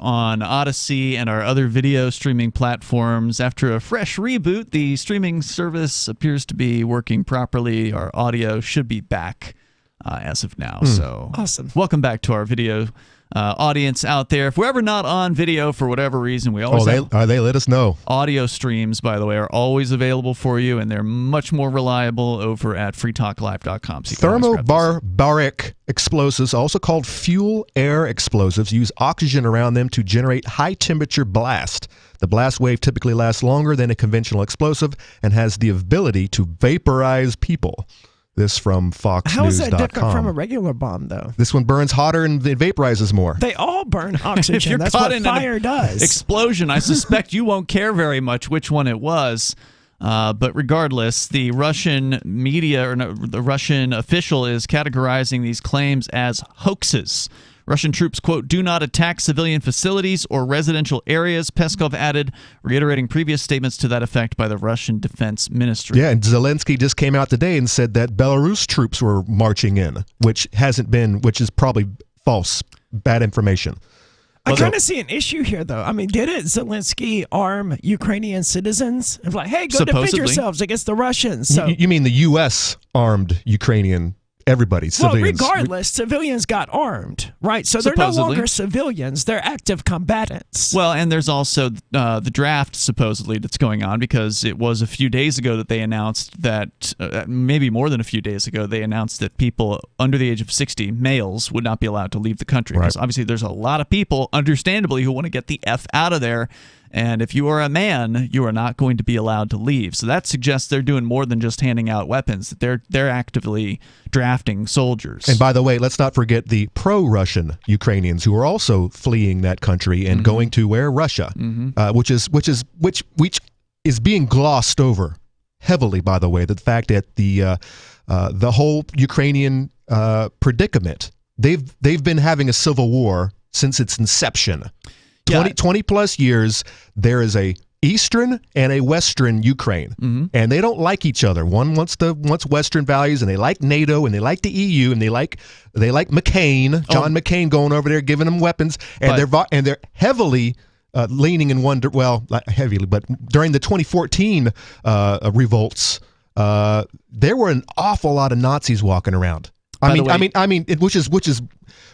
on Odyssey and our other video streaming platforms. After a fresh reboot, the streaming service appears to be working properly. Our audio should be back as of now. So awesome. Welcome back to our video audience out there. If we're ever not on video for whatever reason, we always they let us know. Audio streams, by the way, are always available for you, and they're much more reliable over at freetalklive.com. So Thermobarbaric explosives, also called fuel-air explosives, use oxygen around them to generate high-temperature blast. The blast wave typically lasts longer than a conventional explosive and has the ability to vaporize people. This from FoxNews.com. How is that different from a regular bomb, though? This one burns hotter and it vaporizes more. They all burn oxygen. If you're That's caught what in fire does. Explosion, I suspect you won't care very much which one it was. But regardless, the Russian media, or no, the Russian official is categorizing these claims as hoaxes. Russian troops, quote, do not attack civilian facilities or residential areas, Peskov added, reiterating previous statements to that effect by the Russian Defense Ministry. Yeah, and Zelensky just came out today and said that Belarus troops were marching in, which is probably false, bad information. I kind of see an issue here, though. I mean, didn't Zelensky arm Ukrainian citizens? Like, hey, go defend yourselves against the Russians. So, you mean the U.S. armed Ukrainian? Everybody, civilians. Well, regardless, civilians got armed, right? So they're no longer civilians; they're active combatants. Well, and there's also the draft supposedly that's going on, because it was a few days ago that they announced that, maybe more than a few days ago, they announced that people under the age of 60, males, would not be allowed to leave the country. Because obviously there's a lot of people, understandably, who want to get the F out of there. And if you are a man, you are not going to be allowed to leave. So that suggests they're doing more than just handing out weapons. They're actively drafting soldiers. And by the way, let's not forget the pro-Russian Ukrainians who are also fleeing that country and going to where? Russia, which is being glossed over heavily. By the way, the fact that the whole Ukrainian predicament, they've been having a civil war since its inception. 20 plus years, there is a Eastern and a Western Ukraine, and they don't like each other. One wants Western values, and they like NATO, and they like the EU, and they like McCain, John McCain, going over there giving them weapons, and they're heavily leaning in one. Well, not heavily, but during the 2014 revolts, there were an awful lot of Nazis walking around.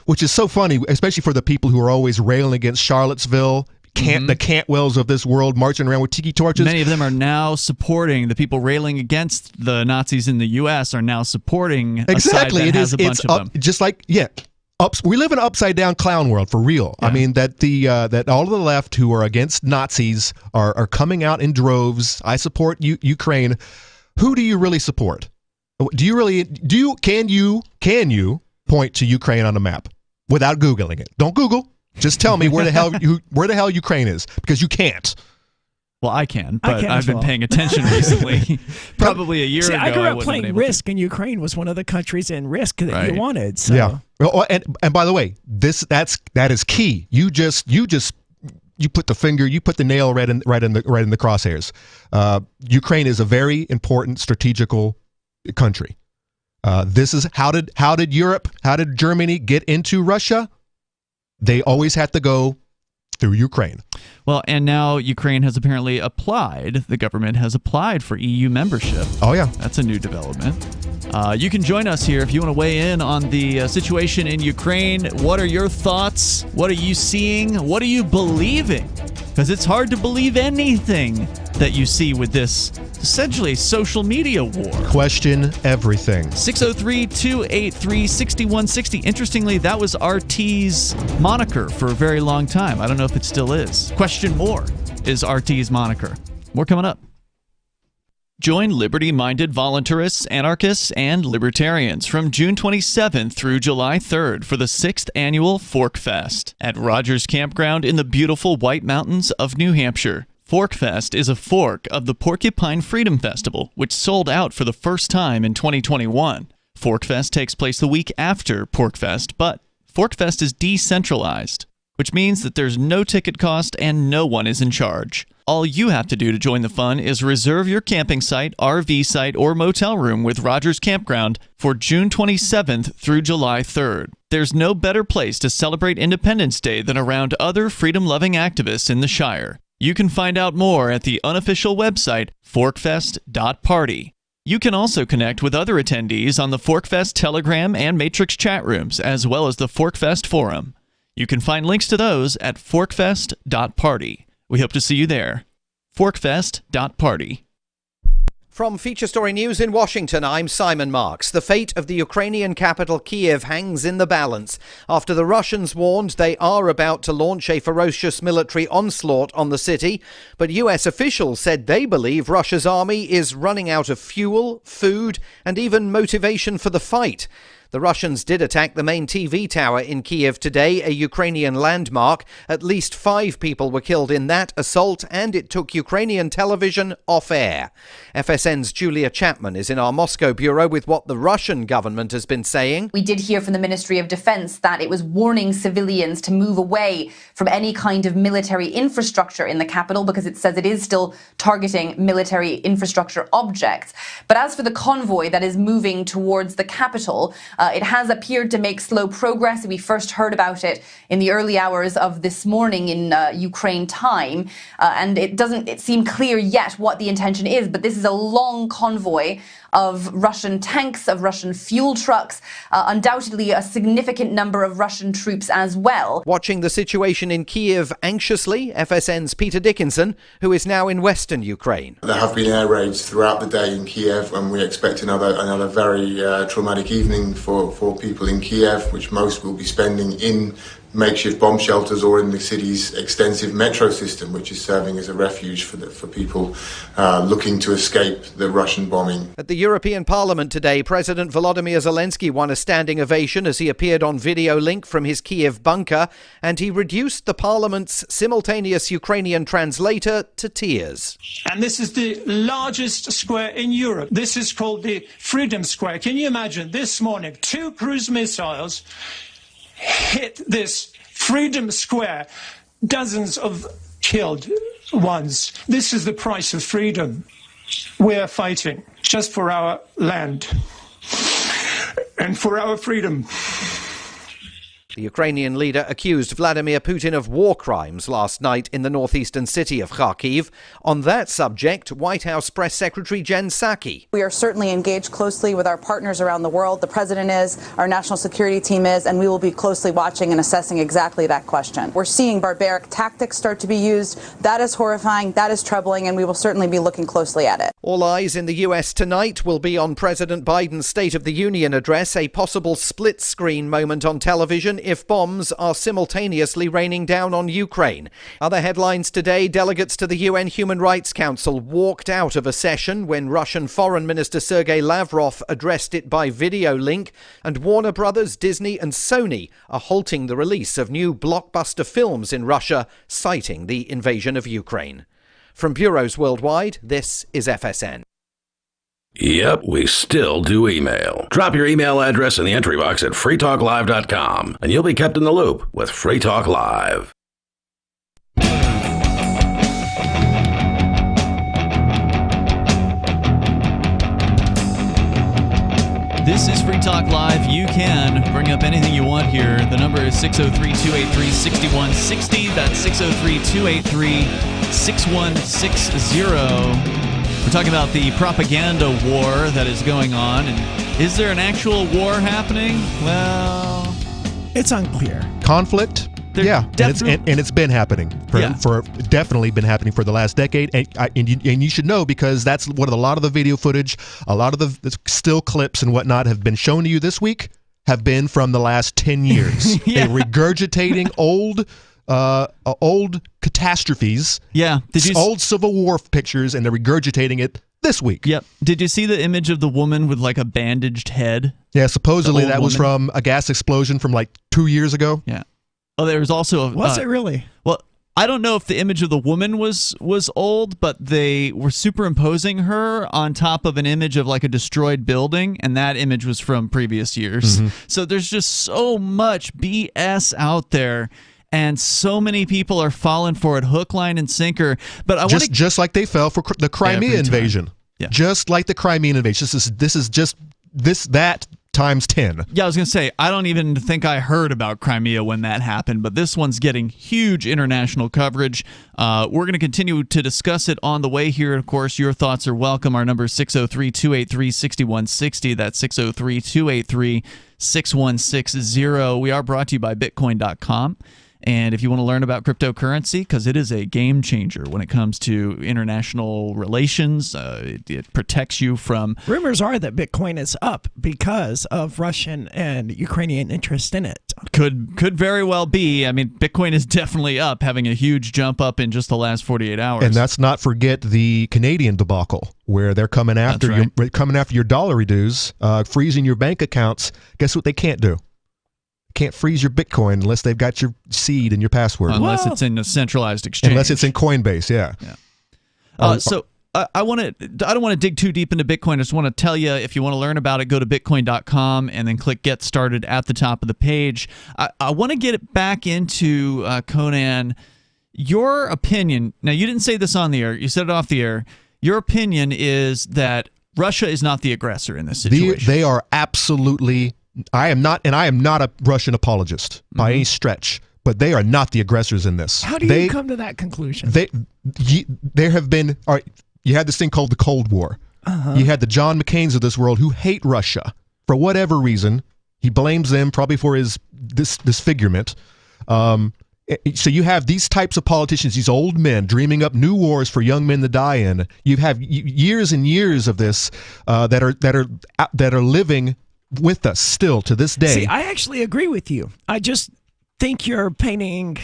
Which is so funny, especially for the people who are always railing against Charlottesville, the Cantwells of this world marching around with tiki torches. Many of them are now supporting the people railing against the Nazis in the U.S. are now supporting a side that has a bunch of them. Just like, we live in an upside down clown world for real. Yeah. I mean that all of the left who are against Nazis are coming out in droves. I support Ukraine. Who do you really support? Can you point to Ukraine on a map without Googling it? Don't Google. Just tell me where the hell Ukraine is, because you can't. Well, I can, but I've been paying attention recently. Probably a year ago. I grew up playing Risk, and Ukraine was one of the countries in Risk that you wanted. So. Yeah. Well, and by the way, that is key. You put the nail right in the crosshairs. Ukraine is a very important strategical country. This is how did Germany get into Russia? They always had to go through Ukraine. Well, and now Ukraine has apparently applied. The government has applied for EU membership. Oh, yeah. That's a new development. You can join us here if you want to weigh in on the situation in Ukraine. What are your thoughts? What are you seeing? What are you believing? Because it's hard to believe anything that you see with this essentially social media war. Question everything. 603-283-6160. Interestingly, that was RT's moniker for a very long time. I don't know if it still is. Question more is RT's moniker. More coming up. Join liberty-minded voluntarists, anarchists, and libertarians from June 27th through July 3rd for the 6th annual Fork Fest at Rogers Campground in the beautiful White Mountains of New Hampshire. Fork Fest is a fork of the Porcupine Freedom Festival, which sold out for the first time in 2021. Fork Fest takes place the week after Pork Fest, but Fork Fest is decentralized, which means that there's no ticket cost and no one is in charge. All you have to do to join the fun is reserve your camping site, RV site, or motel room with Rogers Campground for June 27th through July 3rd. There's no better place to celebrate Independence Day than around other freedom-loving activists in the Shire. You can find out more at the unofficial website, forkfest.party. You can also connect with other attendees on the Forkfest Telegram and Matrix chat rooms, as well as the Forkfest Forum. You can find links to those at forkfest.party. We hope to see you there. Forkfest.party. From Feature Story News in Washington, I'm Simon Marks. The fate of the Ukrainian capital Kiev hangs in the balance after the Russians warned they are about to launch a ferocious military onslaught on the city. But US officials said they believe Russia's army is running out of fuel, food, and even motivation for the fight. The Russians did attack the main TV tower in Kiev today, a Ukrainian landmark. At least 5 people were killed in that assault, and it took Ukrainian television off air. FSN's Julia Chapman is in our Moscow bureau with what the Russian government has been saying. We did hear from the Ministry of Defense that it was warning civilians to move away from any kind of military infrastructure in the capital because it says it is still targeting military infrastructure objects. But as for the convoy that is moving towards the capital, it has appeared to make slow progress. We first heard about it in the early hours of this morning in Ukraine time, and it doesn't seem clear yet what the intention is, but this is a long convoy of Russian tanks, of Russian fuel trucks, undoubtedly a significant number of Russian troops as well. Watching the situation in Kiev anxiously, FSN's Peter Dickinson, who is now in western Ukraine. There have been air raids throughout the day in Kiev, and we expect another very traumatic evening for people in Kiev, which most will be spending in makeshift bomb shelters or in the city's extensive metro system, which is serving as a refuge for people looking to escape the Russian bombing. At the European Parliament today, President Volodymyr Zelensky won a standing ovation as he appeared on video link from his Kiev bunker, and he reduced the Parliament's simultaneous Ukrainian translator to tears. And this is the largest square in Europe. This is called the Freedom Square. Can you imagine this morning, 2 cruise missiles hit this Freedom Square, dozens of killed ones. This is the price of freedom. We're fighting just for our land and for our freedom. The Ukrainian leader accused Vladimir Putin of war crimes last night in the northeastern city of Kharkiv. On that subject, White House Press Secretary Jen Psaki. We are certainly engaged closely with our partners around the world. The president is, our national security team is, and we will be closely watching and assessing exactly that question. We're seeing barbaric tactics start to be used. That is horrifying, that is troubling, and we will certainly be looking closely at it. All eyes in the U.S. tonight will be on President Biden's State of the Union address, a possible split-screen moment on television if bombs are simultaneously raining down on Ukraine. Other headlines today: delegates to the UN Human Rights Council walked out of a session when Russian Foreign Minister Sergei Lavrov addressed it by video link, and Warner Brothers, Disney and Sony are halting the release of new blockbuster films in Russia, citing the invasion of Ukraine. From bureaus worldwide, this is FSN. Yep, we still do email. Drop your email address in the entry box at freetalklive.com, and you'll be kept in the loop with Free Talk Live. This is Free Talk Live. You can bring up anything you want here. The number is 603-283-6160. That's 603-283-6160. We're talking about the propaganda war that is going on. And is there an actual war happening? Well, it's unclear. Conflict? Yeah, and it's been happening for definitely been happening for the last decade, and you should know, because that's what a lot of the video footage, a lot of the still clips and whatnot have been shown to you this week have been from the last 10 years. They're regurgitating old catastrophes, old Civil War pictures, and they're regurgitating it this week. Yep. Did you see the image of the woman with like a bandaged head? Yeah, supposedly that was from a gas explosion from like 2 years ago. Yeah. Oh, there was also was it really? Well, I don't know if the image of the woman was old, but they were superimposing her on top of an image of like a destroyed building, and that image was from previous years. Mm-hmm. So there's just so much BS out there. and so many people are falling for it, hook, line, and sinker. But I want just like they fell for the Crimea invasion. Yeah. Just like the Crimean invasion. This is just that times 10. Yeah, I was going to say, I don't even think I heard about Crimea when that happened, but this one's getting huge international coverage. We're going to continue to discuss it on the way here. Of course, your thoughts are welcome. Our number is 603-283-6160. That's 603-283-6160. We are brought to you by Bitcoin.com. And if you want to learn about cryptocurrency, because it is a game changer when it comes to international relations, it protects you from... Rumors are that Bitcoin is up because of Russian and Ukrainian interest in it. Could very well be. I mean, Bitcoin is definitely up, having a huge jump up in just the last 48 hours. And let's not forget the Canadian debacle, where they're coming after your dollar dues, freezing your bank accounts. Guess what they can't do? Can't freeze your Bitcoin unless they've got your seed and your password. Unless it's in a centralized exchange. Unless it's in Coinbase, yeah. So I don't want to dig too deep into Bitcoin. I just want to tell you, if you want to learn about it, go to Bitcoin.com and then click Get Started at the top of the page. I want to get it back into, Conan, your opinion. Now, you didn't say this on the air. You said it off the air. Your opinion is that Russia is not the aggressor in this situation. They are absolutely... I am not a Russian apologist by any stretch, but they are not the aggressors in this. How do you come to that conclusion? There have been... All right, you had this thing called the Cold War. You had the John McCains of this world who hate Russia for whatever reason. He blames them probably for his disfigurement. So you have these types of politicians, these old men dreaming up new wars for young men to die in. You have years and years of this that are living with us still to this day. See, I actually agree with you. I just think you're painting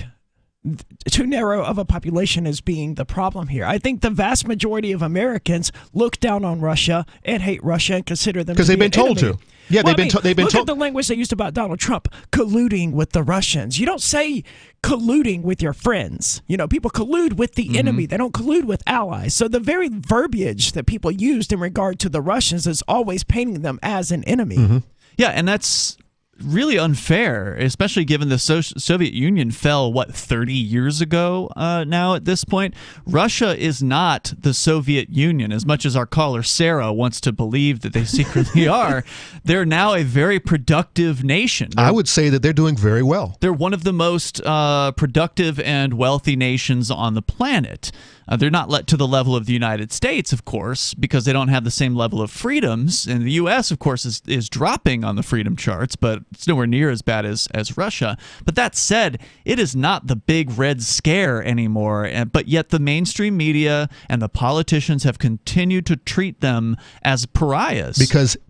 too narrow of a population as being the problem here. I think the vast majority of Americans look down on Russia and hate Russia and consider them because they've been told to. Yeah, well, they've been look told. At the language they used about Donald Trump colluding with the Russians. You don't say colluding with your friends. You know, people collude with the enemy. They don't collude with allies. So the very verbiage that people used in regard to the Russians is always painting them as an enemy. Yeah, and that's really unfair, especially given the Soviet Union fell, 30 years ago now at this point? Russia is not the Soviet Union, as much as our caller Sarah wants to believe that they secretly are. They're now a very productive nation. I would say that they're doing very well. They're one of the most productive and wealthy nations on the planet. They're not to the level of the United States, of course, because they don't have the same level of freedoms. And the U.S., of course, is dropping on the freedom charts, but it's nowhere near as bad as Russia. But that said, it is not the big red scare anymore. But yet the mainstream media and the politicians have continued to treat them as pariahs.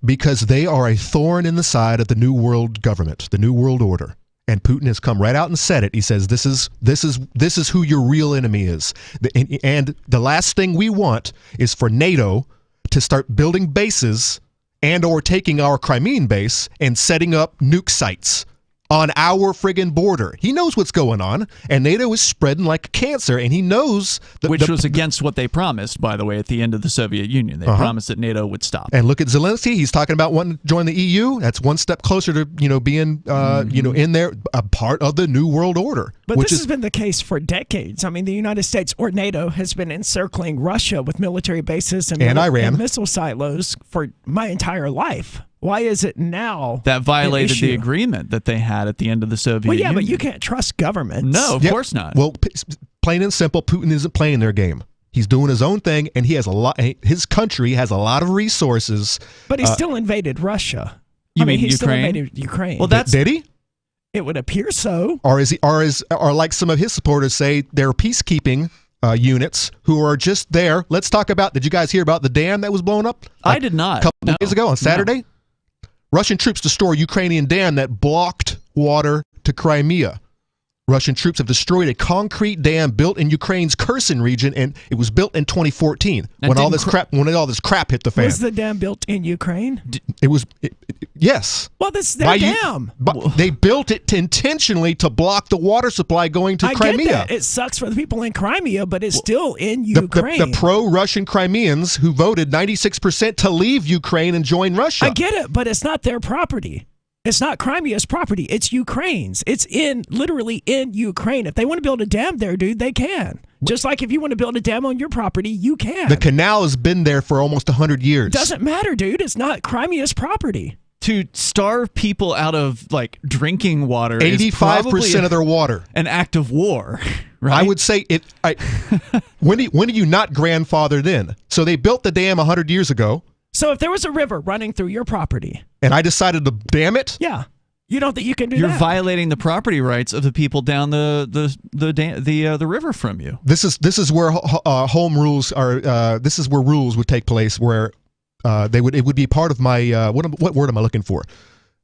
Because they are a thorn in the side of the New World government, the New World Order. And Putin has come right out and said it. He says, this is who your real enemy is. And the last thing we want is for NATO to start building bases and or taking our Crimean base and setting up nuke sites on our friggin' border. He knows what's going on, and NATO is spreading like cancer, and he knows... Which was against what they promised, by the way, at the end of the Soviet Union. They promised that NATO would stop. And look at Zelensky. He's talking about wanting to join the EU. That's one step closer to being in there, a part of the New World Order. But this has been the case for decades. I mean, the United States or NATO has been encircling Russia with military bases and Iran and missile silos for my entire life. Why is it now that violated the agreement that they had at the end of the Soviet Union? But you can't trust governments. No, of course not. Well, plain and simple, Putin isn't playing their game. He's doing his own thing, and he has his country has a lot of resources. But he still invaded Russia. He Ukraine? Still invaded Ukraine. Well, did he? It would appear so. Or like some of his supporters say, they're peacekeeping units who are just there. Let's talk about. Did you guys hear about the dam that was blown up? I did not. A couple of days ago on Saturday. No. Russian troops destroy Ukrainian dam that blocked water to Crimea. Russian troops have destroyed a concrete dam built in Ukraine's Kherson region, and it was built in 2014 when all this crap hit the fan. Was the dam built in Ukraine? Yes. Well, that's their dam. But they built it intentionally to block the water supply going to Crimea. Get that. It sucks for the people in Crimea, but it's still in Ukraine. The pro-Russian Crimeans who voted 96% to leave Ukraine and join Russia. I get it, but it's not their property. It's not Crimea's property. It's Ukraine's. It's literally in Ukraine. If they want to build a dam there, dude, they can. Just like if you want to build a dam on your property, you can. The canal has been there for almost 100 years. Doesn't matter, dude. It's not Crimea's property. To starve people out of like drinking water, 85% of their water, an act of war. Right? I would say it. When are you not grandfathered in? So they built the dam 100 years ago. So if there was a river running through your property, and I decided to dam it, yeah, you don't think you can do You're that? violating the property rights of the people down the river from you. This is where home rules are. This is where rules would take place. Where it would be part of my what word am I looking for?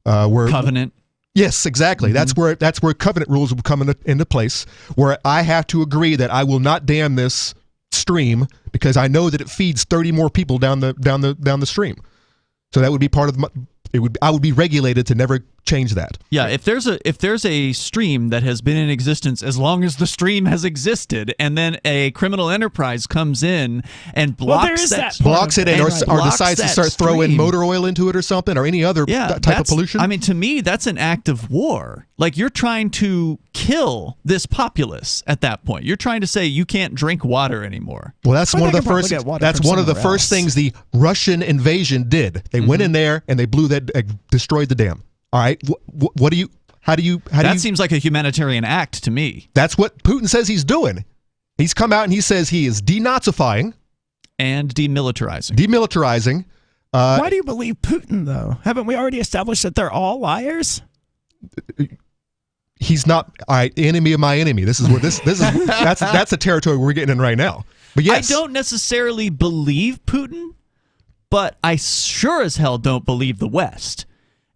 Where covenant. Yes, exactly. Mm-hmm. That's where covenant rules will come into place. Where I have to agree that I will not dam this stream because I know that it feeds 30 more people down the stream. So that would be part of I would be regulated to never change that. Yeah, if there's a stream that has been in existence as long as the stream has existed, and then a criminal enterprise comes in and blocks it or decides to start throwing motor oil into it or something, or any other type of pollution. I mean, to me, that's an act of war. Like, you're trying to kill this populace at that point. You're trying to say you can't drink water anymore. Well, that's one of the first. That's one of the first things the Russian invasion did. They went in there and they destroyed the dam. All right, that seems like a humanitarian act to me. That's what Putin says he's doing. He's come out and he says he is denazifying and demilitarizing. Why do you believe Putin, though? Haven't we already established that they're all liars? He's not enemy of my enemy. This is where that's a territory we're getting in right now. But yes, I don't necessarily believe Putin, but I sure as hell don't believe the West.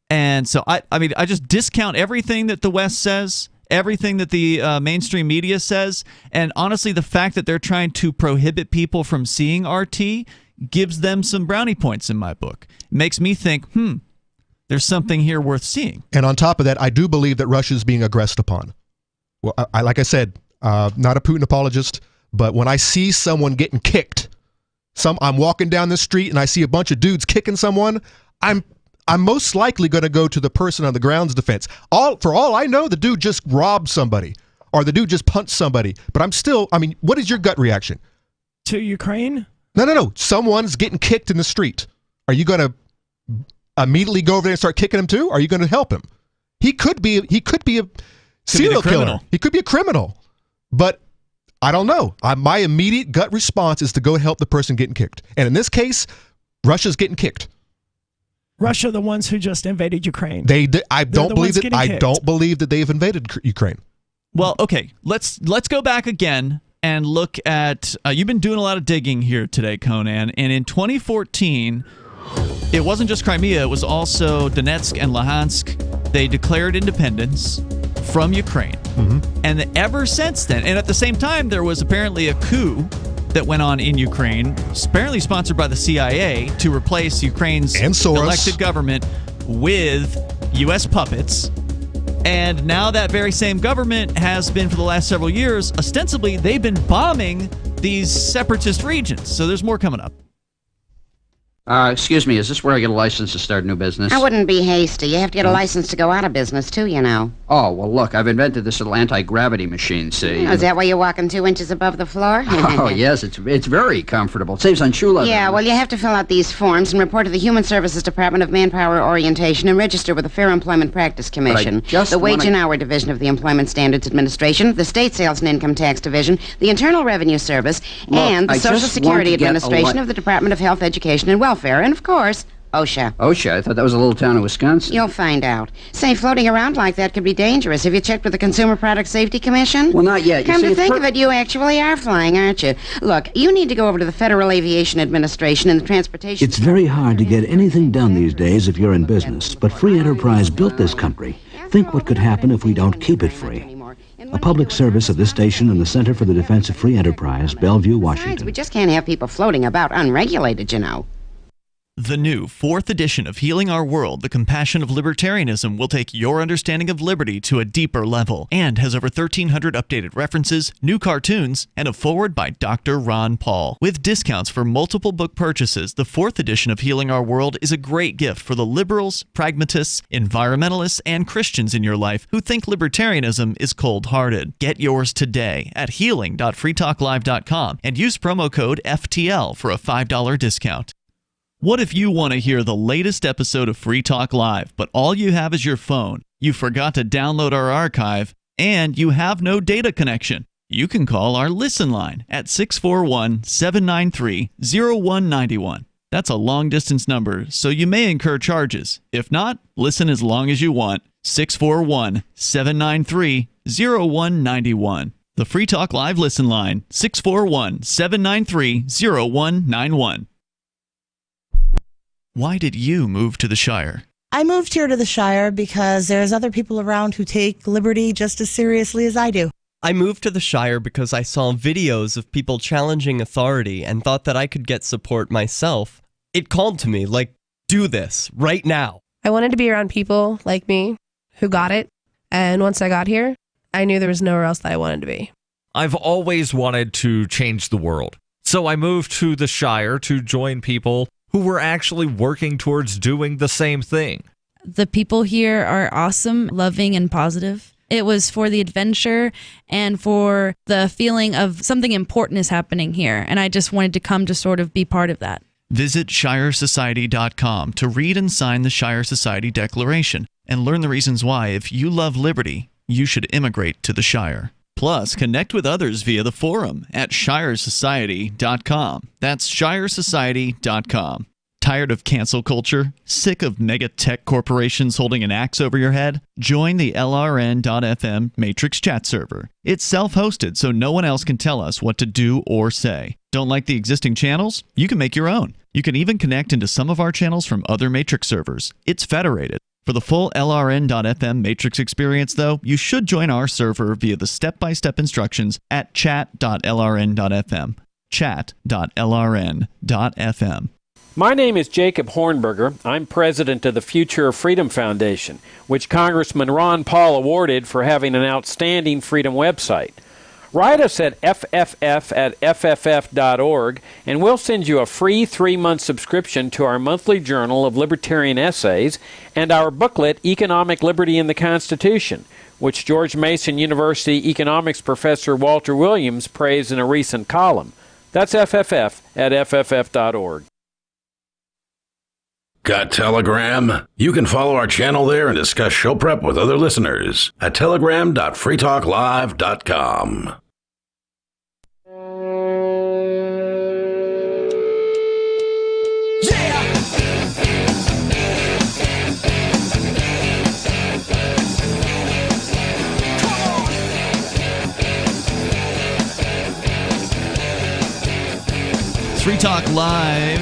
And so, I just discount everything that the West says, everything that the mainstream media says, and honestly, the fact that they're trying to prohibit people from seeing RT gives them some brownie points in my book. It makes me think, there's something here worth seeing. And on top of that, I do believe that Russia is being aggressed upon. Well, like I said, not a Putin apologist, but when I see someone getting kicked, I'm walking down the street and I see a bunch of dudes kicking someone, I'm most likely going to go to the person on the ground's defense. For all I know, the dude just robbed somebody or the dude just punched somebody. But what is your gut reaction? To Ukraine? No. Someone's getting kicked in the street. Are you going to immediately go over there and start kicking him too? Or are you going to help him? He could be a serial killer. He could be a criminal. But I don't know. My immediate gut response is to go help the person getting kicked. And in this case, Russia's getting kicked. Russia, the ones who just invaded Ukraine. I don't believe that they've invaded Ukraine. Well, okay, let's go back again and look at. You've been doing a lot of digging here today, Conan. And in 2014, it wasn't just Crimea; it was also Donetsk and Luhansk. They declared independence from Ukraine, and ever since then, and at the same time, there was apparently a coup that went on in Ukraine, apparently sponsored by the CIA, to replace Ukraine's elected government with U.S. puppets. And now that very same government has been, for the last several years, ostensibly, they've been bombing these separatist regions. So there's more coming up. Excuse me, is this where I get a license to start a new business? I wouldn't be hasty. You have to get a license to go out of business, too, you know. Oh, well, look, I've invented this little anti-gravity machine, see? Oh, is that why you're walking 2 inches above the floor? Oh, yes, it's very comfortable. It saves on shoe leather. Yeah, well, you have to fill out these forms and report to the Human Services Department of Manpower Orientation and register with the Fair Employment Practice Commission, the Wage and Hour Division of the Employment Standards Administration, the State Sales and Income Tax Division, the Internal Revenue Service, and the Social Security Administration of the Department of Health, Education, and Welfare, and, of course, OSHA. OSHA? I thought that was a little town in Wisconsin. You'll find out. Say, floating around like that could be dangerous. Have you checked with the Consumer Product Safety Commission? Well, not yet. Come to think of it, you actually are flying, aren't you? Look, you need to go over to the Federal Aviation Administration and the Transportation... It's very hard to get anything done these days if you're in business, but free enterprise built this country. Think what could happen if we don't keep it free. A public service of this station and the Center for the Defense of Free Enterprise, Bellevue, Washington. We just can't have people floating about unregulated, you know. The new 4th edition of Healing Our World, The Compassion of Libertarianism will take your understanding of liberty to a deeper level and has over 1,300 updated references, new cartoons, and a foreword by Dr. Ron Paul. With discounts for multiple book purchases, the 4th edition of Healing Our World is a great gift for the liberals, pragmatists, environmentalists, and Christians in your life who think libertarianism is cold-hearted. Get yours today at healing.freetalklive.com and use promo code FTL for a $5 discount. What if you want to hear the latest episode of Free Talk Live, but all you have is your phone, you forgot to download our archive, and you have no data connection? You can call our Listen line at 641-793-0191. That's a long-distance number, so you may incur charges. If not, listen as long as you want. 641-793-0191. The Free Talk Live Listen line, 641-793-0191. Why did you move to the Shire? I moved here to the Shire because there's other people around who take liberty just as seriously as I do. I moved to the Shire because I saw videos of people challenging authority and thought that I could get support myself. It called to me, like, do this, right now. I wanted to be around people like me who got it, and once I got here, I knew there was nowhere else that I wanted to be. I've always wanted to change the world, so I moved to the Shire to join people who were actually working towards doing the same thing. The people here are awesome, loving, and positive. It was for the adventure and for the feeling of something important is happening here, and I just wanted to come to sort of be part of that. Visit ShireSociety.com to read and sign the Shire Society Declaration and learn the reasons why, if you love liberty, you should immigrate to the Shire. Plus, connect with others via the forum at ShireSociety.com. That's ShireSociety.com. Tired of cancel culture? Sick of mega tech corporations holding an axe over your head? Join the LRN.FM Matrix chat server. It's self-hosted, so no one else can tell us what to do or say. Don't like the existing channels? You can make your own. You can even connect into some of our channels from other Matrix servers. It's federated. For the full LRN.FM Matrix experience, though, you should join our server via the step-by-step instructions at chat.lrn.fm. Chat.lrn.fm. My name is Jacob Hornberger. I'm president of the Future of Freedom Foundation, which Congressman Ron Paul awarded for having an outstanding freedom website. Write us at fff@fff.org, and we'll send you a free 3-month subscription to our monthly journal of libertarian essays and our booklet, Economic Liberty in the Constitution, which George Mason University economics professor Walter Williams praised in a recent column. That's fff@fff.org. Got Telegram? You can follow our channel there and discuss show prep with other listeners at telegram.freetalklive.com. Free Talk Live.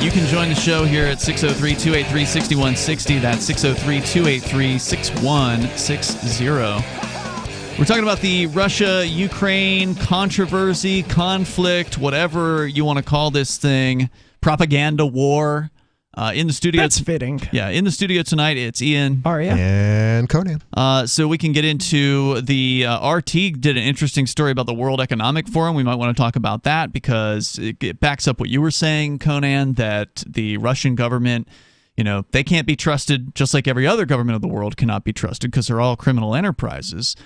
You can join the show here at 603-283-6160. That's 603-283-6160. We're talking about the Russia-Ukraine controversy, conflict, whatever you want to call this thing, propaganda war. In the studio, that's fitting. Yeah, in the studio tonight, it's Ian, Aria, and Conan. So we can get into the RT did an interesting story about the World Economic Forum. We might want to talk about that because it backs up what you were saying, Conan, that the Russian government, they can't be trusted, just like every other government of the world cannot be trusted because they're all criminal enterprises.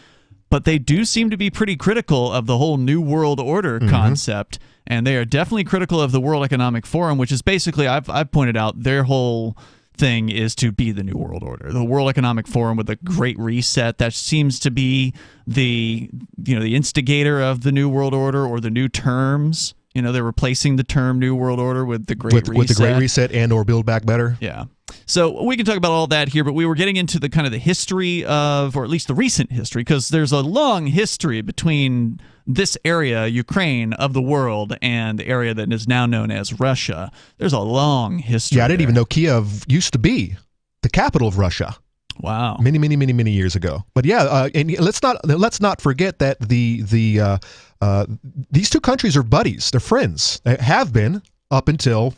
But they do seem to be pretty critical of the whole New World Order concept, and they are definitely critical of the World Economic Forum, which is basically, I've pointed out, their whole thing is to be the New World Order. The World Economic Forum with the Great Reset, that seems to be the instigator of the New World Order or the new terms. They're replacing the term New World Order with the Great Reset. With the Great Reset and or Build Back Better. Yeah. So we can talk about all that here, but we were getting into the kind of the history of, or at least the recent history, because there's a long history between this area, Ukraine, of the world and the area that is now known as Russia. There's a long history. Yeah, I didn't even know Kiev used to be the capital of Russia. Wow. Many years ago. But yeah, and let's not forget that these two countries are buddies. They're friends. They have been up until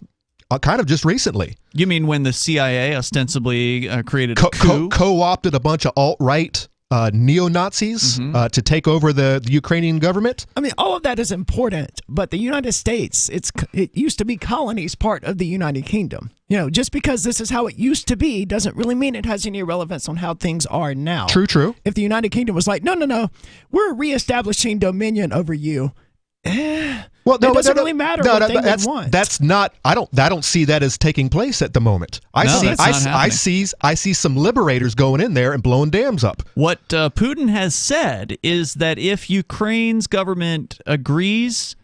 kind of just recently. You mean when the CIA ostensibly created a coup? Co-opted a bunch of alt-right neo-Nazis to take over the Ukrainian government? I mean, all of that is important, but the United States, it used to be colonies part of the United Kingdom. You know, just because this is how it used to be doesn't really mean it has any relevance on how things are now. True. If the United Kingdom was like, no, we're reestablishing dominion over you. Well, it doesn't really matter what they would want. That's not. I don't see that as taking place at the moment. I see some liberators going in there and blowing dams up. What Putin has said is that if Ukraine's government agrees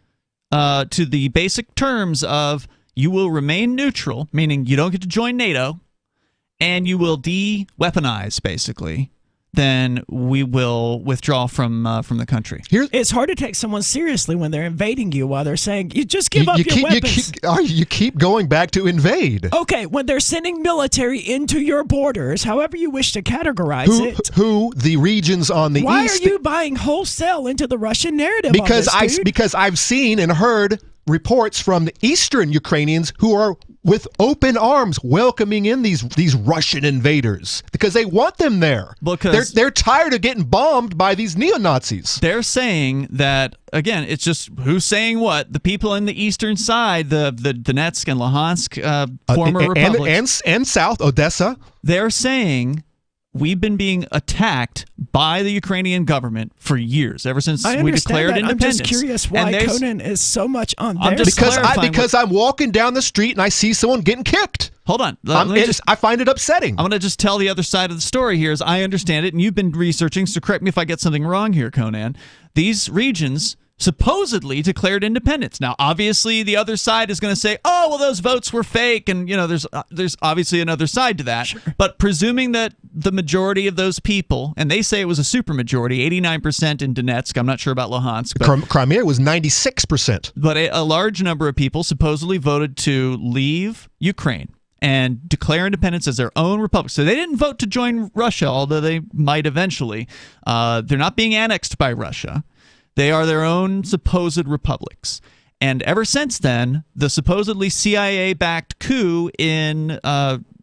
to the basic terms of you will remain neutral, meaning you don't get to join NATO, and you will de-weaponize, basically, then we will withdraw from the country. It's hard to take someone seriously when they're invading you while they're saying, you just give up your weapons. You keep going back to invade. Okay, when they're sending military into your borders, however you wish to categorize it. Who the regions on the east. Why are you buying wholesale into the Russian narrative because on this, dude? Because I've seen and heard reports from the eastern Ukrainians who are with open arms welcoming in these Russian invaders because they want them there. Because they're tired of getting bombed by these neo-Nazis. They're saying that, again, it's just who's saying what. The people in the eastern side, the Donetsk and Luhansk former republics. And South, Odessa. They're saying we've been being attacked by the Ukrainian government for years, ever since we declared independence. I'm just curious why Conan is so much on there. Because I'm walking down the street and I see someone getting kicked. Hold on. I find it upsetting. I'm going to just tell the other side of the story here as I understand it, and you've been researching, so correct me if I get something wrong here, Conan. These regions supposedly declared independence. Now, obviously, the other side is going to say, "Oh, well, those votes were fake," and there's obviously another side to that. Sure. But presuming that the majority of those people, and they say it was a supermajority, 89% in Donetsk. I'm not sure about Luhansk. But Crimea was 96%. But a large number of people supposedly voted to leave Ukraine and declare independence as their own republic. So they didn't vote to join Russia, although they might eventually. They're not being annexed by Russia. They are their own supposed republics. And ever since then, the supposedly CIA-backed coup in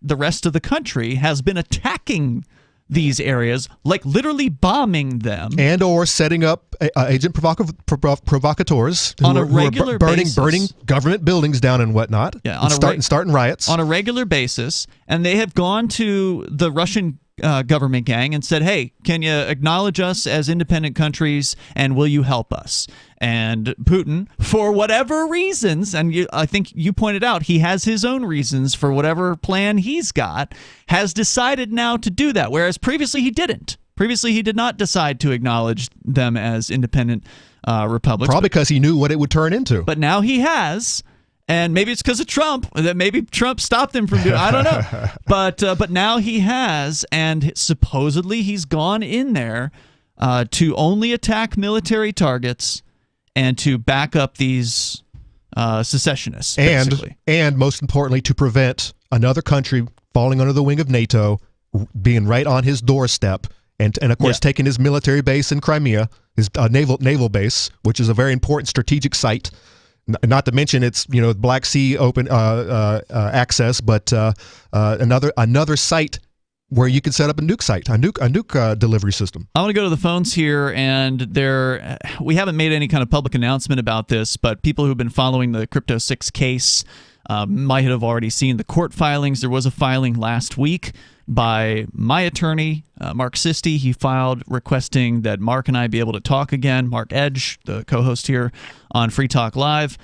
the rest of the country has been attacking these areas, like literally bombing them. And or setting up agent provocateurs on a regular basis. Burning government buildings down and whatnot. Yeah, starting riots. On a regular basis. And they have gone to the Russian government gang and said, hey, can you acknowledge us as independent countries and will you help us? And Putin, for whatever reasons, and I think you pointed out he has his own reasons for whatever plan he's got, has decided now to do that, whereas previously he didn't. Previously he did not decide to acknowledge them as independent republics. Probably because he knew what it would turn into. But now he has. And maybe it's because of Trump that maybe Trump stopped him from doing it. I don't know. But now he has, and supposedly he's gone in there to only attack military targets and to back up these secessionists, basically. And most importantly, to prevent another country falling under the wing of NATO, being right on his doorstep, and of course taking his military base in Crimea, his naval base, which is a very important strategic site. Not to mention it's Black Sea open access, but another site where you can set up a nuke delivery system. I want to go to the phones here, and we haven't made any kind of public announcement about this, but people who've been following the Crypto 6 case might have already seen the court filings. There was a filing last week by my attorney, Mark Sisti. He filed requesting that Mark and I be able to talk again. Mark Edge, the co-host here on Free Talk Live.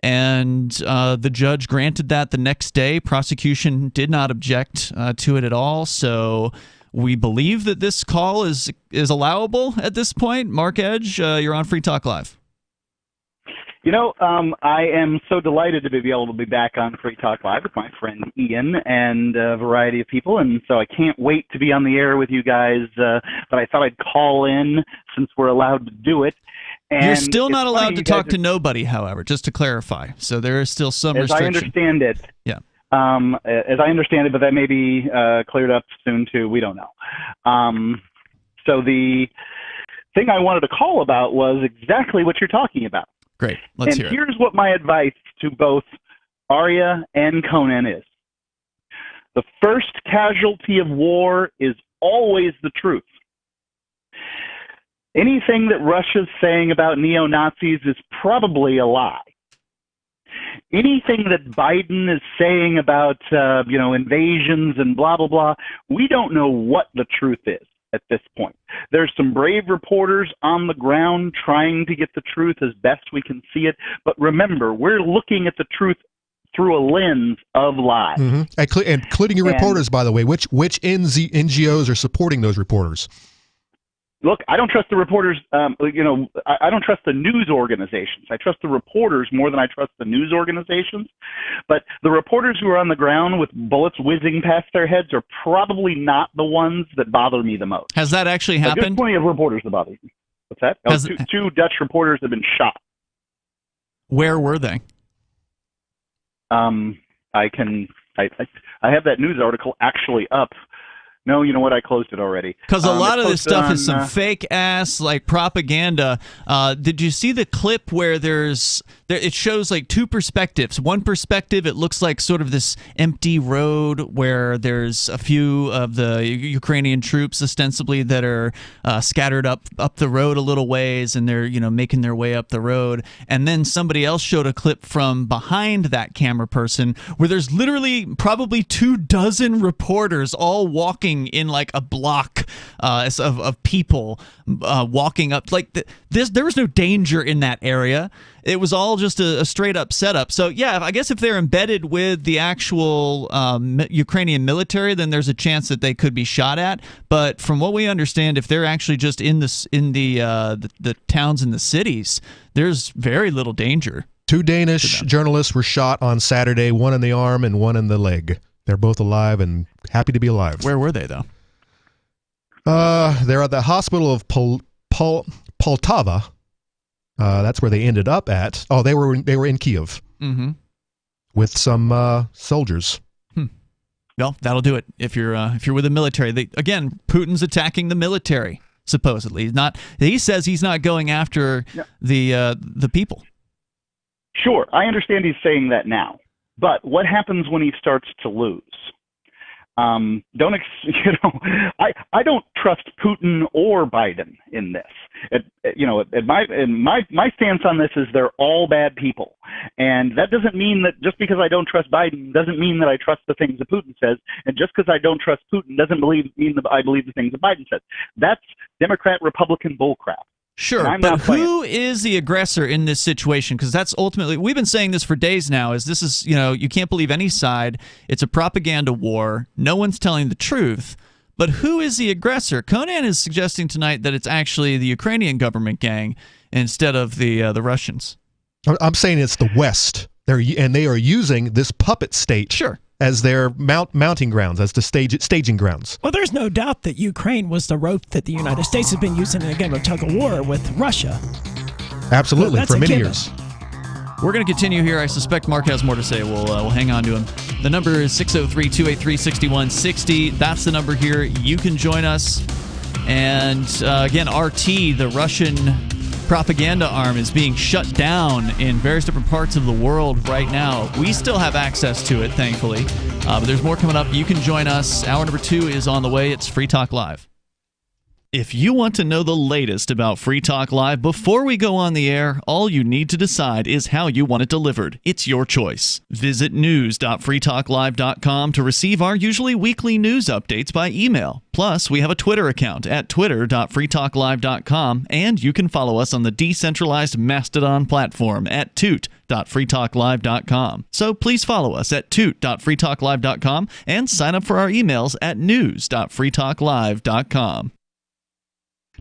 And the judge granted that the next day. Prosecution did not object to it at all. So we believe that this call is allowable at this point. Mark Edge, you're on Free Talk Live. I am so delighted to be able to be back on Free Talk Live with my friend Ian and a variety of people, and so I can't wait to be on the air with you guys, but I thought I'd call in since we're allowed to do it. And you're still not allowed to talk to nobody, however, just to clarify. So there is still some restriction. As I understand it. Yeah. As I understand it, but that may be cleared up soon, too. We don't know. So the thing I wanted to call about was exactly what you're talking about. Great. Let's hear it. And here's what my advice to both Arya and Conan is. The first casualty of war is always the truth. Anything that Russia's saying about neo-Nazis is probably a lie. Anything that Biden is saying about, invasions and blah, blah, blah, we don't know what the truth is at this point. There's some brave reporters on the ground trying to get the truth as best we can see it. But remember, we're looking at the truth through a lens of lies. Mm-hmm. Including your reporters, by the way. Which NGOs are supporting those reporters? Look, I don't trust the reporters. I don't trust the news organizations. I trust the reporters more than I trust the news organizations. But the reporters who are on the ground with bullets whizzing past their heads are probably not the ones that bother me the most. Has that actually happened? There's plenty of reporters that bother me. What's that? Two Dutch reporters have been shot. Where were they? I have that news article actually up. No, you know what? I closed it already. Because a lot of this stuff is some fake ass propaganda. Did you see the clip where it shows like two perspectives? One perspective, it looks like sort of this empty road where there's a few of the Ukrainian troops ostensibly that are scattered up the road a little ways, and they're making their way up the road. And then somebody else showed a clip from behind that camera person where there's literally probably 24 reporters all walking in like a block of people walking up. There was no danger in that area. It was all just a straight up setup. So yeah, I guess if they're embedded with the actual Ukrainian military, then there's a chance that they could be shot at. But from what we understand, if they're actually just in the towns and the cities, there's very little danger. 2 Danish journalists were shot on Saturday, one in the arm and one in the leg. They're both alive and happy to be alive. Where were they, though? They're at the hospital of Poltava. That's where they ended up at. Oh, they were in Kiev with some soldiers. Well, that'll do it. If you're with the military, again, Putin's attacking the military. Supposedly, he says he's not going after the people. Sure, I understand he's saying that now. But what happens when he starts to lose? I don't trust Putin or Biden in this. My stance on this is they're all bad people, and that doesn't mean that just because I don't trust Biden doesn't mean that I trust the things that Putin says, and just because I don't trust Putin doesn't mean that I believe the things that Biden says. That's Democrat-Republican bullcrap. Sure, but who is the aggressor in this situation? Because that's ultimately, we've been saying this for days now, you can't believe any side. It's a propaganda war. No one's telling the truth. But who is the aggressor? Conan is suggesting tonight that it's actually the Ukrainian government gang instead of the Russians. I'm saying it's the West. They are using this puppet state as their mounting grounds, as the staging grounds. Well, there's no doubt that Ukraine was the rope that the United States has been using in a game of tug of war with Russia. Absolutely, for many years. We're going to continue here. I suspect Mark has more to say. We'll hang on to him. The number is 603-283-6160. That's the number here. You can join us. And again, RT, the Russian propaganda arm, is being shut down in various different parts of the world right now. We still have access to it, thankfully. But there's more coming up. You can join us. Hour number 2 is on the way. It's Free Talk Live. If you want to know the latest about Free Talk Live before we go on the air, all you need to decide is how you want it delivered. It's your choice. Visit news.freetalklive.com to receive our usually weekly news updates by email. Plus, we have a Twitter account at twitter.freetalklive.com, and you can follow us on the decentralized Mastodon platform at toot.freetalklive.com. So please follow us at toot.freetalklive.com and sign up for our emails at news.freetalklive.com.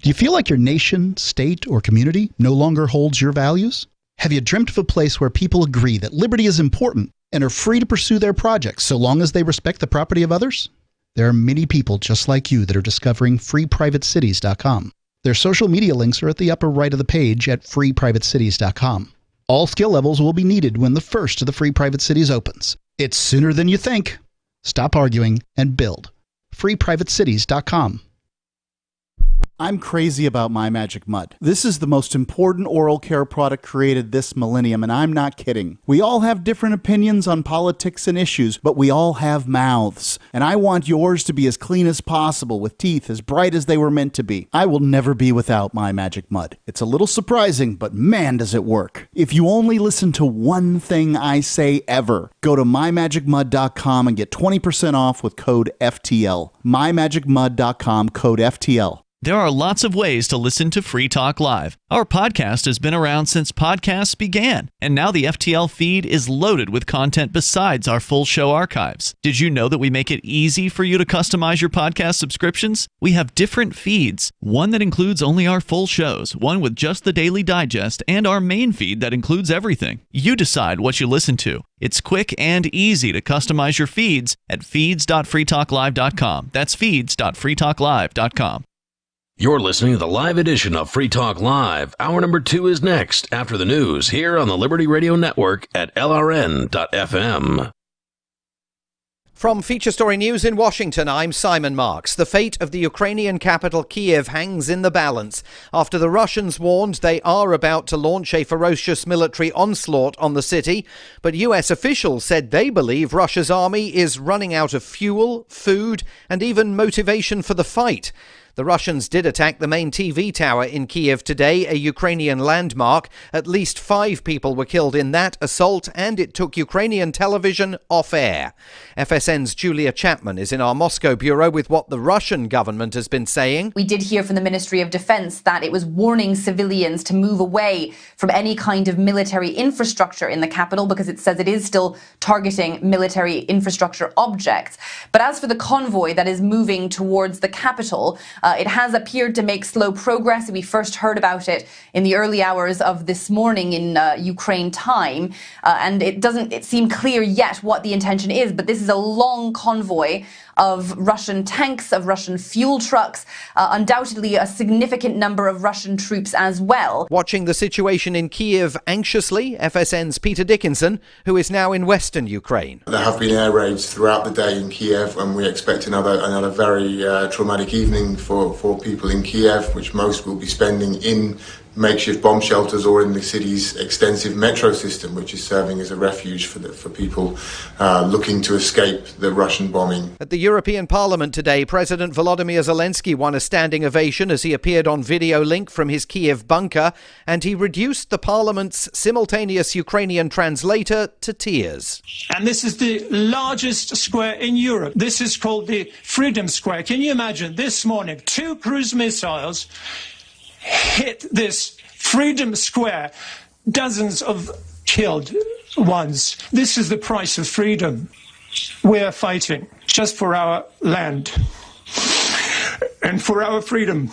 Do you feel like your nation, state, or community no longer holds your values? Have you dreamt of a place where people agree that liberty is important and are free to pursue their projects so long as they respect the property of others? There are many people just like you that are discovering freeprivatecities.com. Their social media links are at the upper right of the page at freeprivatecities.com. All skill levels will be needed when the first of the Free Private Cities opens. It's sooner than you think. Stop arguing and build. freeprivatecities.com. I'm crazy about My Magic Mud. This is the most important oral care product created this millennium, and I'm not kidding. We all have different opinions on politics and issues, but we all have mouths. And I want yours to be as clean as possible, with teeth as bright as they were meant to be. I will never be without My Magic Mud. It's a little surprising, but man, does it work. If you only listen to one thing I say ever, go to mymagicmud.com and get 20% off with code FTL. mymagicmud.com, code FTL. There are lots of ways to listen to Free Talk Live. Our podcast has been around since podcasts began, and now the FTL feed is loaded with content besides our full show archives. Did you know that we make it easy for you to customize your podcast subscriptions? We have different feeds, one that includes only our full shows, one with just the Daily Digest, and our main feed that includes everything. You decide what you listen to. It's quick and easy to customize your feeds at feeds.freetalklive.com. That's feeds.freetalklive.com. You're listening to the live edition of Free Talk Live. Hour number 2 is next, after the news, here on the Liberty Radio Network at LRN.FM. From Feature Story News in Washington, I'm Simon Marks. The fate of the Ukrainian capital Kiev hangs in the balance after the Russians warned they are about to launch a ferocious military onslaught on the city. But US officials said they believe Russia's army is running out of fuel, food, and even motivation for the fight. The Russians did attack the main TV tower in Kiev today, a Ukrainian landmark. At least 5 people were killed in that assault, and it took Ukrainian television off air. FSN's Julia Chapman is in our Moscow bureau with what the Russian government has been saying. We did hear from the Ministry of Defense that it was warning civilians to move away from any kind of military infrastructure in the capital because it says it is still targeting military infrastructure objects. But as for the convoy that is moving towards the capital, it has appeared to make slow progress. We first heard about it in the early hours of this morning in Ukraine time, and it doesn't seem clear yet what the intention is, but this is a long convoy of Russian tanks, of Russian fuel trucks, undoubtedly a significant number of Russian troops as well. Watching the situation in Kiev anxiously, FSN's Peter Dickinson, who is now in western Ukraine. There have been air raids throughout the day in Kiev, and we expect another very traumatic evening for people in Kiev, which most will be spending in makeshift bomb shelters or in the city's extensive metro system, which is serving as a refuge for people looking to escape the Russian bombing. At the European Parliament today, President Volodymyr Zelensky won a standing ovation as he appeared on video link from his Kiev bunker, and he reduced the Parliament's simultaneous Ukrainian translator to tears. And this is the largest square in Europe. This is called the Freedom Square. Can you imagine this morning 2 cruise missiles hit this Freedom Square, dozens of killed ones. This is the price of freedom. We're fighting just for our land and for our freedom.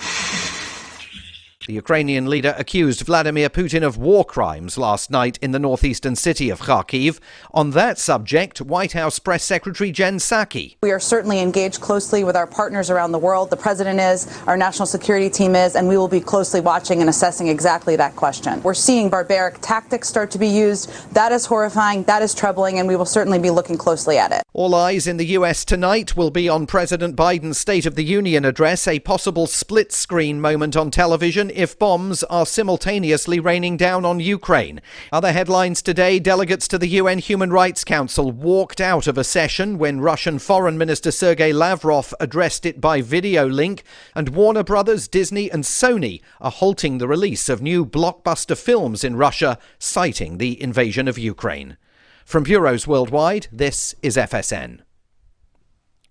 The Ukrainian leader accused Vladimir Putin of war crimes last night in the northeastern city of Kharkiv. On that subject, White House Press Secretary Jen Psaki. We are certainly engaged closely with our partners around the world. The president is, our national security team is, and we will be closely watching and assessing exactly that question. We're seeing barbaric tactics start to be used. That is horrifying, that is troubling, and we will certainly be looking closely at it. All eyes in the U.S. tonight will be on President Biden's State of the Union address, a possible split-screen moment on television if bombs are simultaneously raining down on Ukraine. Other headlines today: delegates to the UN Human Rights Council walked out of a session when Russian Foreign Minister Sergei Lavrov addressed it by video link, and Warner Brothers, Disney and Sony are halting the release of new blockbuster films in Russia, citing the invasion of Ukraine. From bureaus worldwide, this is FSN.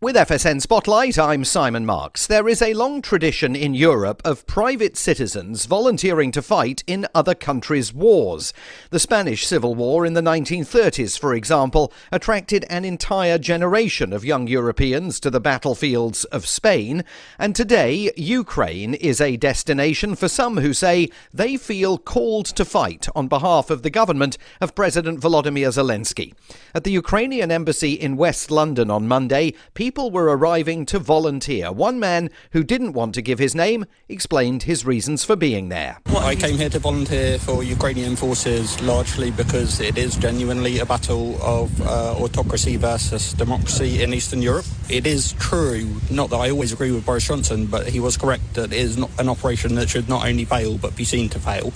With FSN Spotlight, I'm Simon Marks. There is a long tradition in Europe of private citizens volunteering to fight in other countries' wars. The Spanish Civil War in the 1930s, for example, attracted an entire generation of young Europeans to the battlefields of Spain. And today, Ukraine is a destination for some who say they feel called to fight on behalf of the government of President Volodymyr Zelensky. At the Ukrainian embassy in West London on Monday, people people were arriving to volunteer. One man who didn't want to give his name explained his reasons for being there. I came here to volunteer for Ukrainian forces largely because it is genuinely a battle of autocracy versus democracy in Eastern Europe. It is true, not that I always agree with Boris Johnson, but he was correct that it is not an operation that should not only fail but be seen to fail.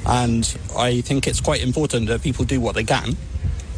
And I think it's quite important that people do what they can.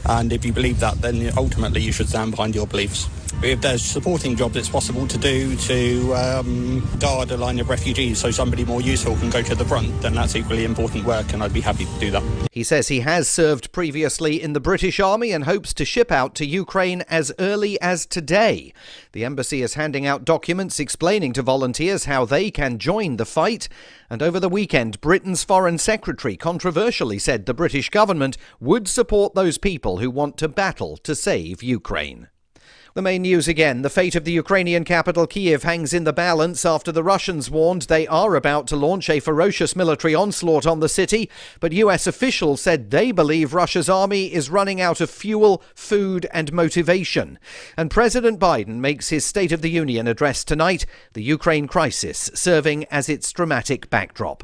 And if you believe that, then ultimately you should stand behind your beliefs. If there's supporting jobs it's possible to do to guard a line of refugees so somebody more useful can go to the front, then that's equally important work, and I'd be happy to do that. He says he has served previously in the British Army and hopes to ship out to Ukraine as early as today. The embassy is handing out documents explaining to volunteers how they can join the fight. And over the weekend, Britain's Foreign Secretary controversially said the British government would support those people who want to battle to save Ukraine. The main news again. The fate of the Ukrainian capital Kyiv hangs in the balance after the Russians warned they are about to launch a ferocious military onslaught on the city. But US officials said they believe Russia's army is running out of fuel, food and motivation. And President Biden makes his State of the Union address tonight, the Ukraine crisis serving as its dramatic backdrop.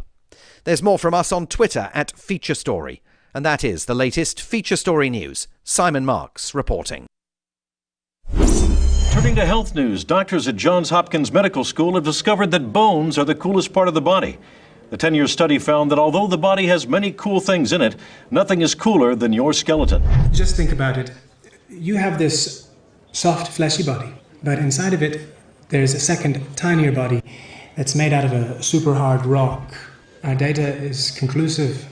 There's more from us on Twitter at Feature Story. And that is the latest Feature Story news. Simon Marks reporting. Turning to health news, doctors at Johns Hopkins Medical School have discovered that bones are the coolest part of the body. The 10-year study found that although the body has many cool things in it, nothing is cooler than your skeleton. Just think about it. You have this soft, fleshy body, but inside of it, there's a second, tinier body that's made out of a super hard rock. Our data is conclusive.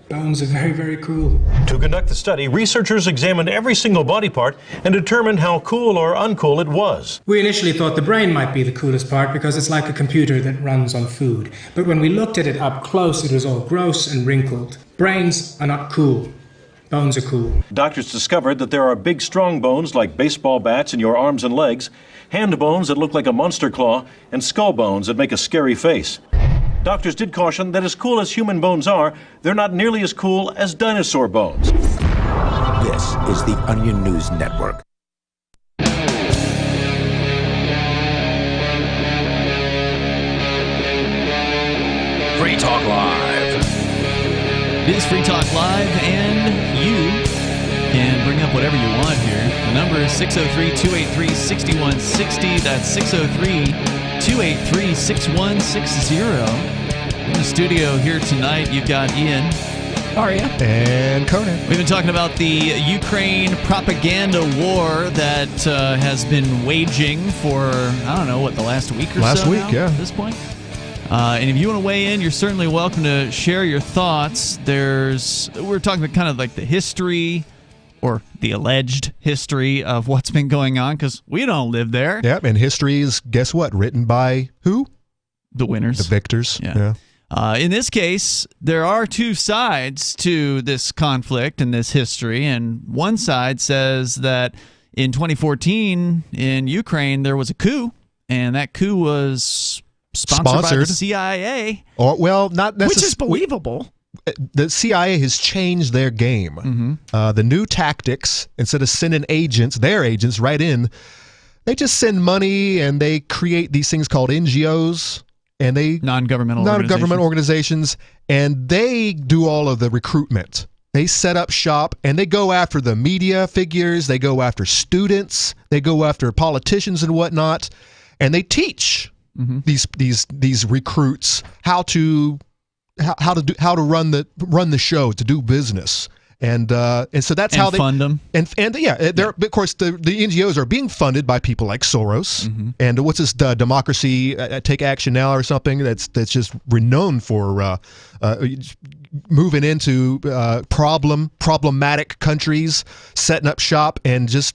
Bones are very, very cool. To conduct the study, researchers examined every single body part and determined how cool or uncool it was. We initially thought the brain might be the coolest part because it's like a computer that runs on food. But when we looked at it up close, it was all gross and wrinkled. Brains are not cool. Bones are cool. Doctors discovered that there are big, strong bones like baseball bats in your arms and legs, hand bones that look like a monster claw, and skull bones that make a scary face. Doctors did caution that as cool as human bones are, they're not nearly as cool as dinosaur bones. This is the Onion News Network. Free Talk Live. It is Free Talk Live, and you can bring up whatever you want here. The number is 603-283-6160. That's 603-283-6160. In the studio here tonight, you've got Ian, Aria, and Conan. We've been talking about the Ukraine propaganda war that has been waging for, I don't know, the last week or so Last week, now, yeah. at this point. And if you want to weigh in, you're certainly welcome to share your thoughts. We're talking about kind of like the history or the alleged history of what's been going on, because we don't live there. Yeah, and history is, guess what, written by who? The winners. The victors. Yeah. In this case, there are two sides to this conflict and this history, and one side says that in 2014 in Ukraine there was a coup, and that coup was sponsored by the CIA. Well, not necessarily. Which is believable. The CIA has changed their game. The new tactics, instead of sending their agents right in, they just send money and they create these things called NGOs. And they non-government organizations, and they do all of the recruitment. They set up shop and they go after the media figures, they go after students, they go after politicians and whatnot, and they teach these recruits how to run the show, to do business. And so that's how they fund them. And of course the NGOs are being funded by people like Soros. And what's this Democracy Take Action Now or something that's just renowned for moving into problematic countries, setting up shop, and just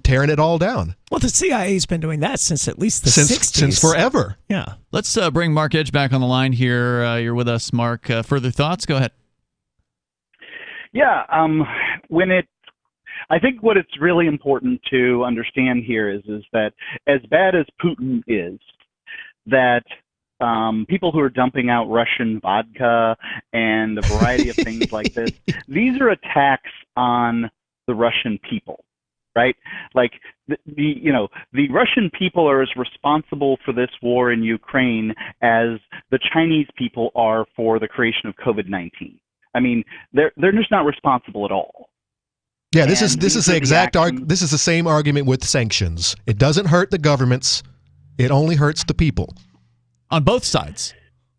tearing it all down. Well, the CIA's been doing that since at least the 60s. Since forever. Yeah. Let's bring Mark Edge back on the line here. You're with us, Mark. Further thoughts? Go ahead. Yeah, I think what it's really important to understand here is that as bad as Putin is, that people who are dumping out Russian vodka and a variety of things like this, these are attacks on the Russian people. right? Like the Russian people are as responsible for this war in Ukraine as the Chinese people are for the creation of COVID-19. I mean, they're just not responsible at all. Yeah, this is the same argument with sanctions. It doesn't hurt the governments; it only hurts the people. On both sides.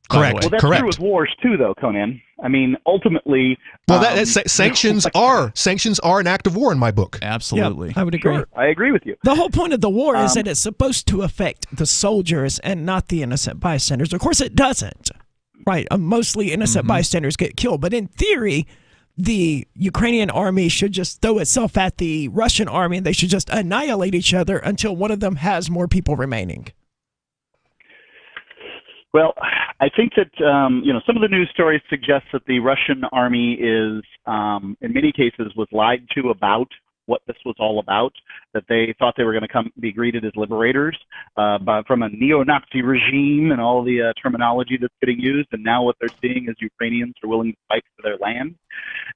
Correct. Well, that's true with wars too, though, Conan. I mean, ultimately, sanctions are an act of war in my book. Absolutely, I would agree. Sure, I agree with you. The whole point of the war is that it's supposed to affect the soldiers and not the innocent bystanders. Of course, it doesn't. Right? Mostly innocent bystanders get killed, but in theory, the Ukrainian army should just throw itself at the Russian army, and they should just annihilate each other until one of them has more people remaining. Well, I think that some of the news stories suggest that the Russian army is, in many cases, was lied to about what this was all about. That they thought they were going to be greeted as liberators from a neo-Nazi regime and all the terminology that's getting used. And now what they're seeing is Ukrainians are willing to fight for their land.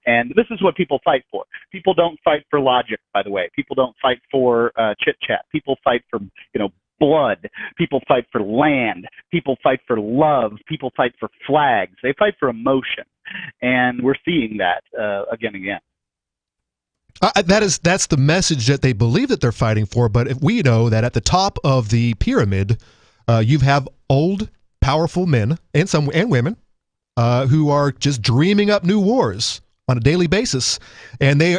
And this is what people fight for. People don't fight for logic, by the way. People don't fight for chit-chat. People fight for blood. People fight for land. People fight for love. People fight for flags. They fight for emotion, and we're seeing that again and again. That's the message that they believe that they're fighting for. But if we know that at the top of the pyramid, you have old, powerful men and women who are just dreaming up new wars on a daily basis, and they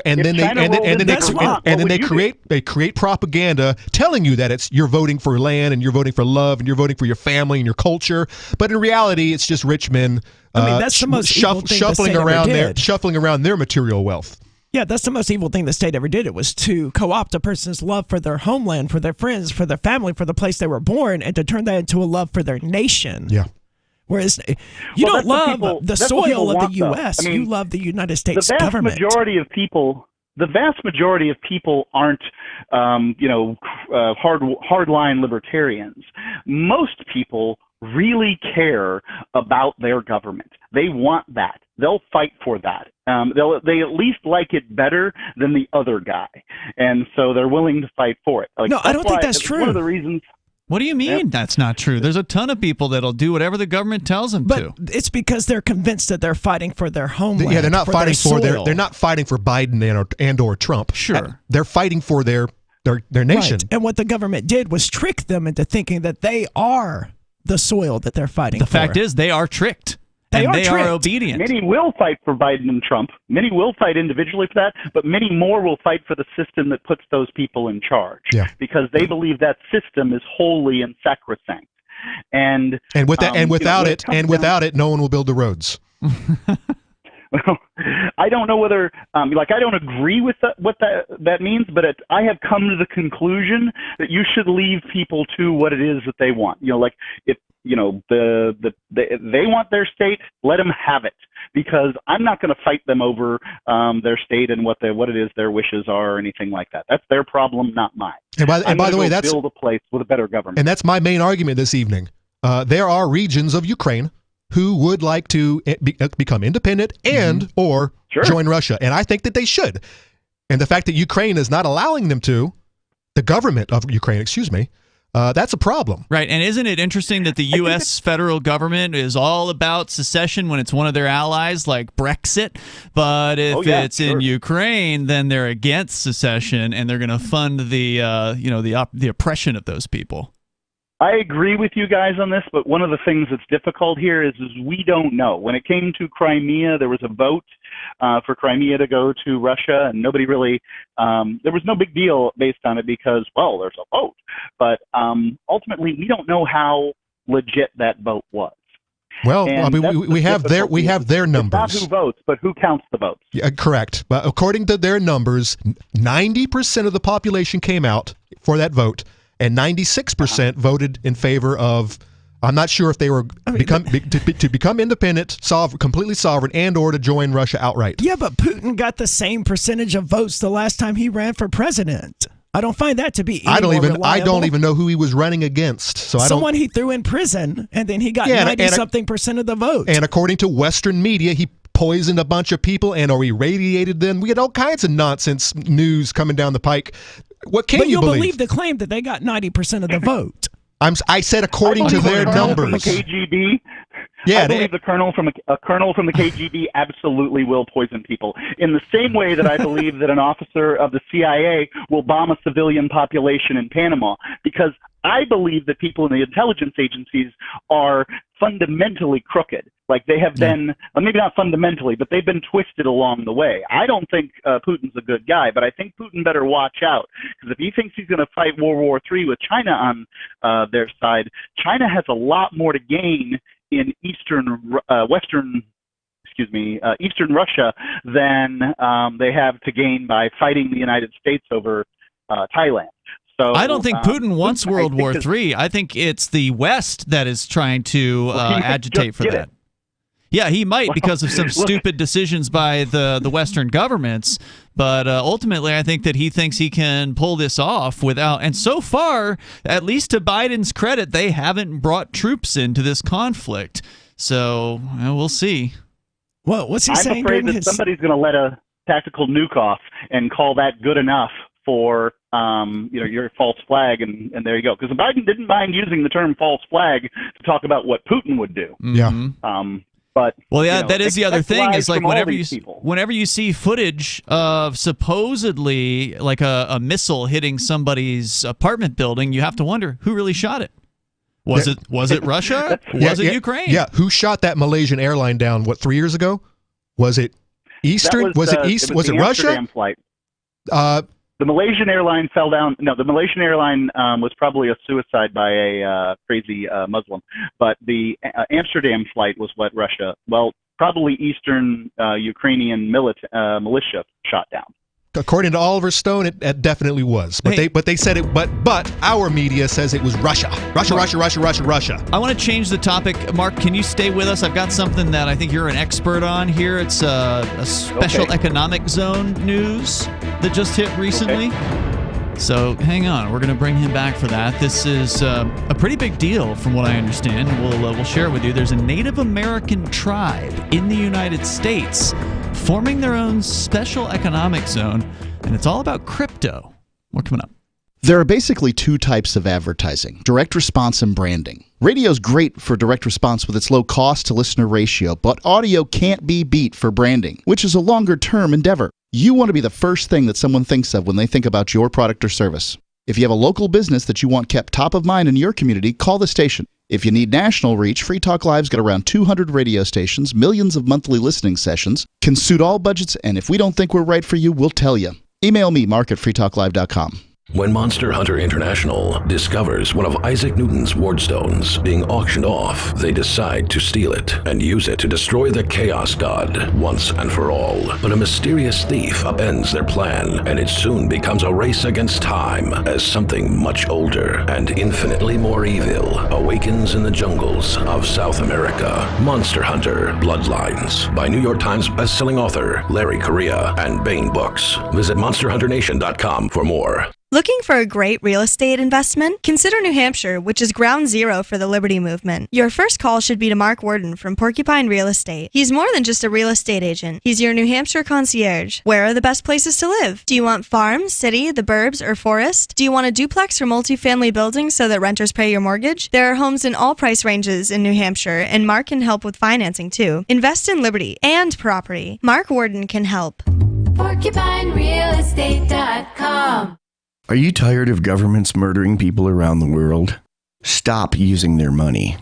create propaganda telling you that you're voting for land and you're voting for love and you're voting for your family and your culture, but in reality it's just rich men that's the most evil thing the state ever did. Shuffling around their material wealth. Yeah, that's the most evil thing the state ever did. It was to co-opt a person's love for their homeland, for their friends, for their family, for the place they were born, and to turn that into a love for their nation. Yeah. Whereas you don't love the soil of the U.S. You love the United States government. The vast majority of people aren't, hardline libertarians. Most people really care about their government. They want that. They'll fight for that. They at least like it better than the other guy, and so they're willing to fight for it. No, I don't think that's true. One of the reasons. What do you mean that's not true? There's a ton of people that'll do whatever the government tells them to. But it's because they're convinced that they're fighting for their homeland. Yeah, they're not fighting they're not fighting for Biden and or Trump. Sure. They're fighting for their nation. Right. And what the government did was trick them into thinking that they are the soil that they're fighting for. The fact is they are tricked. They are obedient. Many will fight for Biden and Trump. Many will fight individually for that, but many more will fight for the system that puts those people in charge. Yeah. Because they believe that system is holy and sacrosanct. And without it, no one will build the roads. Well, I don't know whether, I don't agree with what that means, but I have come to the conclusion that you should leave people to what it is that they want. If they want their state, let them have it, because I'm not going to fight them over their state and what it is their wishes are or anything like that. That's their problem, not mine. And by the way, that's build a place with a better government. And that's my main argument this evening. There are regions of Ukraine who would like to become independent and or join Russia, and I think that they should. And the fact that Ukraine is not allowing them to, the government of Ukraine, that's a problem. Right, and isn't it interesting that the U.S. federal government is all about secession when it's one of their allies, like Brexit, but if it's in Ukraine, then they're against secession, and they're going to fund the oppression of those people. I agree with you guys on this, but one of the things that's difficult here is we don't know. When it came to Crimea, there was a vote for Crimea to go to Russia, and nobody really, there was no big deal based on it because, well, there's a vote. But ultimately, we don't know how legit that vote was. Well, we have their numbers. It's not who votes, but who counts the votes. Yeah, correct. But according to their numbers, 90% of the population came out for that vote. And 96% voted in favor of. I'm not sure if they were to become independent, completely sovereign, and or to join Russia outright. Yeah, but Putin got the same percentage of votes the last time he ran for president. I don't find that to be any more reliable. I don't even know who he was running against. Someone he threw in prison, and then he got 90-something% of the vote. And according to Western media, he poisoned a bunch of people and or irradiated them. We had all kinds of nonsense news coming down the pike. What can you you'll believe the claim that they got 90% of the vote. I said according to their numbers. From the KGB. Yeah, I believe a colonel from the KGB absolutely will poison people. In the same way that I believe that an officer of the CIA will bomb a civilian population in Panama, because I believe that people in the intelligence agencies are fundamentally crooked. Like they have been, well, maybe not fundamentally, but they've been twisted along the way. I don't think Putin's a good guy, but I think Putin better watch out, because if he thinks he's going to fight World War III with China on their side, China has a lot more to gain in Eastern Russia than they have to gain by fighting the United States over Thailand. So, I don't think Putin wants World War III. I think it's the West that is trying to agitate for that. Yeah, he might because of some stupid decisions by the Western governments, but ultimately I think that he thinks he can pull this off without, and so far, at least to Biden's credit, they haven't brought troops into this conflict. So we'll see. Well, what's he saying? I'm afraid that somebody's going to let a tactical nuke off and call that good enough for your false flag, and there you go. Because Biden didn't mind using the term false flag to talk about what Putin would do. Yeah. But that is the other thing. Is like whenever you see footage of supposedly like a missile hitting somebody's apartment building, you have to wonder who really shot it. Was it Russia? Was it Ukraine? Yeah. Who shot that Malaysian airline down? 3 years ago? Was it Eastern? Was it Russia? Flight. The Malaysian airline fell down. No, the Malaysian airline was probably a suicide by a crazy Muslim. But the Amsterdam flight was what Russia, probably Eastern Ukrainian militia shot down. According to Oliver Stone, it definitely was. But they said it. But our media says it was Russia. Russia. I want to change the topic. Mark, can you stay with us? I've got something that I think you're an expert on here. It's a special economic zone news that just hit recently. Okay. So hang on. We're going to bring him back for that. This is a pretty big deal from what I understand. We'll share it with you. There's a Native American tribe in the United States forming their own special economic zone, and it's all about crypto. More coming up. There are basically two types of advertising: direct response and branding. Radio's great for direct response with its low cost to listener ratio, but audio can't be beat for branding, which is a longer term endeavor. You want to be the first thing that someone thinks of when they think about your product or service. If you have a local business that you want kept top of mind in your community, call the station. If you need national reach, Free Talk Live's got around 200 radio stations, millions of monthly listening sessions, can suit all budgets, and if we don't think we're right for you, we'll tell you. Email me, mark@freetalklive.com. When Monster Hunter International discovers one of Isaac Newton's wardstones being auctioned off, they decide to steal it and use it to destroy the Chaos God once and for all. But a mysterious thief upends their plan, and it soon becomes a race against time as something much older and infinitely more evil awakens in the jungles of South America. Monster Hunter Bloodlines by New York Times bestselling author Larry Correia and Baen Books. Visit monsterhunternation.com for more. Looking for a great real estate investment? Consider New Hampshire, which is ground zero for the Liberty Movement. Your first call should be to Mark Worden from Porcupine Real Estate. He's more than just a real estate agent. He's your New Hampshire concierge. Where are the best places to live? Do you want farm, city, the burbs, or forest? Do you want a duplex or multifamily building so that renters pay your mortgage? There are homes in all price ranges in New Hampshire, and Mark can help with financing too. Invest in Liberty and property. Mark Worden can help. PorcupineRealEstate.com. Are you tired of governments murdering people around the world? Stop using their money.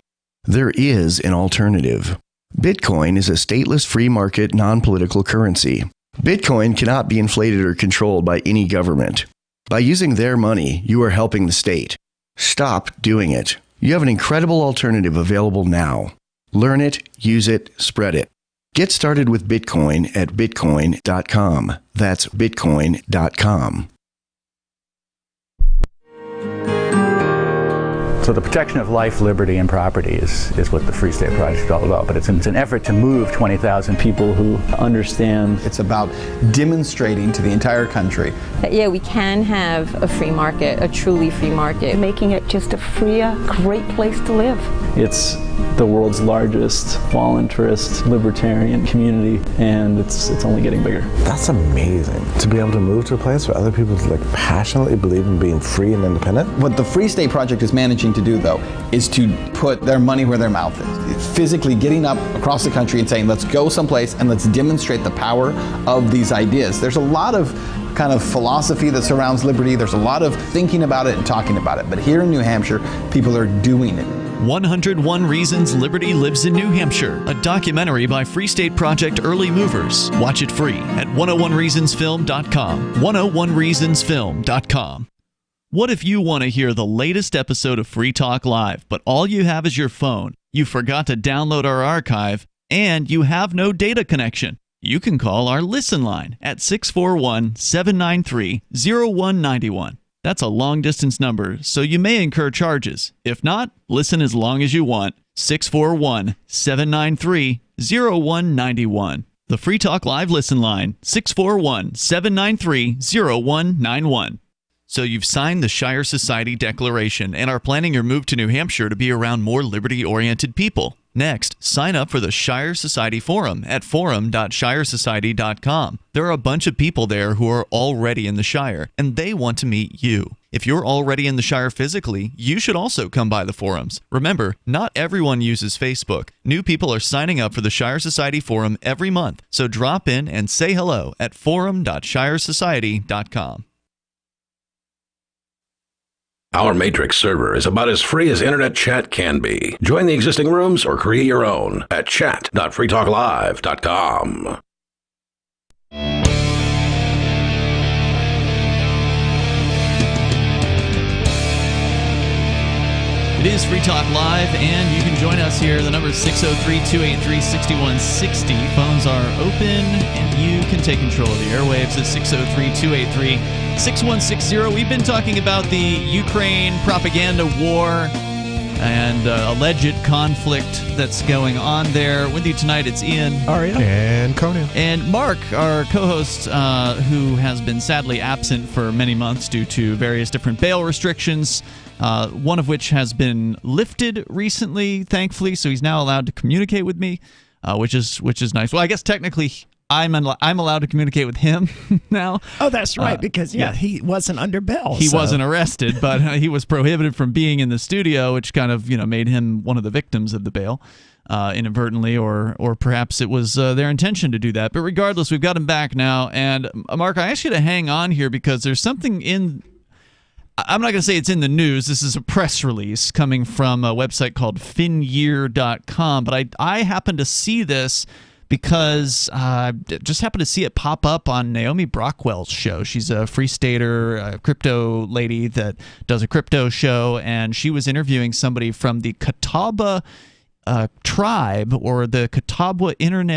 There is an alternative. Bitcoin is a stateless free market non-political currency. Bitcoin cannot be inflated or controlled by any government. By using their money, you are helping the state. Stop doing it. You have an incredible alternative available now. Learn it, use it, spread it. Get started with Bitcoin at bitcoin.com. That's bitcoin.com. So the protection of life, liberty, and property is what the Free State Project is all about. But it's an effort to move 20,000 people who understand. It's about demonstrating to the entire country that, yeah, we can have a free market, a truly free market. Making it just a freer, great place to live. It's the world's largest voluntarist libertarian community, and it's only getting bigger. That's amazing, to be able to move to a place where other people passionately believe in being free and independent. What the Free State Project is managing to do, though, is to put their money where their mouth is. It's physically getting up across the country and saying, let's go someplace and let's demonstrate the power of these ideas. There's a lot of kind of philosophy that surrounds liberty. There's a lot of thinking about it and talking about it. But here in New Hampshire, people are doing it. 101 Reasons Liberty Lives in New Hampshire, a documentary by Free State Project Early Movers. Watch it free at 101reasonsfilm.com. 101reasonsfilm.com. What if you want to hear the latest episode of Free Talk Live, but all you have is your phone, you forgot to download our archive, and you have no data connection? You can call our Listen line at 641-793-0191. That's a long-distance number, so you may incur charges. If not, listen as long as you want. 641-793-0191. The Free Talk Live Listen line, 641-793-0191. So you've signed the Shire Society Declaration and are planning your move to New Hampshire to be around more liberty-oriented people. Next, sign up for the Shire Society Forum at forum.shiresociety.com. There are a bunch of people there who are already in the Shire, and they want to meet you. If you're already in the Shire physically, you should also come by the forums. Remember, not everyone uses Facebook. New people are signing up for the Shire Society Forum every month, so drop in and say hello at forum.shiresociety.com. Our Matrix server is about as free as internet chat can be. Join the existing rooms or create your own at chat.freetalklive.com. It is Free Talk Live, and you can join us here. The number is 603-283-6160. Phones are open, and you can take control of the airwaves at 603-283-6160. We've been talking about the Ukraine propaganda war and alleged conflict that's going on there. With you tonight, it's Ian. Aria. And Conan. And Mark, our co-host, who has been sadly absent for many months due to various different bail restrictions, one of which has been lifted recently, thankfully, so he's now allowed to communicate with me, which is nice. Well, I guess technically I'm allowed to communicate with him now. Oh, that's right, because he wasn't under bail. He wasn't arrested, but he was prohibited from being in the studio, which kind of made him one of the victims of the bail. Inadvertently, or perhaps it was their intention to do that. But regardless, we've got him back now. And Mark, I asked you to hang on here because there's something in. I'm not going to say it's in the news. This is a press release coming from a website called finyear.com. But I happened to see this because I just happened to see it pop up on Naomi Brockwell's show. She's a Free Stater, a crypto lady that does a crypto show, and she was interviewing somebody from the Catawba tribe, or the Catawba Indian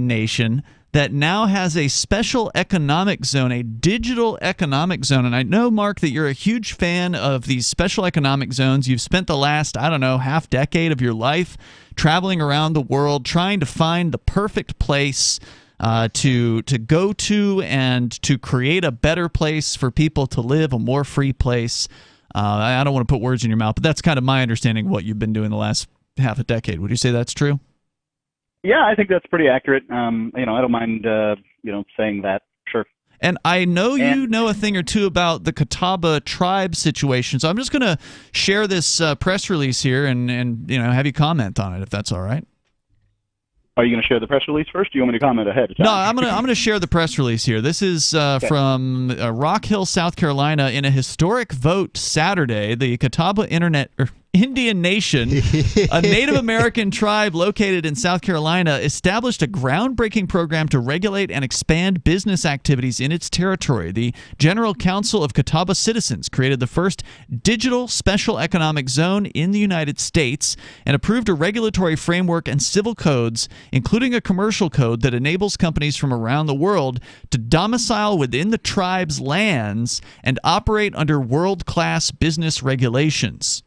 nation, that now has a special economic zone, a digital economic zone. And I know, Mark, that you're a huge fan of these special economic zones. You've spent the last, half decade of your life traveling around the world trying to find the perfect place to go to and to create a better place for people to live, a more free place. I don't want to put words in your mouth, but that's kind of my understanding of what you've been doing the last half a decade. Would you say that's true? Yeah, I think that's pretty accurate. I don't mind, saying that. Sure. And I know you know a thing or two about the Catawba tribe situation, so I'm just going to share this press release here and have you comment on it, if that's all right. Are you going to share the press release first, or do you want me to comment ahead of time? No, I'm going to share the press release here. This is from Rock Hill, South Carolina. In a historic vote Saturday, the Catawba Indian Nation, a Native American tribe located in South Carolina, established a groundbreaking program to regulate and expand business activities in its territory. The General Council of Catawba Citizens created the first digital special economic zone in the United States and approved a regulatory framework and civil codes, including a commercial code that enables companies from around the world to domicile within the tribe's lands and operate under world-class business regulations.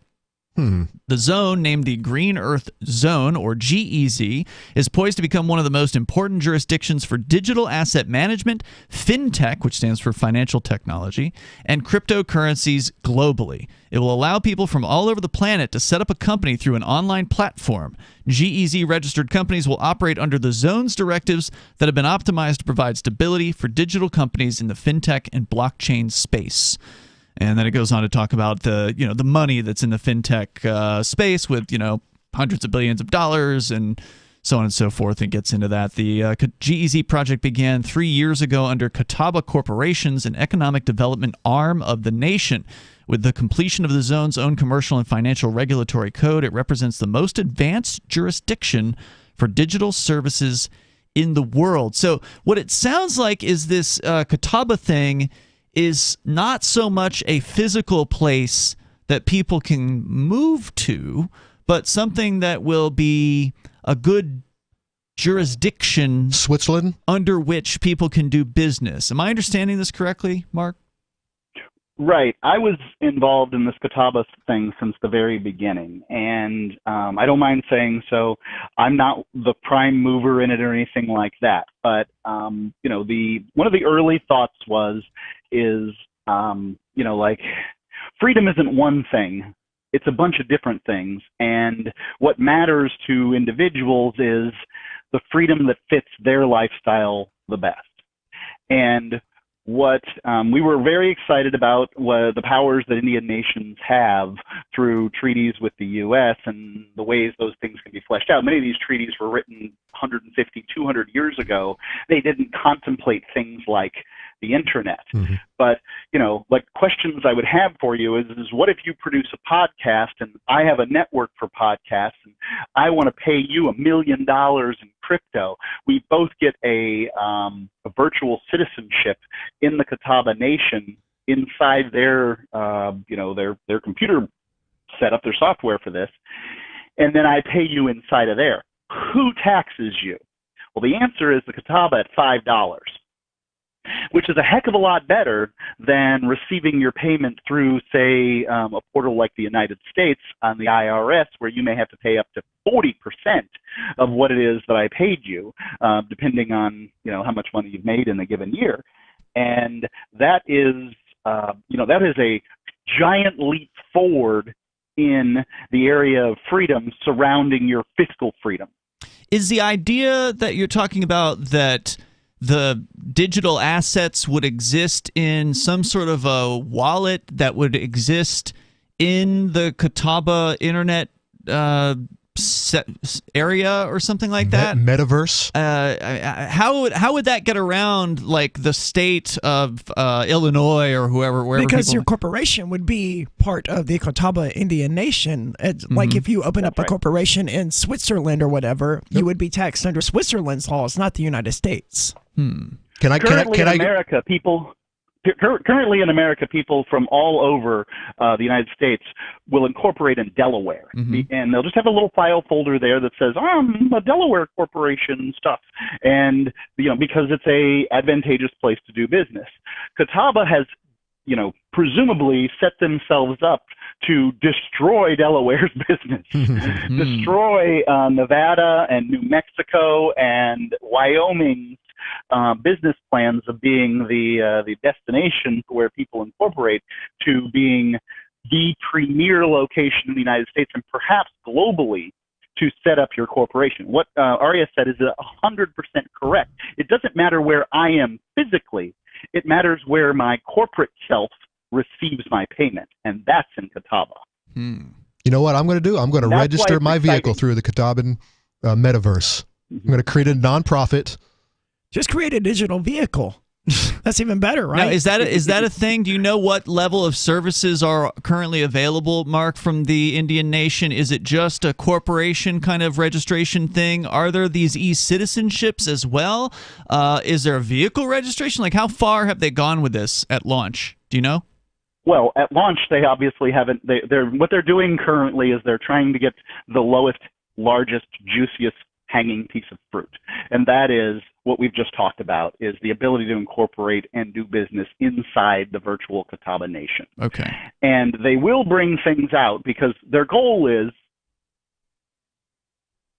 The zone, named the Green Earth Zone, or GEZ, is poised to become one of the most important jurisdictions for digital asset management, fintech, which stands for financial technology, and cryptocurrencies globally. It will allow people from all over the planet to set up a company through an online platform. GEZ-registered companies will operate under the zone's directives that have been optimized to provide stability for digital companies in the fintech and blockchain space. And then it goes on to talk about the money that's in the fintech space with hundreds of billions of dollars and so on and so forth. And gets into that. The GEZ project began 3 years ago under Catawba Corporations, an economic development arm of the nation. With the completion of the zone's own commercial and financial regulatory code, it represents the most advanced jurisdiction for digital services in the world. So what it sounds like is this Catawba thing is not so much a physical place that people can move to, but something that will be a good jurisdiction, Switzerland, under which people can do business. Am I understanding this correctly, Mark? Right. I was involved in this Catawba thing since the very beginning, and I don't mind saying so. I'm not the prime mover in it or anything like that, but one of the early thoughts is freedom isn't one thing. It's a bunch of different things, and what matters to individuals is the freedom that fits their lifestyle the best. And what we were very excited about was the powers that Indian nations have through treaties with the U.S. and the ways those things can be fleshed out. Many of these treaties were written 150, 200 years ago. They didn't contemplate things like the internet. Mm-hmm. But, questions I would have for you is what if you produce a podcast and I have a network for podcasts and I want to pay you $1 million in crypto? We both get a virtual citizenship in the Catawba Nation inside their computer setup, their software for this, and then I pay you inside of there. Who taxes you? Well, the answer is the Catawba at $5. Which is a heck of a lot better than receiving your payment through, say, a portal like the United States on the IRS, where you may have to pay up to 40% of what it is that I paid you, depending on how much money you've made in a given year. And that is a giant leap forward in the area of freedom surrounding your fiscal freedom. Is the idea that you're talking about that the digital assets would exist in some sort of a wallet that would exist in the Catawba internet area or something like that? Metaverse? How would that get around, like, the state of Illinois or wherever because your corporation would be part of the Catawba Indian Nation. Like if you open up a corporation in Switzerland or whatever, you would be taxed under Switzerland's laws, not the United States. Currently in America, people from all over the United States will incorporate in Delaware, and they'll just have a little file folder there that says, I'm a Delaware corporation stuff, and because it's a advantageous place to do business. Catawba has, presumably set themselves up to destroy Delaware's business, destroy Nevada and New Mexico and Wyoming's business plans of being the destination where people incorporate to being the premier location in the United States and perhaps globally to set up your corporation. What Arya said is 100% correct. It doesn't matter where I am physically. It matters where my corporate self receives my payment, and that's in Catawba. You know what I'm going to do? I'm going to register my vehicle through the Catawban metaverse. I'm going to create a nonprofit. Just create a digital vehicle. That's even better, right? Now, is that a thing? Do you know what level of services are currently available, Mark, from the Indian Nation? Is it just a corporation kind of registration thing? Are there these e-citizenships as well? Is there a vehicle registration? Like, how far have they gone with this at launch? Do you know? Well, at launch, they obviously haven't. What they're doing currently is they're trying to get the lowest, largest, juiciest hanging piece of fruit. And that is what we've just talked about, is the ability to incorporate and do business inside the virtual Catawba nation. Okay. And they will bring things out because their goal is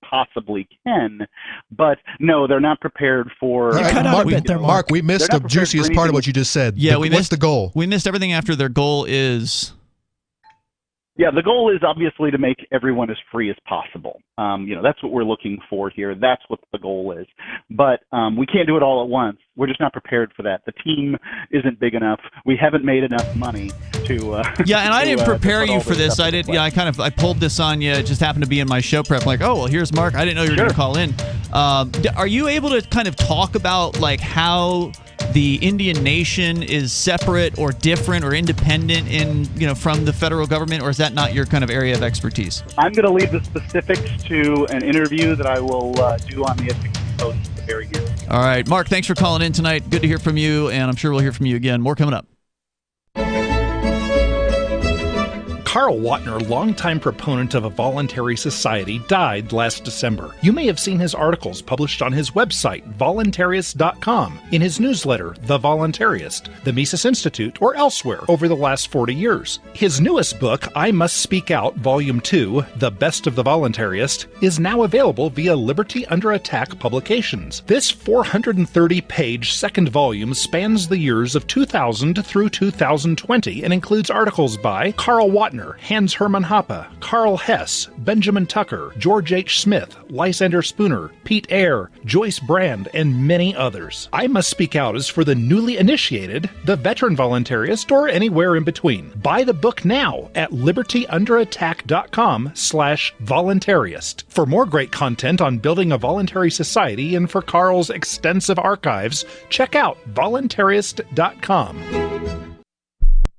possibly can, but no, they're not prepared for... Mark, we missed the juiciest part of what you just said. Yeah, what's the goal? We missed everything after their goal is... Yeah, the goal is obviously to make everyone as free as possible. That's what we're looking for here. That's what the goal is. But we can't do it all at once. We're just not prepared for that. The team isn't big enough. We haven't made enough money to... Yeah, and I didn't prepare you for this. I pulled this on you. It just happened to be in my show prep. Like, oh, well, here's Mark. I didn't know you were going to call in. Are you able to kind of talk about like how the Indian nation is separate or different or independent from the federal government, or is that not your kind of area of expertise? I'm going to leave the specifics to an interview that I will do on the Ethics Post at the very end. All right, Mark, thanks for calling in tonight. Good to hear from you, and I'm sure we'll hear from you again. More coming up. Carl Watner, longtime proponent of a voluntary society, died last December. You may have seen his articles published on his website, voluntarist.com, in his newsletter, The Voluntarist, the Mises Institute, or elsewhere over the last 40 years. His newest book, I Must Speak Out, Volume 2, The Best of the Voluntarist, is now available via Liberty Under Attack Publications. This 430-page second volume spans the years of 2000 through 2020 and includes articles by Carl Watner, Hans Hermann Hoppe, Carl Hess, Benjamin Tucker, George H. Smith, Lysander Spooner, Pete Eyre, Joyce Brand, and many others. I Must Speak Out is for the newly initiated, the veteran voluntarist, or anywhere in between. Buy the book now at libertyunderattack.com/voluntarist. For more great content on building a voluntary society and for Carl's extensive archives, check out voluntarist.com.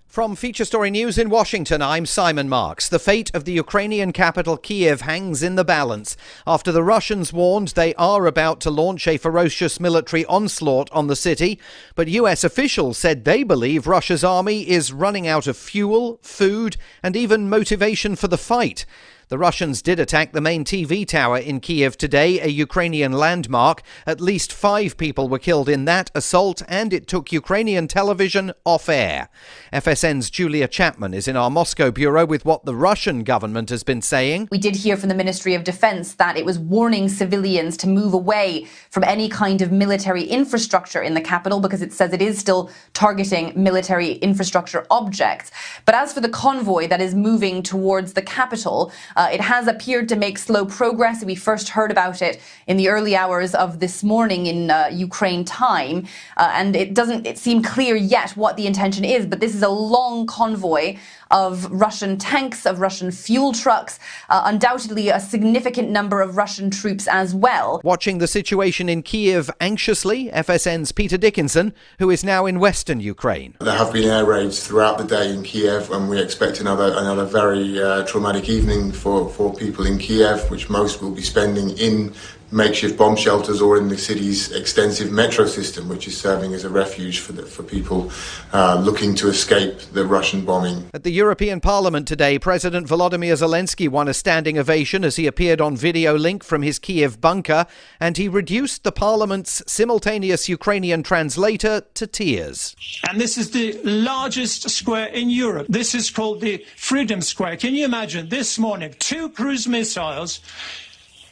From Feature Story News in Washington, I'm Simon Marks. The fate of the Ukrainian capital Kiev hangs in the balance after the Russians warned they are about to launch a ferocious military onslaught on the city. But US officials said they believe Russia's army is running out of fuel, food, and even motivation for the fight. The Russians did attack the main TV tower in Kiev today, a Ukrainian landmark. At least 5 people were killed in that assault, and it took Ukrainian television off air. FSN's Julia Chapman is in our Moscow bureau with what the Russian government has been saying. We did hear from the Ministry of Defense that it was warning civilians to move away from any kind of military infrastructure in the capital because it says it is still targeting military infrastructure objects. But as for the convoy that is moving towards the capital, it has appeared to make slow progress. We first heard about it in the early hours of this morning in Ukraine time, and it doesn't seem clear yet what the intention is, but this is a long convoy of Russian tanks, of Russian fuel trucks, undoubtedly a significant number of Russian troops as well. Watching the situation in Kiev anxiously, FSN's Peter Dickinson, who is now in western Ukraine. There have been air raids throughout the day in Kiev, and we expect another very traumatic evening for people in Kiev, which most will be spending in makeshift bomb shelters or in the city's extensive metro system, which is serving as a refuge for people looking to escape the Russian bombing. At the European Parliament today, President Volodymyr Zelensky won a standing ovation as he appeared on video link from his Kiev bunker, and he reduced the Parliament's simultaneous Ukrainian translator to tears. And this is the largest square in Europe. This is called the Freedom Square. Can you imagine this morning, 2 cruise missiles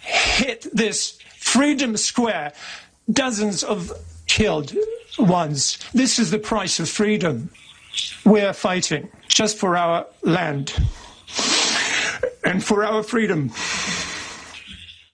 hit this Freedom Square, dozens of killed ones. This is the price of freedom. We're fighting just for our land and for our freedom.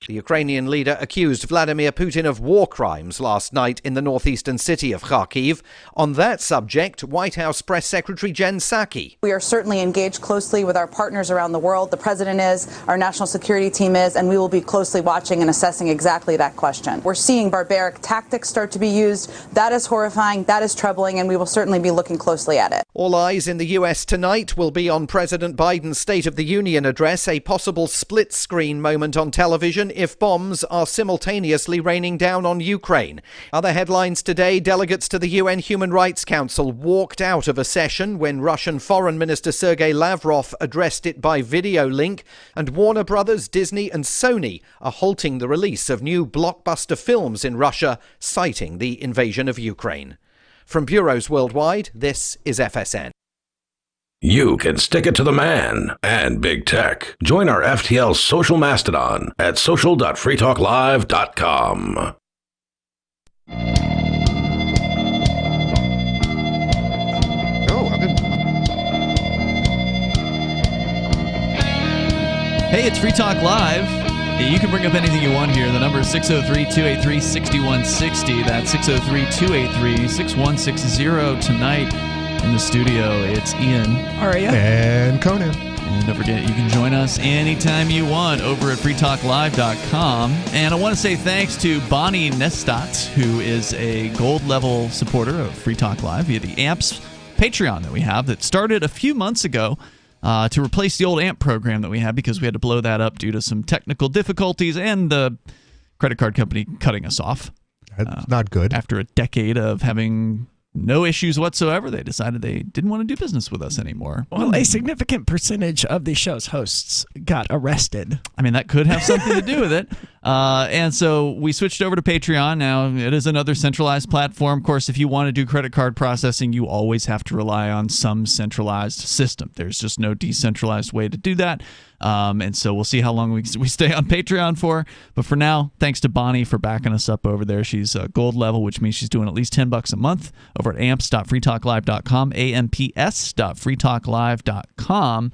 The Ukrainian leader accused Vladimir Putin of war crimes last night in the northeastern city of Kharkiv. On that subject, White House Press Secretary Jen Psaki. We are certainly engaged closely with our partners around the world. The president is, our national security team is, and we will be closely watching and assessing exactly that question. We're seeing barbaric tactics start to be used. That is horrifying, that is troubling, and we will certainly be looking closely at it. All eyes in the US tonight will be on President Biden's State of the Union address, a possible split-screen moment on television if bombs are simultaneously raining down on Ukraine. Other headlines today: delegates to the UN Human Rights Council walked out of a session when Russian Foreign Minister Sergei Lavrov addressed it by video link, and Warner Brothers, Disney and Sony are halting the release of new blockbuster films in Russia, citing the invasion of Ukraine. From bureaus worldwide, this is FSN. You can stick it to the man and big tech. Join our FTL social mastodon at social.freetalklive.com. Hey, it's Free Talk Live. You can bring up anything you want here. The number is 603-283-6160. That's 603-283-6160. Tonight in the studio, it's Ian. Aria. And Conan. And don't forget, you can join us anytime you want over at freetalklive.com. And I want to say thanks to Bonnie Nestat, who is a gold-level supporter of Free Talk Live via the AMPS Patreon that we have that started a few months ago. To replace the old AMP program that we had because we had to blow that up due to some technical difficulties and the credit card company cutting us off. That's not good. After a decade of having no issues whatsoever, they decided they didn't want to do business with us anymore. Well, a significant percentage of the show's hosts got arrested. I mean, that could have something to do with it. And so we switched over to Patreon. Now, it is another centralized platform. Of course, if you want to do credit card processing, you always have to rely on some centralized system. There's just no decentralized way to do that. And so we'll see how long we stay on Patreon for. But for now, thanks to Bonnie for backing us up over there. She's gold level, which means she's doing at least $10 a month over at amps.freetalklive.com, amps.freetalklive.com.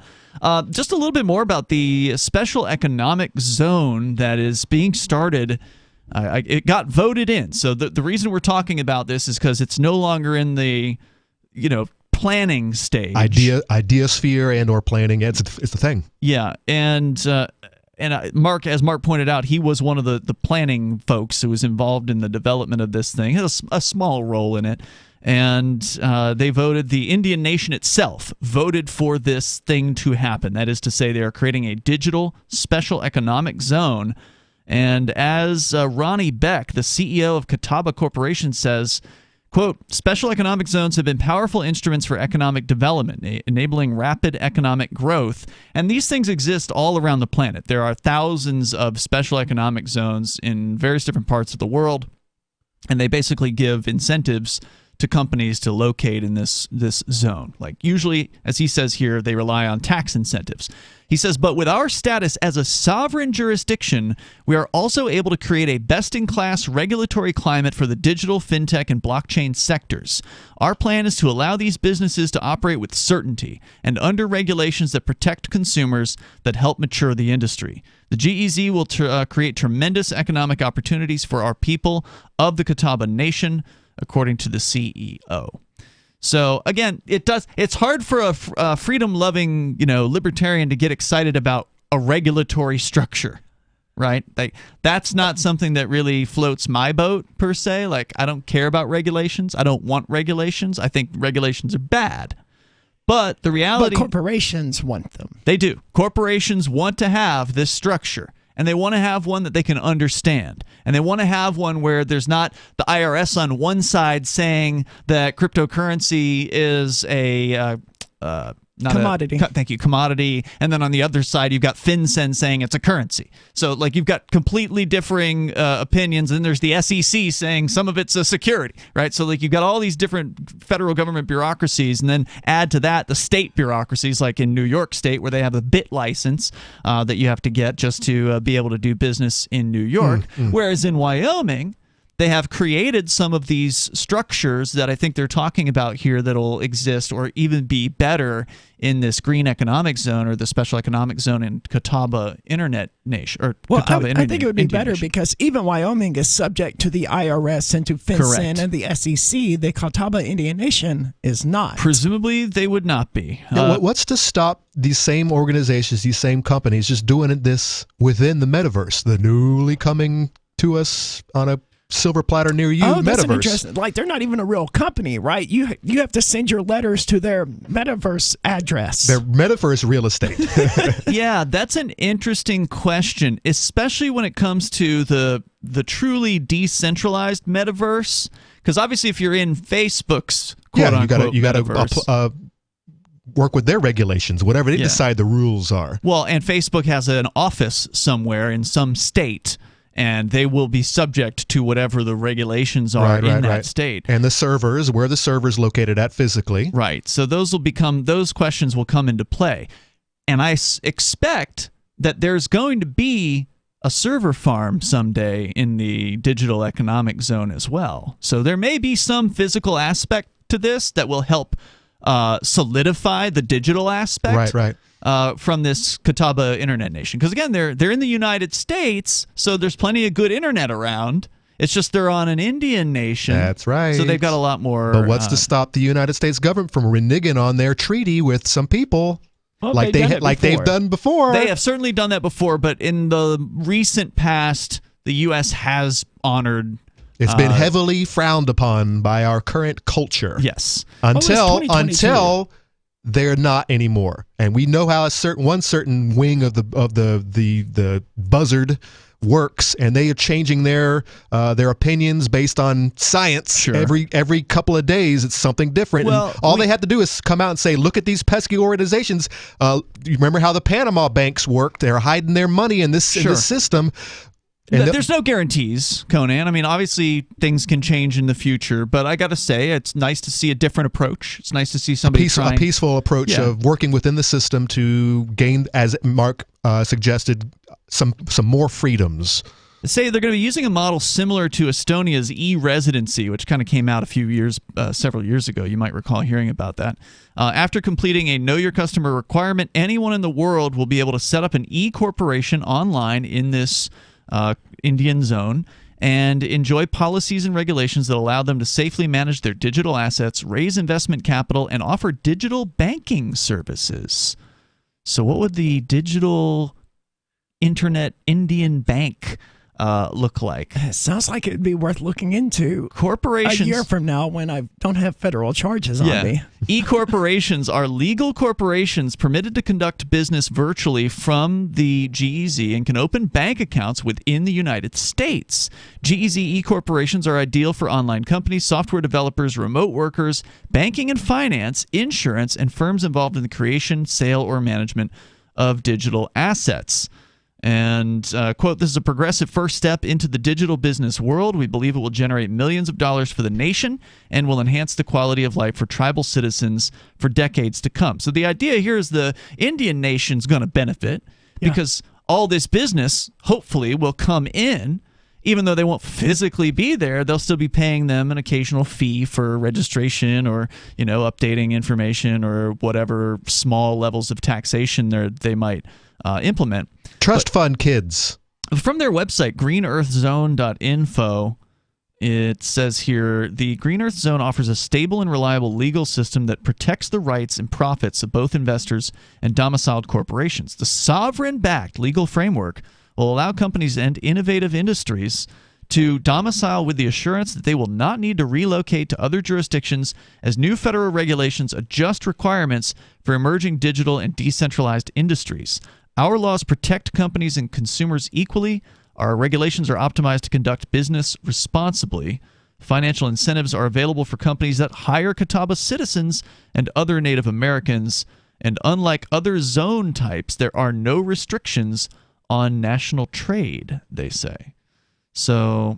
Just a little bit more about the special economic zone that is being started. It got voted in. So the reason we're talking about this is because it's no longer in the, planning stage. Idea sphere and or planning. It's the thing. Yeah, and Mark, as Mark pointed out, he was one of the planning folks who was involved in the development of this thing. He had a small role in it. And they voted, the Indian nation itself voted for this thing to happen. That is to say, they are creating a digital special economic zone. And as Ronnie Beck, the CEO of Catawba Corporation, says, quote, special economic zones have been powerful instruments for economic development, enabling rapid economic growth. And these things exist all around the planet. There are thousands of special economic zones in various different parts of the world. And they basically give incentives to companies to locate in this zone. Like usually, as he says here, they rely on tax incentives. He says, but with our status as a sovereign jurisdiction, we are also able to create a best-in-class regulatory climate for the digital, fintech, and blockchain sectors. Our plan is to allow these businesses to operate with certainty and under regulations that protect consumers that help mature the industry. The GEZ will create tremendous economic opportunities for our people of the Catawba Nation, according to the CEO. So again, it's hard for a freedom-loving, libertarian to get excited about a regulatory structure, right? Like that's not something that really floats my boat per se. Like I don't care about regulations. I don't want regulations. I think regulations are bad. But the reality, but corporations want them. They do. Corporations want to have this structure. And they want to have one that they can understand. And they want to have one where there's not the IRS on one side saying that cryptocurrency is a commodity. Commodity. And then on the other side, you've got FinCEN saying it's a currency. So like you've got completely differing opinions. And there's the SEC saying some of it's a security, right? So like you've got all these different federal government bureaucracies, and then add to that the state bureaucracies, like in New York State, where they have a BIT license that you have to get just to be able to do business in New York. Whereas in Wyoming, they have created some of these structures that I think they're talking about here that'll exist or even be better in this green economic zone or the special economic zone in Catawba Internet Nation. Or well, Catawba I think it would be Indian better Nation. because even Wyoming is subject to the IRS and to FinCEN and the SEC. The Catawba Indian Nation is not. Presumably, they would not be. What's to stop these same organizations, these same companies, just doing this within the metaverse, the newly coming to us on a silver platter near you That's an metaverse. interesting. Like they're not even a real company, right? You have to send your letters to their metaverse address. Their metaverse real estate. Yeah, that's an interesting question, especially when it comes to the truly decentralized metaverse. Because obviously, if you're in Facebook's quote-unquote you got metaverse, to work with their regulations, whatever they decide the rules are. well, and Facebook has an office somewhere in some state, and they will be subject to whatever the regulations are in that state. And the servers, where the server's located at physically. Right. So those questions will come into play. And I expect that there's going to be a server farm someday in the digital economic zone as well. So there may be some physical aspect to this that will help solidify the digital aspect from this Catawba Internet Nation. Because again, they're in the United States, so there's plenty of good internet around. It's just they're on an Indian nation. That's right. So they've got a lot more. But what's to stop the United States government from reneging on their treaty with some people? Well, they've done before. They have certainly done that before, but in the recent past, the U.S. has honored. It's been heavily frowned upon by our current culture. Yes. Until they're not anymore, and we know how one certain wing of the buzzard works, and they are changing their opinions based on science. Sure. Every couple of days it's something different. Well, and all they had to do is come out and say, look at these pesky organizations. You remember how the Panama banks worked? They're hiding their money in this system. And there's no guarantees, Conan. I mean, obviously things can change in the future, but I got to say, it's nice to see a different approach. It's nice to see somebody a peaceful approach of working within the system to gain, as Mark suggested, some more freedoms. Say they're going to be using a model similar to Estonia's e-residency, which kind of came out several years ago. You might recall hearing about that. After completing a Know Your Customer requirement, anyone in the world will be able to set up an e-corporation online in this Indian zone and enjoy policies and regulations that allow them to safely manage their digital assets, raise investment capital, and offer digital banking services. So what would the digital internet Indian bank look like? It sounds like it'd be worth looking into corporations a year from now when I don't have federal charges on me. E-corporations are legal corporations permitted to conduct business virtually from the GEZ and can open bank accounts within the United States. GEZ e-corporations are ideal for online companies, software developers, remote workers, banking and finance, insurance, and firms involved in the creation, sale, or management of digital assets. And, quote, this is a progressive first step into the digital business world. We believe it will generate millions of dollars for the nation and will enhance the quality of life for tribal citizens for decades to come. So the idea here is the Indian nation's going to benefit because all this business, hopefully, will come in. Even though they won't physically be there, they'll still be paying them an occasional fee for registration or, updating information or whatever small levels of taxation they might implement. Trust fund kids. From their website, greenearthzone.info, it says here, the Green Earth Zone offers a stable and reliable legal system that protects the rights and profits of both investors and domiciled corporations. The sovereign-backed legal framework will allow companies and innovative industries to domicile with the assurance that they will not need to relocate to other jurisdictions as new federal regulations adjust requirements for emerging digital and decentralized industries. Our laws protect companies and consumers equally. Our regulations are optimized to conduct business responsibly. Financial incentives are available for companies that hire Catawba citizens and other Native Americans. And unlike other zone types, there are no restrictions on national trade, they say. So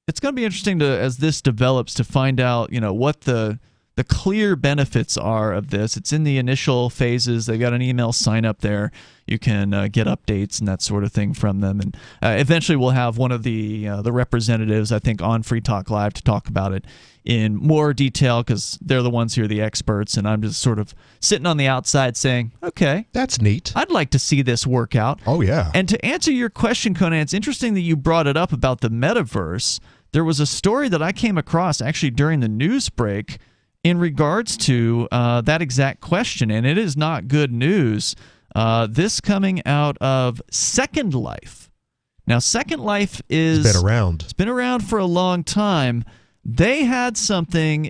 it's going to be interesting as this develops to find out, what the clear benefits are of this. It's in the initial phases. They got an email sign up there. You can get updates and that sort of thing from them. And eventually we'll have one of the representatives, I think, on Free Talk Live to talk about it in more detail because they're the ones who are the experts. And I'm just sort of sitting on the outside saying, okay, that's neat. I'd like to see this work out. Oh, yeah. And to answer your question, Conan, it's interesting that you brought it up about the metaverse. There was a story that I came across actually during the news break in regards to that exact question, and it is not good news. This coming out of Second Life. Now, Second Life is... It's been around. It's been around for a long time. They had something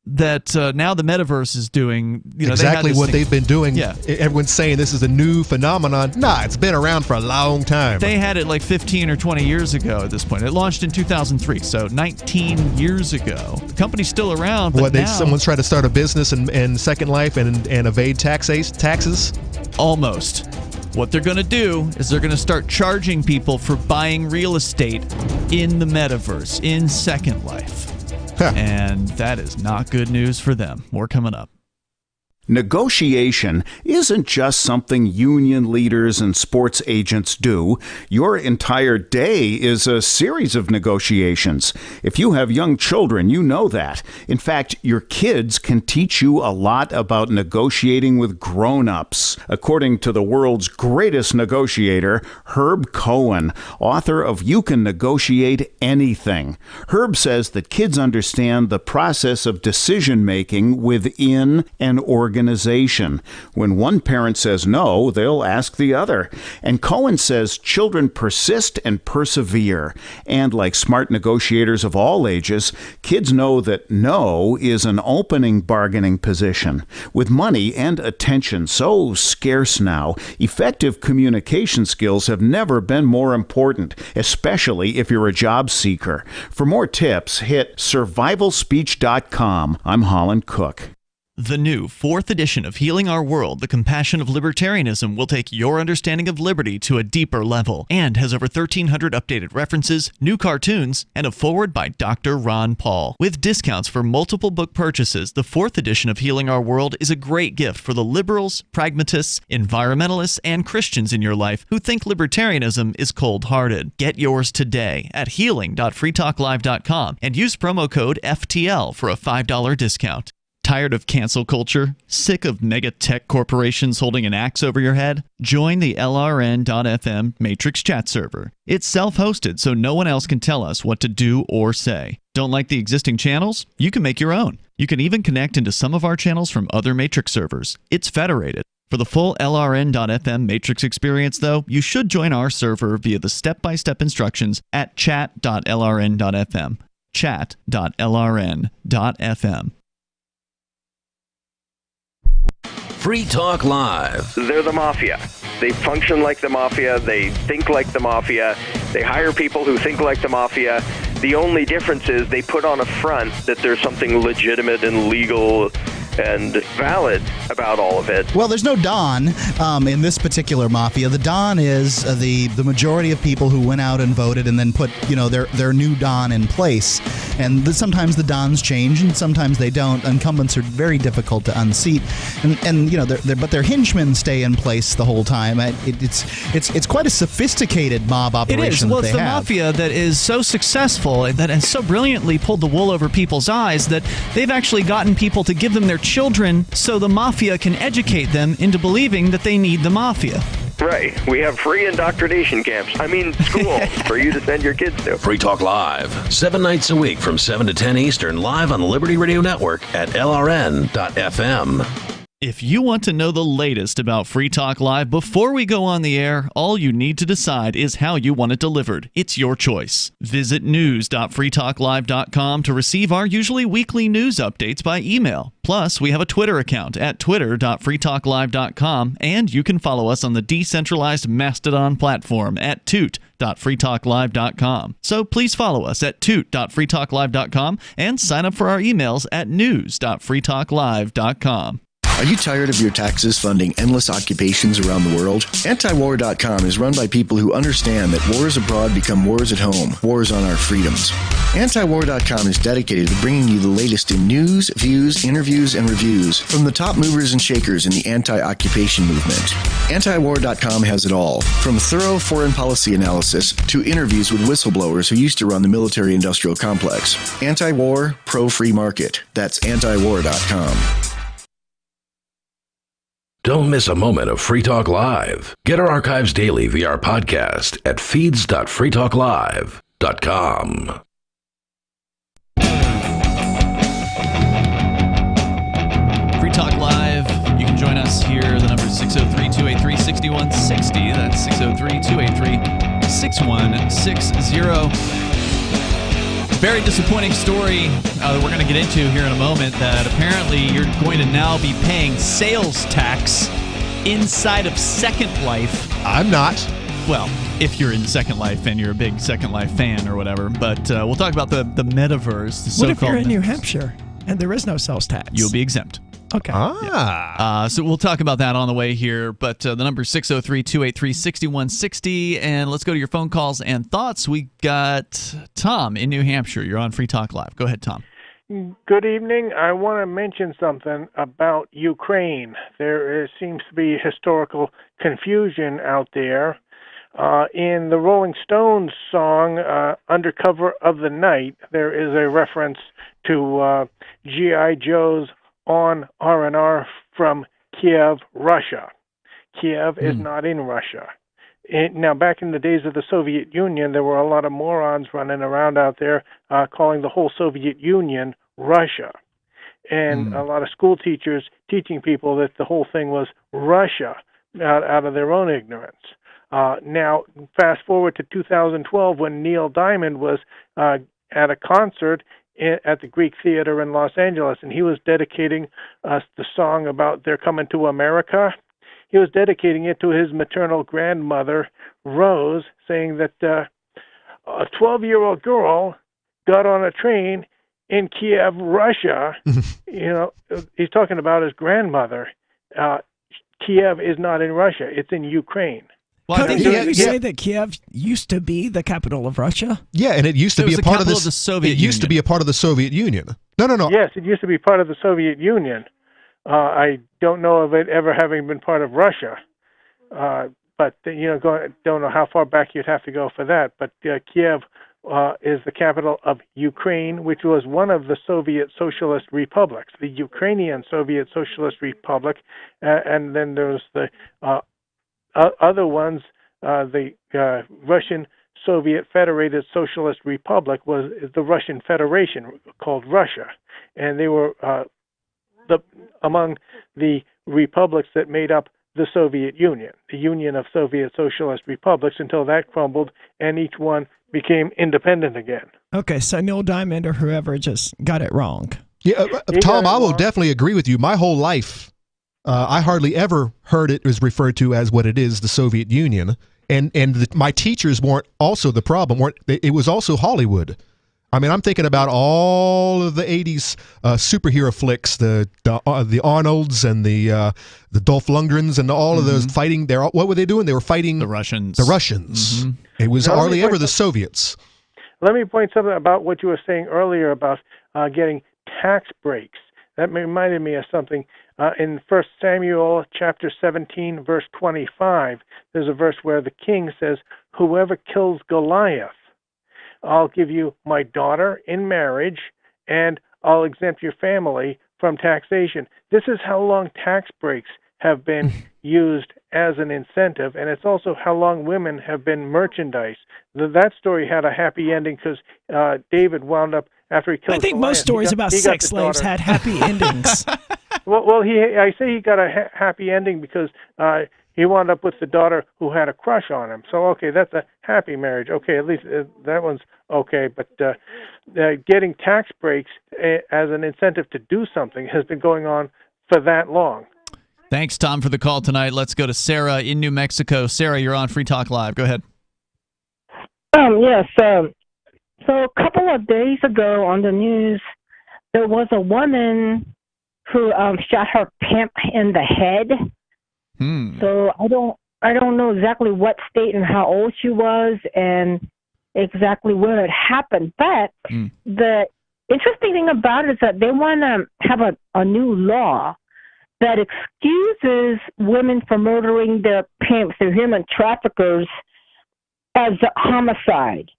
that now the metaverse is doing. Exactly what they've been doing. Yeah. Everyone's saying this is a new phenomenon. Nah, it's been around for a long time. They had it like 15 or 20 years ago at this point. It launched in 2003, so 19 years ago. The company's still around, but someone's tried to start a business in Second Life and evade taxes? Almost. What they're going to do is they're going to start charging people for buying real estate in the metaverse, in Second Life. And that is not good news for them. More coming up. Negotiation isn't just something union leaders and sports agents do. Your entire day is a series of negotiations. If you have young children, you know that. In fact, your kids can teach you a lot about negotiating with grown-ups, according to the world's greatest negotiator, Herb Cohen, author of You Can Negotiate Anything. Herb says that kids understand the process of decision-making within an organization. When one parent says no, they'll ask the other. And Cohen says children persist and persevere. And like smart negotiators of all ages, kids know that no is an opening bargaining position. With money and attention so scarce now, effective communication skills have never been more important, especially if you're a job seeker. For more tips, hit survivalspeech.com. I'm Holland Cook. The new 4th edition of Healing Our World, The Compassion of Libertarianism, will take your understanding of liberty to a deeper level and has over 1,300 updated references, new cartoons, and a foreword by Dr. Ron Paul. With discounts for multiple book purchases, the 4th edition of Healing Our World is a great gift for the liberals, pragmatists, environmentalists, and Christians in your life who think libertarianism is cold-hearted. Get yours today at healing.freetalklive.com and use promo code FTL for a $5 discount. Tired of cancel culture? Sick of mega tech corporations holding an axe over your head? Join the LRN.FM Matrix chat server. It's self-hosted, so no one else can tell us what to do or say. Don't like the existing channels? You can make your own. You can even connect into some of our channels from other Matrix servers. It's federated. For the full LRN.FM Matrix experience, though, you should join our server via the step-by-step instructions at chat.lrn.fm. Chat.lrn.fm. Free Talk Live. They're the mafia. They function like the mafia. They think like the mafia. They hire people who think like the mafia. The only difference is they put on a front that there's something legitimate and legal and valid about all of it. Well, there's no Don in this particular mafia. The Don is the majority of people who went out and voted and then put their new Don in place. And sometimes the Dons change and sometimes they don't. Incumbents are very difficult to unseat, and but their henchmen stay in place the whole time. It's quite a sophisticated mob operation. It is. Well, it's the have. mafia that is so successful that has so brilliantly pulled the wool over people's eyes that they've actually gotten people to give them their children so the mafia can educate them into believing that they need the mafia. Right. We have free indoctrination camps. Schools for you to send your kids to. Free Talk Live, 7 nights a week from 7 to 10 Eastern, live on the Liberty Radio Network at LRN.FM. If you want to know the latest about Free Talk Live before we go on the air, all you need to decide is how you want it delivered. It's your choice. Visit news.freetalklive.com to receive our usually weekly news updates by email. Plus, we have a Twitter account at twitter.freetalklive.com, and you can follow us on the decentralized Mastodon platform at toot.freetalklive.com. So please follow us at toot.freetalklive.com and sign up for our emails at news.freetalklive.com. Are you tired of your taxes funding endless occupations around the world? Antiwar.com is run by people who understand that wars abroad become wars at home, wars on our freedoms. Antiwar.com is dedicated to bringing you the latest in news, views, interviews, and reviews from the top movers and shakers in the anti-occupation movement. Antiwar.com has it all, from thorough foreign policy analysis to interviews with whistleblowers who used to run the military-industrial complex. Anti-war, pro-free market. That's antiwar.com. Don't miss a moment of Free Talk Live. Get our archives daily via our podcast at feeds.freetalklive.com. Free Talk Live. You can join us here. The number is 603-283-6160. That's 603-283-6160. 888-203-6160. Very disappointing story that we're going to get into here in a moment, that apparently you're going to now be paying sales tax inside of Second Life. I'm not. Well, if you're in Second Life and you're a big Second Life fan or whatever. But we'll talk about the metaverse. The What if you're in metaverse. New Hampshire and there is no sales tax? You'll be exempt. Okay. So we'll talk about that on the way here. But the number is 603-283-6160. And let's go to your phone calls and thoughts. We got Tom in New Hampshire. You're on Free Talk Live. Go ahead, Tom. Good evening. I want to mention something about Ukraine. There seems to be historical confusion out there. In the Rolling Stones song, Under Cover of the Night, there is a reference to G.I. Joe's on R&R from Kiev, Russia. Kiev is not in Russia. Now, back in the days of the Soviet Union, there were a lot of morons running around out there calling the whole Soviet Union Russia. And a lot of school teachers teaching people that the whole thing was Russia out of their own ignorance. Now, fast forward to 2012 when Neil Diamond was at a concert at the Greek Theater in Los Angeles, and he was dedicating the song about They're Coming to America. He was dedicating it to his maternal grandmother, Rose, saying that a 12-year-old girl got on a train in Kiev, Russia. He's talking about his grandmother. Kiev is not in Russia. It's in Ukraine. Couldn't you say that Kiev used to be the capital of Russia? Yeah, and it used to be a part of the Soviet Union. It used to be a part of the Soviet Union. No. Yes, it used to be part of the Soviet Union. I don't know of it ever having been part of Russia, but don't know how far back you'd have to go for that. But Kiev is the capital of Ukraine, which was one of the Soviet Socialist republics, the Ukrainian Soviet Socialist Republic, and then there's the other ones. The Russian Soviet Federated Socialist Republic was the Russian Federation, called Russia, and they were among the republics that made up the Soviet Union, the Union of Soviet Socialist Republics, until that crumbled and each one became independent again. Okay, so Neil Diamond or whoever just got it wrong. Yeah, Tom, I will definitely agree with you. My whole life, I hardly ever heard it was referred to as what it is, the Soviet Union. And my teachers weren't also the problem. It was also Hollywood. I mean, I'm thinking about all of the 80s superhero flicks, the Arnolds and the Dolph Lundgrens and all of those fighting. What were they doing? They were fighting the Russians. The Russians. It was hardly ever the Soviets. Let me point something about what you were saying earlier about getting tax breaks. That reminded me of something. In 1 Samuel chapter 17, verse 25, there's a verse where the king says, "Whoever kills Goliath, I'll give you my daughter in marriage, and I'll exempt your family from taxation." This is how long tax breaks have been used as an incentive, and it's also how long women have been merchandised. That story had a happy ending because David wound up, after he killed I think Goliath, most stories about sex slaves had happy endings. Well, I say he got a happy ending because he wound up with the daughter who had a crush on him. So, okay, that's a happy marriage. Okay, at least that one's okay. But getting tax breaks as an incentive to do something has been going on for that long. Thanks, Tom, for the call tonight. Let's go to Sarah in New Mexico. Sarah, you're on Free Talk Live. Go ahead. Yes. So a couple of days ago on the news, there was a woman who shot her pimp in the head. So I don't know exactly what state and how old she was and exactly where it happened. But the interesting thing about it is that they want to have a new law that excuses women for murdering their pimps, their human traffickers, as homicide.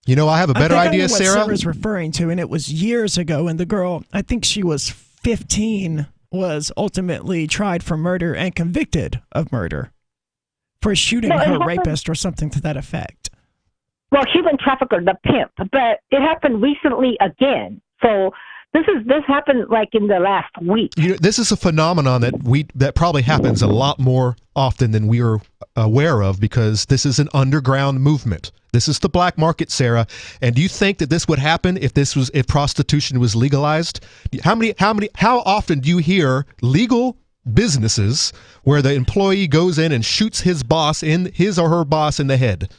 You know, I have a better idea, I know what Sarah. Sarah's referring to, and it was years ago, and the girl, I think she was 15, was ultimately tried for murder and convicted of murder for shooting her rapist or something to that effect. Well, human trafficker, the pimp, but it happened recently again. So This happened like in the last week. This is a phenomenon that probably happens a lot more often than we are aware of, because this is an underground movement. This is the black market, Sarah. And do you think that this would happen if prostitution was legalized? How often do you hear legal businesses where the employee goes in and shoots his or her boss in the head?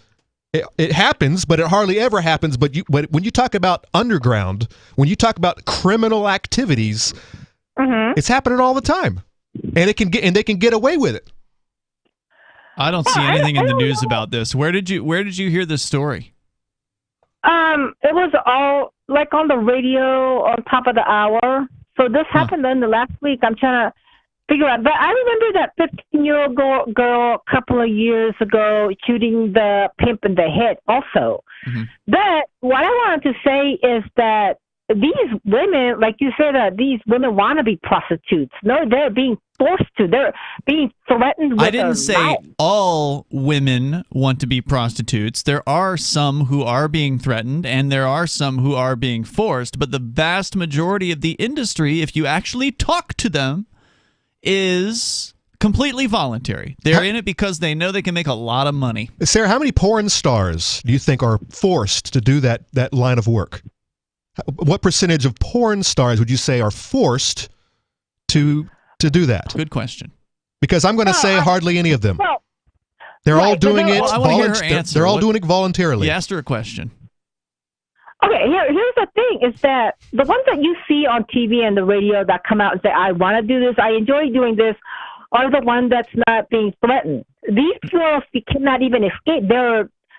It happens, but it hardly ever happens. But when you talk about underground, when you talk about criminal activities, it's happening all the time, and they can get away with it. I don't see anything in the news about this. Where did you hear this story? It was all like on the radio on top of the hour. So this happened in the last week. I'm trying to figure out. But I remember that 15-year-old girl a couple of years ago shooting the pimp in the head also. But what I wanted to say is that these women, like you said, these women want to be prostitutes. No, they're being forced to. They're being threatened with I didn't say life. all women want to be prostitutes. There are some who are being threatened, and there are some who are being forced. But the vast majority of the industry, if you actually talk to them, is completely voluntary. They're in it because they know they can make a lot of money. Sarah, how many porn stars do you think are forced to do that line of work? What percentage of porn stars would you say are forced to do that? Good question. Because I'm going to say hardly any of them. They're all doing it. They're all doing it voluntarily. You asked her a question. Okay, here's the thing, is that the ones that you see on TV and the radio that come out and say, I want to do this, I enjoy doing this, are the ones that's not being threatened. These girls cannot even escape.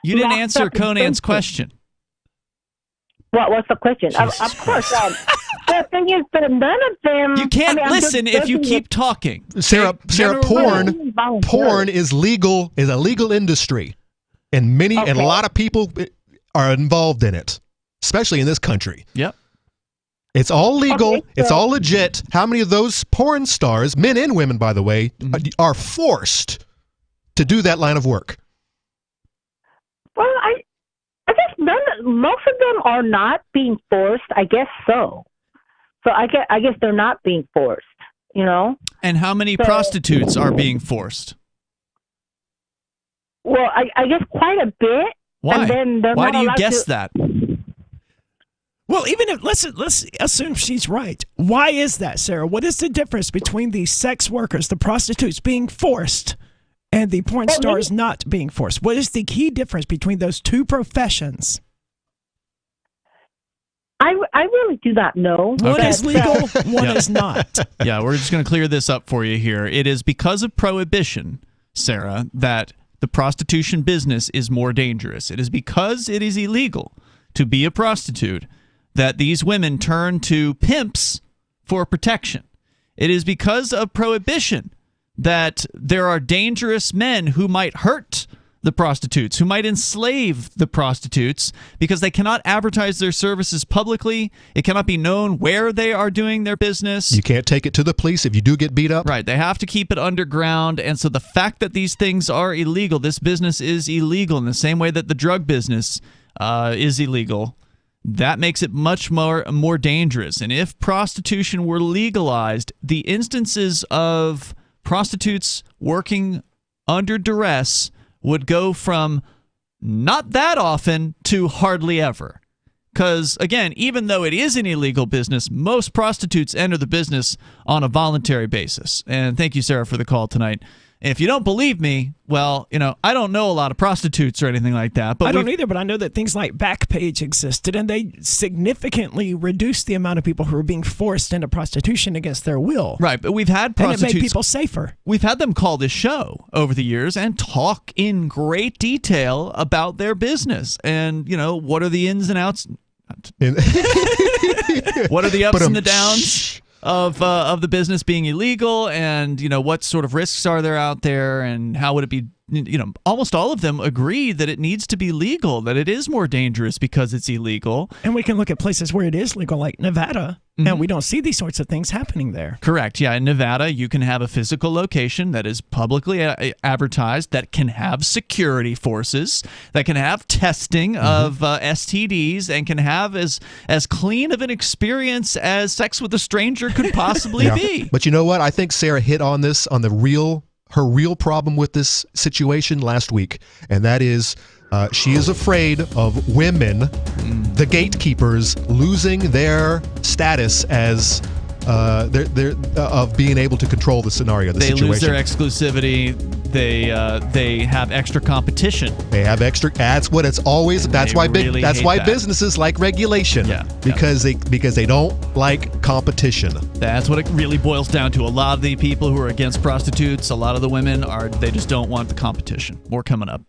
You didn't answer Conan's question. What's the question? Of course. The thing is that none of them... You can't listen if you keep talking. Sarah, porn is legal, is a legal industry. And a lot of people are involved in it, especially in this country. Yep. It's all legal. It's all legit. How many of those porn stars, men and women, by the way, are forced to do that line of work? Well, I guess most of them are not being forced. I guess so. So I guess they're not being forced, you know? And how many prostitutes are being forced? Well, I guess quite a bit. Why? And then Why do you guess that? Well, even if let's assume she's right. Why is that, Sarah? What is the difference between the sex workers, the prostitutes being forced, and the porn stars not being forced? What is the key difference between those two professions? I really do not know. One is legal, one is not. Yeah, we're just going to clear this up for you here. It is because of prohibition, Sarah, that the prostitution business is more dangerous. It is because it is illegal to be a prostitute that these women turn to pimps for protection. It is because of prohibition that there are dangerous men who might hurt the prostitutes, who might enslave the prostitutes, because they cannot advertise their services publicly. It cannot be known where they are doing their business. You can't take it to the police if you do get beat up. Right. They have to keep it underground. And so the fact that these things are illegal, this business is illegal in the same way that the drug business is illegal, that makes it much more dangerous. And if prostitution were legalized, the instances of prostitutes working under duress would go from not that often to hardly ever. Because, again, even though it is an illegal business, most prostitutes enter the business on a voluntary basis. And thank you, Sarah, for the call tonight. And if you don't believe me, well, I don't know a lot of prostitutes or anything like that. But I don't either, but I know that things like Backpage existed, and they significantly reduced the amount of people who were being forced into prostitution against their will. Right, but we've had prostitutes. And it made people safer. We've had them call this show over the years and talk in great detail about their business. And, what are the ins and outs? What are the ups and the downs of the business being illegal, and what sort of risks are there out there, and how would it be almost all of them agree that it needs to be legal, that it is more dangerous because it's illegal. And we can look at places where it is legal, like Nevada, and we don't see these sorts of things happening there. Correct. Yeah, in Nevada, you can have a physical location that is publicly advertised, that can have security forces, that can have testing of STDs, and can have as clean of an experience as sex with a stranger could possibly be. But you know what? I think Sarah hit on this, on her real problem with this situation last week, and that is she is afraid of women, the gatekeepers, losing their status as of being able to control the scenario, the situation. They lose their exclusivity. They have extra competition. They have extra. That's what it's always. That's why businesses like regulation. Because they don't like competition. That's what it really boils down to. A lot of the people who are against prostitutes, a lot of the women they just don't want the competition. More coming up.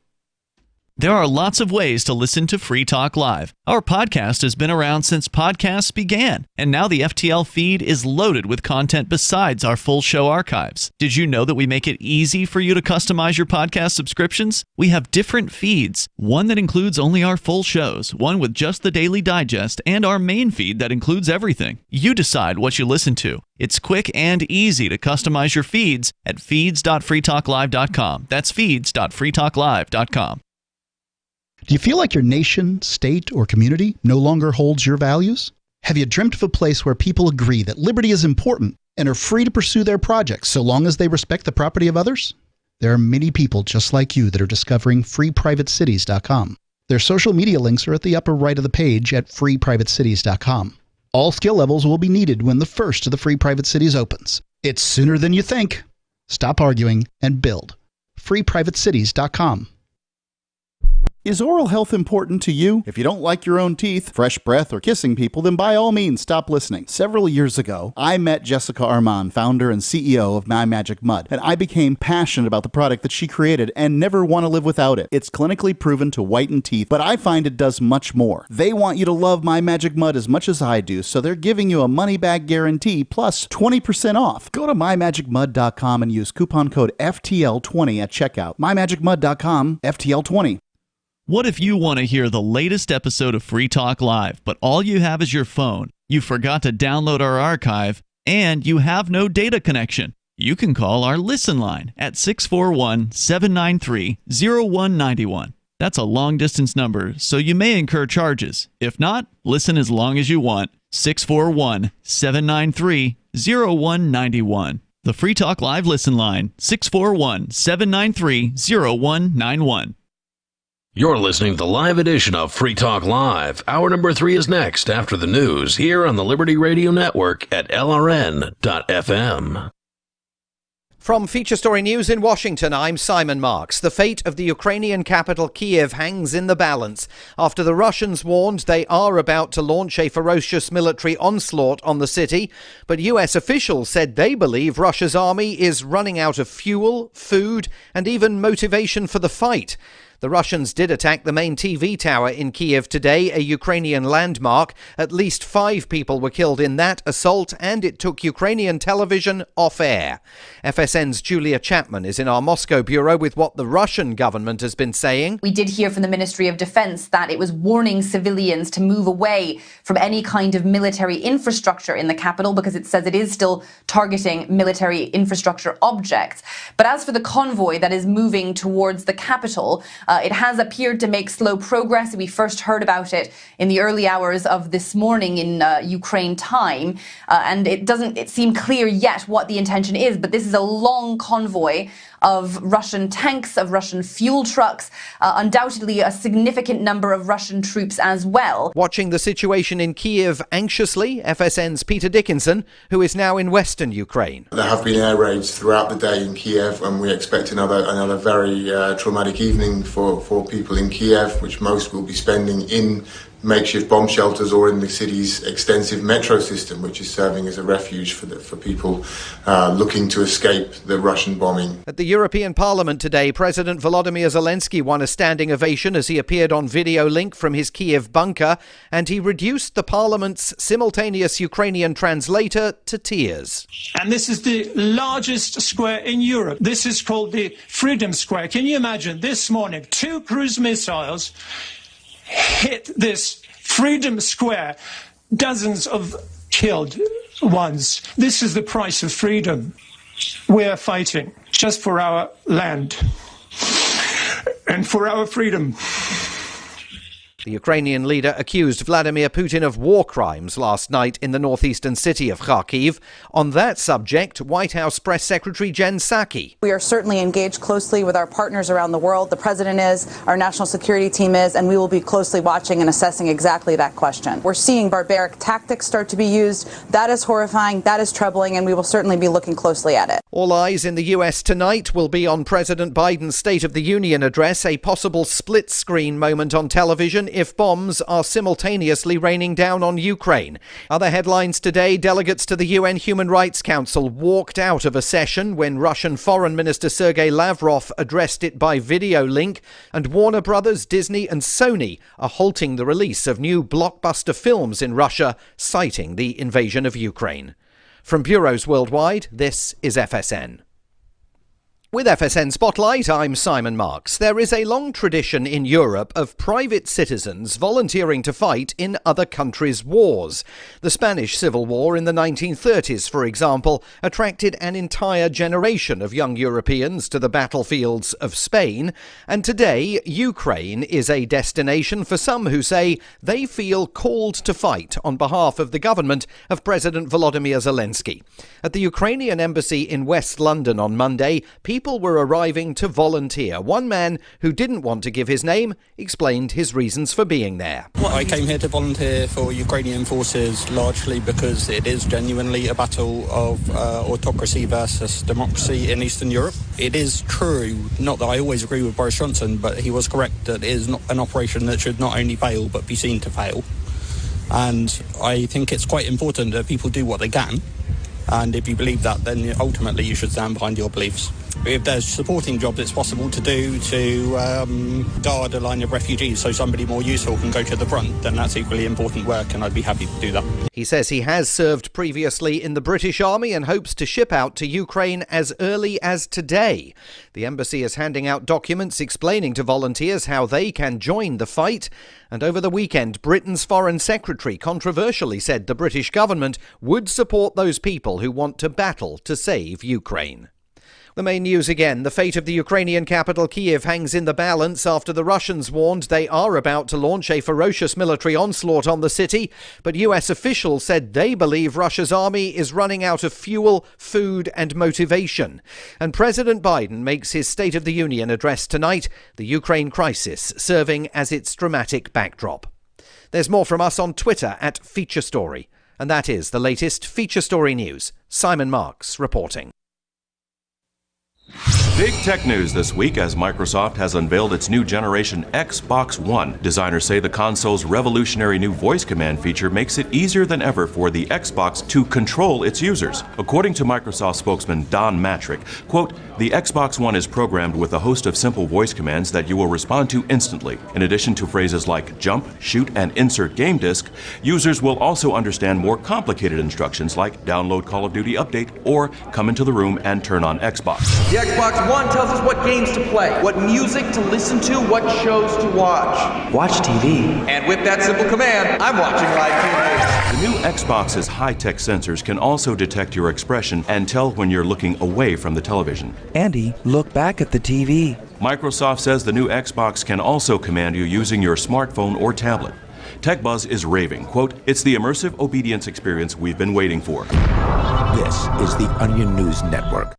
There are lots of ways to listen to Free Talk Live. Our podcast has been around since podcasts began, and now the FTL feed is loaded with content besides our full show archives. Did you know that we make it easy for you to customize your podcast subscriptions? We have different feeds, one that includes only our full shows, one with just the Daily Digest, and our main feed that includes everything. You decide what you listen to. It's quick and easy to customize your feeds at feeds.freetalklive.com. That's feeds.freetalklive.com. Do you feel like your nation, state, or community no longer holds your values? Have you dreamt of a place where people agree that liberty is important and are free to pursue their projects so long as they respect the property of others? There are many people just like you that are discovering freeprivatecities.com. Their social media links are at the upper right of the page at freeprivatecities.com. All skill levels will be needed when the first of the Free Private Cities opens. It's sooner than you think. Stop arguing and build. freeprivatecities.com. Is oral health important to you? If you don't like your own teeth, fresh breath, or kissing people, then by all means stop listening. Several years ago, I met Jessica Armand, founder and CEO of My Magic Mud, and I became passionate about the product that she created and never want to live without it. It's clinically proven to whiten teeth, but I find it does much more. They want you to love My Magic Mud as much as I do, so they're giving you a money-back guarantee plus 20% off. Go to mymagicmud.com and use coupon code FTL20 at checkout. mymagicmud.com, FTL20. What if you want to hear the latest episode of Free Talk Live, but all you have is your phone, you forgot to download our archive, and you have no data connection? You can call our Listen line at 641-793-0191. That's a long-distance number, so you may incur charges. If not, listen as long as you want. 641-793-0191. The Free Talk Live Listen line, 641-793-0191. You're listening to the live edition of Free Talk Live. Hour number 3 is next after the news here on the Liberty Radio Network at LRN.FM. From Feature Story News in Washington, I'm Simon Marks. The fate of the Ukrainian capital Kiev hangs in the balance after the Russians warned they are about to launch a ferocious military onslaught on the city. But US officials said they believe Russia's army is running out of fuel, food, and even motivation for the fight. The Russians did attack the main TV tower in Kiev today, a Ukrainian landmark. At least 5 people were killed in that assault, and it took Ukrainian television off air. FSN's Julia Chapman is in our Moscow bureau with what the Russian government has been saying. We did hear from the Ministry of Defense that it was warning civilians to move away from any kind of military infrastructure in the capital because it says it is still targeting military infrastructure objects. But as for the convoy that is moving towards the capital, it has appeared to make slow progress. We first heard about it in the early hours of this morning in Ukraine time, and it doesn't seem clear yet what the intention is, but this is a long convoy of Russian tanks, of Russian fuel trucks, undoubtedly a significant number of Russian troops as well. Watching the situation in Kiev anxiously, FSN's Peter Dickinson, who is now in western Ukraine. There have been air raids throughout the day in Kiev, and we expect another very traumatic evening for people in Kiev, which most will be spending in makeshift bomb shelters or in the city's extensive metro system, which is serving as a refuge for people looking to escape the Russian bombing. At the European Parliament today, President Volodymyr Zelensky won a standing ovation as he appeared on video link from his Kiev bunker, and he reduced the Parliament's simultaneous Ukrainian translator to tears. And this is the largest square in Europe. This is called the Freedom Square. Can you imagine this morning, 2 cruise missiles hit this Freedom Square, dozens of killed ones. This is the price of freedom. We're fighting just for our land and for our freedom. The Ukrainian leader accused Vladimir Putin of war crimes last night in the northeastern city of Kharkiv. On that subject, White House Press Secretary Jen Psaki. We are certainly engaged closely with our partners around the world. The president is, our national security team is, and we will be closely watching and assessing exactly that question. We're seeing barbaric tactics start to be used. That is horrifying, that is troubling, and we will certainly be looking closely at it. All eyes in the U.S. tonight will be on President Biden's State of the Union address, a possible split-screen moment on television if bombs are simultaneously raining down on Ukraine. Other headlines today: delegates to the UN Human Rights Council walked out of a session when Russian Foreign Minister Sergei Lavrov addressed it by video link, and Warner Brothers, Disney and Sony are halting the release of new blockbuster films in Russia, citing the invasion of Ukraine. From bureaus worldwide, this is FSN. With FSN Spotlight, I'm Simon Marks. There is a long tradition in Europe of private citizens volunteering to fight in other countries' wars. The Spanish Civil War in the 1930s, for example, attracted an entire generation of young Europeans to the battlefields of Spain. And today, Ukraine is a destination for some who say they feel called to fight on behalf of the government of President Volodymyr Zelensky. At the Ukrainian embassy in West London on Monday, people were arriving to volunteer. One man who didn't want to give his name explained his reasons for being there. I came here to volunteer for Ukrainian forces largely because it is genuinely a battle of autocracy versus democracy in Eastern Europe. It is true, not that I always agree with Boris Johnson, but he was correct that it is not an operation that should not only fail but be seen to fail. And I think it's quite important that people do what they can. And if you believe that, then ultimately you should stand behind your beliefs. If there's supporting jobs it's possible to do to guard a line of refugees so somebody more useful can go to the front, then that's equally important work, and I'd be happy to do that. He says he has served previously in the British Army and hopes to ship out to Ukraine as early as today. The embassy is handing out documents explaining to volunteers how they can join the fight. And over the weekend, Britain's Foreign Secretary controversially said the British government would support those people who want to battle to save Ukraine. The main news again. The fate of the Ukrainian capital Kiev hangs in the balance after the Russians warned they are about to launch a ferocious military onslaught on the city. But US officials said they believe Russia's army is running out of fuel, food and motivation. And President Biden makes his State of the Union address tonight, the Ukraine crisis serving as its dramatic backdrop. There's more from us on Twitter at Feature Story. And that is the latest Feature Story news. Simon Marks reporting. Big tech news this week as Microsoft has unveiled its new generation Xbox One. Designers say the console's revolutionary new voice command feature makes it easier than ever for the Xbox to control its users. According to Microsoft spokesman Don Matrick, quote, "The Xbox One is programmed with a host of simple voice commands that you will respond to instantly. In addition to phrases like jump, shoot, and insert game disc, users will also understand more complicated instructions like download Call of Duty Update or come into the room and turn on Xbox." The Xbox One tells us what games to play, what music to listen to, what shows to watch. Watch TV. And with that simple command, I'm watching live TV. The new Xbox's high-tech sensors can also detect your expression and tell when you're looking away from the television. Andy, look back at the TV. Microsoft says the new Xbox can also command you using your smartphone or tablet. TechBuzz is raving, quote, "It's the immersive obedience experience we've been waiting for." This is the Onion News Network.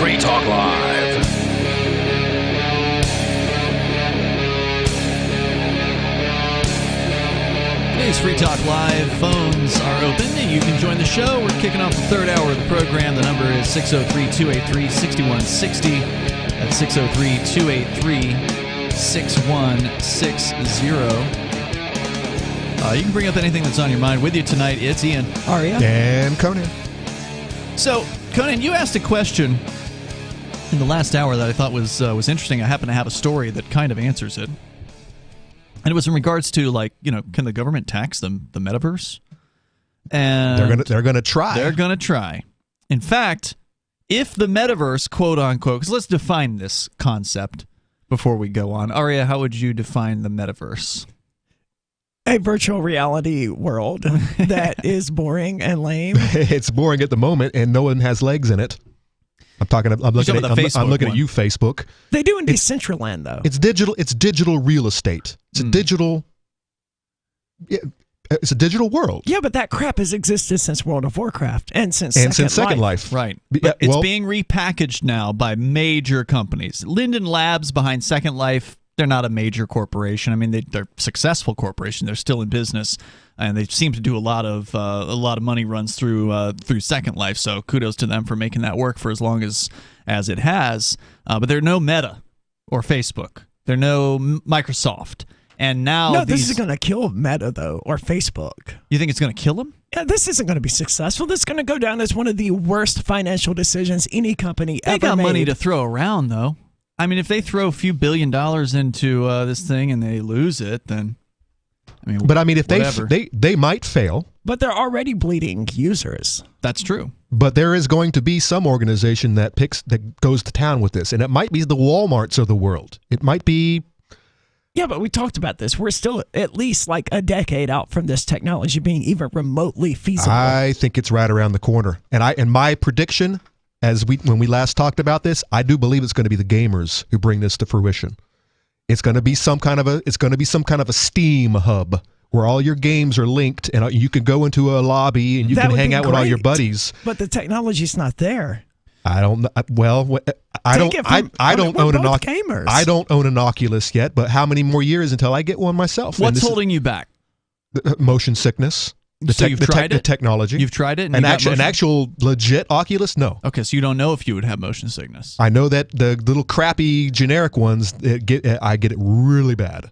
Free Talk Live. Today's 606 Free Talk Live. Phones are open. You can join the show. We're kicking off the third hour of the program. The number is 603-283-6160. That's 603-283-6160. You can bring up anything that's on your mind. With you tonight, it's Ian, Aria, and Conan. So, Conan, you asked a question in the last hour that I thought was interesting. I happen to have a story that kind of answers it. And it was in regards to, like, can the government tax the metaverse? And they're gonna try. They're gonna try. In fact, if the metaverse, quote unquote, because let's define this concept before we go on. Aria, how would you define the metaverse? A virtual reality world that is boring and lame. It's boring at the moment, and no one has legs in it. I'm looking at you, Facebook. They do in Decentraland, though. It's digital. It's digital real estate. It's a digital. It's a digital world. Yeah, but that crap has existed since World of Warcraft and since Second Life. Right. But it's being repackaged now by major companies. Linden Labs behind Second Life. They're not a major corporation. I mean, they're a successful corporation. They're still in business, and they seem to do a lot of money runs through Second Life. So kudos to them for making that work for as long as it has. But they're no Meta or Facebook. They're no Microsoft. And now this is going to kill Meta, though, or Facebook. You think it's going to kill them? Yeah, this isn't going to be successful. This is going to go down as one of the worst financial decisions any company ever made. They got money to throw around, though. I mean, if they throw a few $1 billion into this thing and they lose it, then if whatever. they might fail. But they're already bleeding users. That's true. But there is going to be some organization that goes to town with this, and it might be the Walmarts of the world. It might be. Yeah, but we talked about this. We're still at least like a decade out from this technology being even remotely feasible. I think it's right around the corner, and my prediction. When we last talked about this, I do believe it's going to be the gamers who bring this to fruition. It's going to be some kind of a Steam hub where all your games are linked, and you can go into a lobby and you can hang out with all your buddies. But the technology's not there. I don't. Well, I don't own an Oculus. I don't own an Oculus yet. But how many more years until I get one myself? What's holding you back? Motion sickness. You've tried it? The technology. You've tried it? And an actual legit Oculus? No. Okay, so you don't know if you would have motion sickness. I know that the little crappy generic ones, I get it really bad.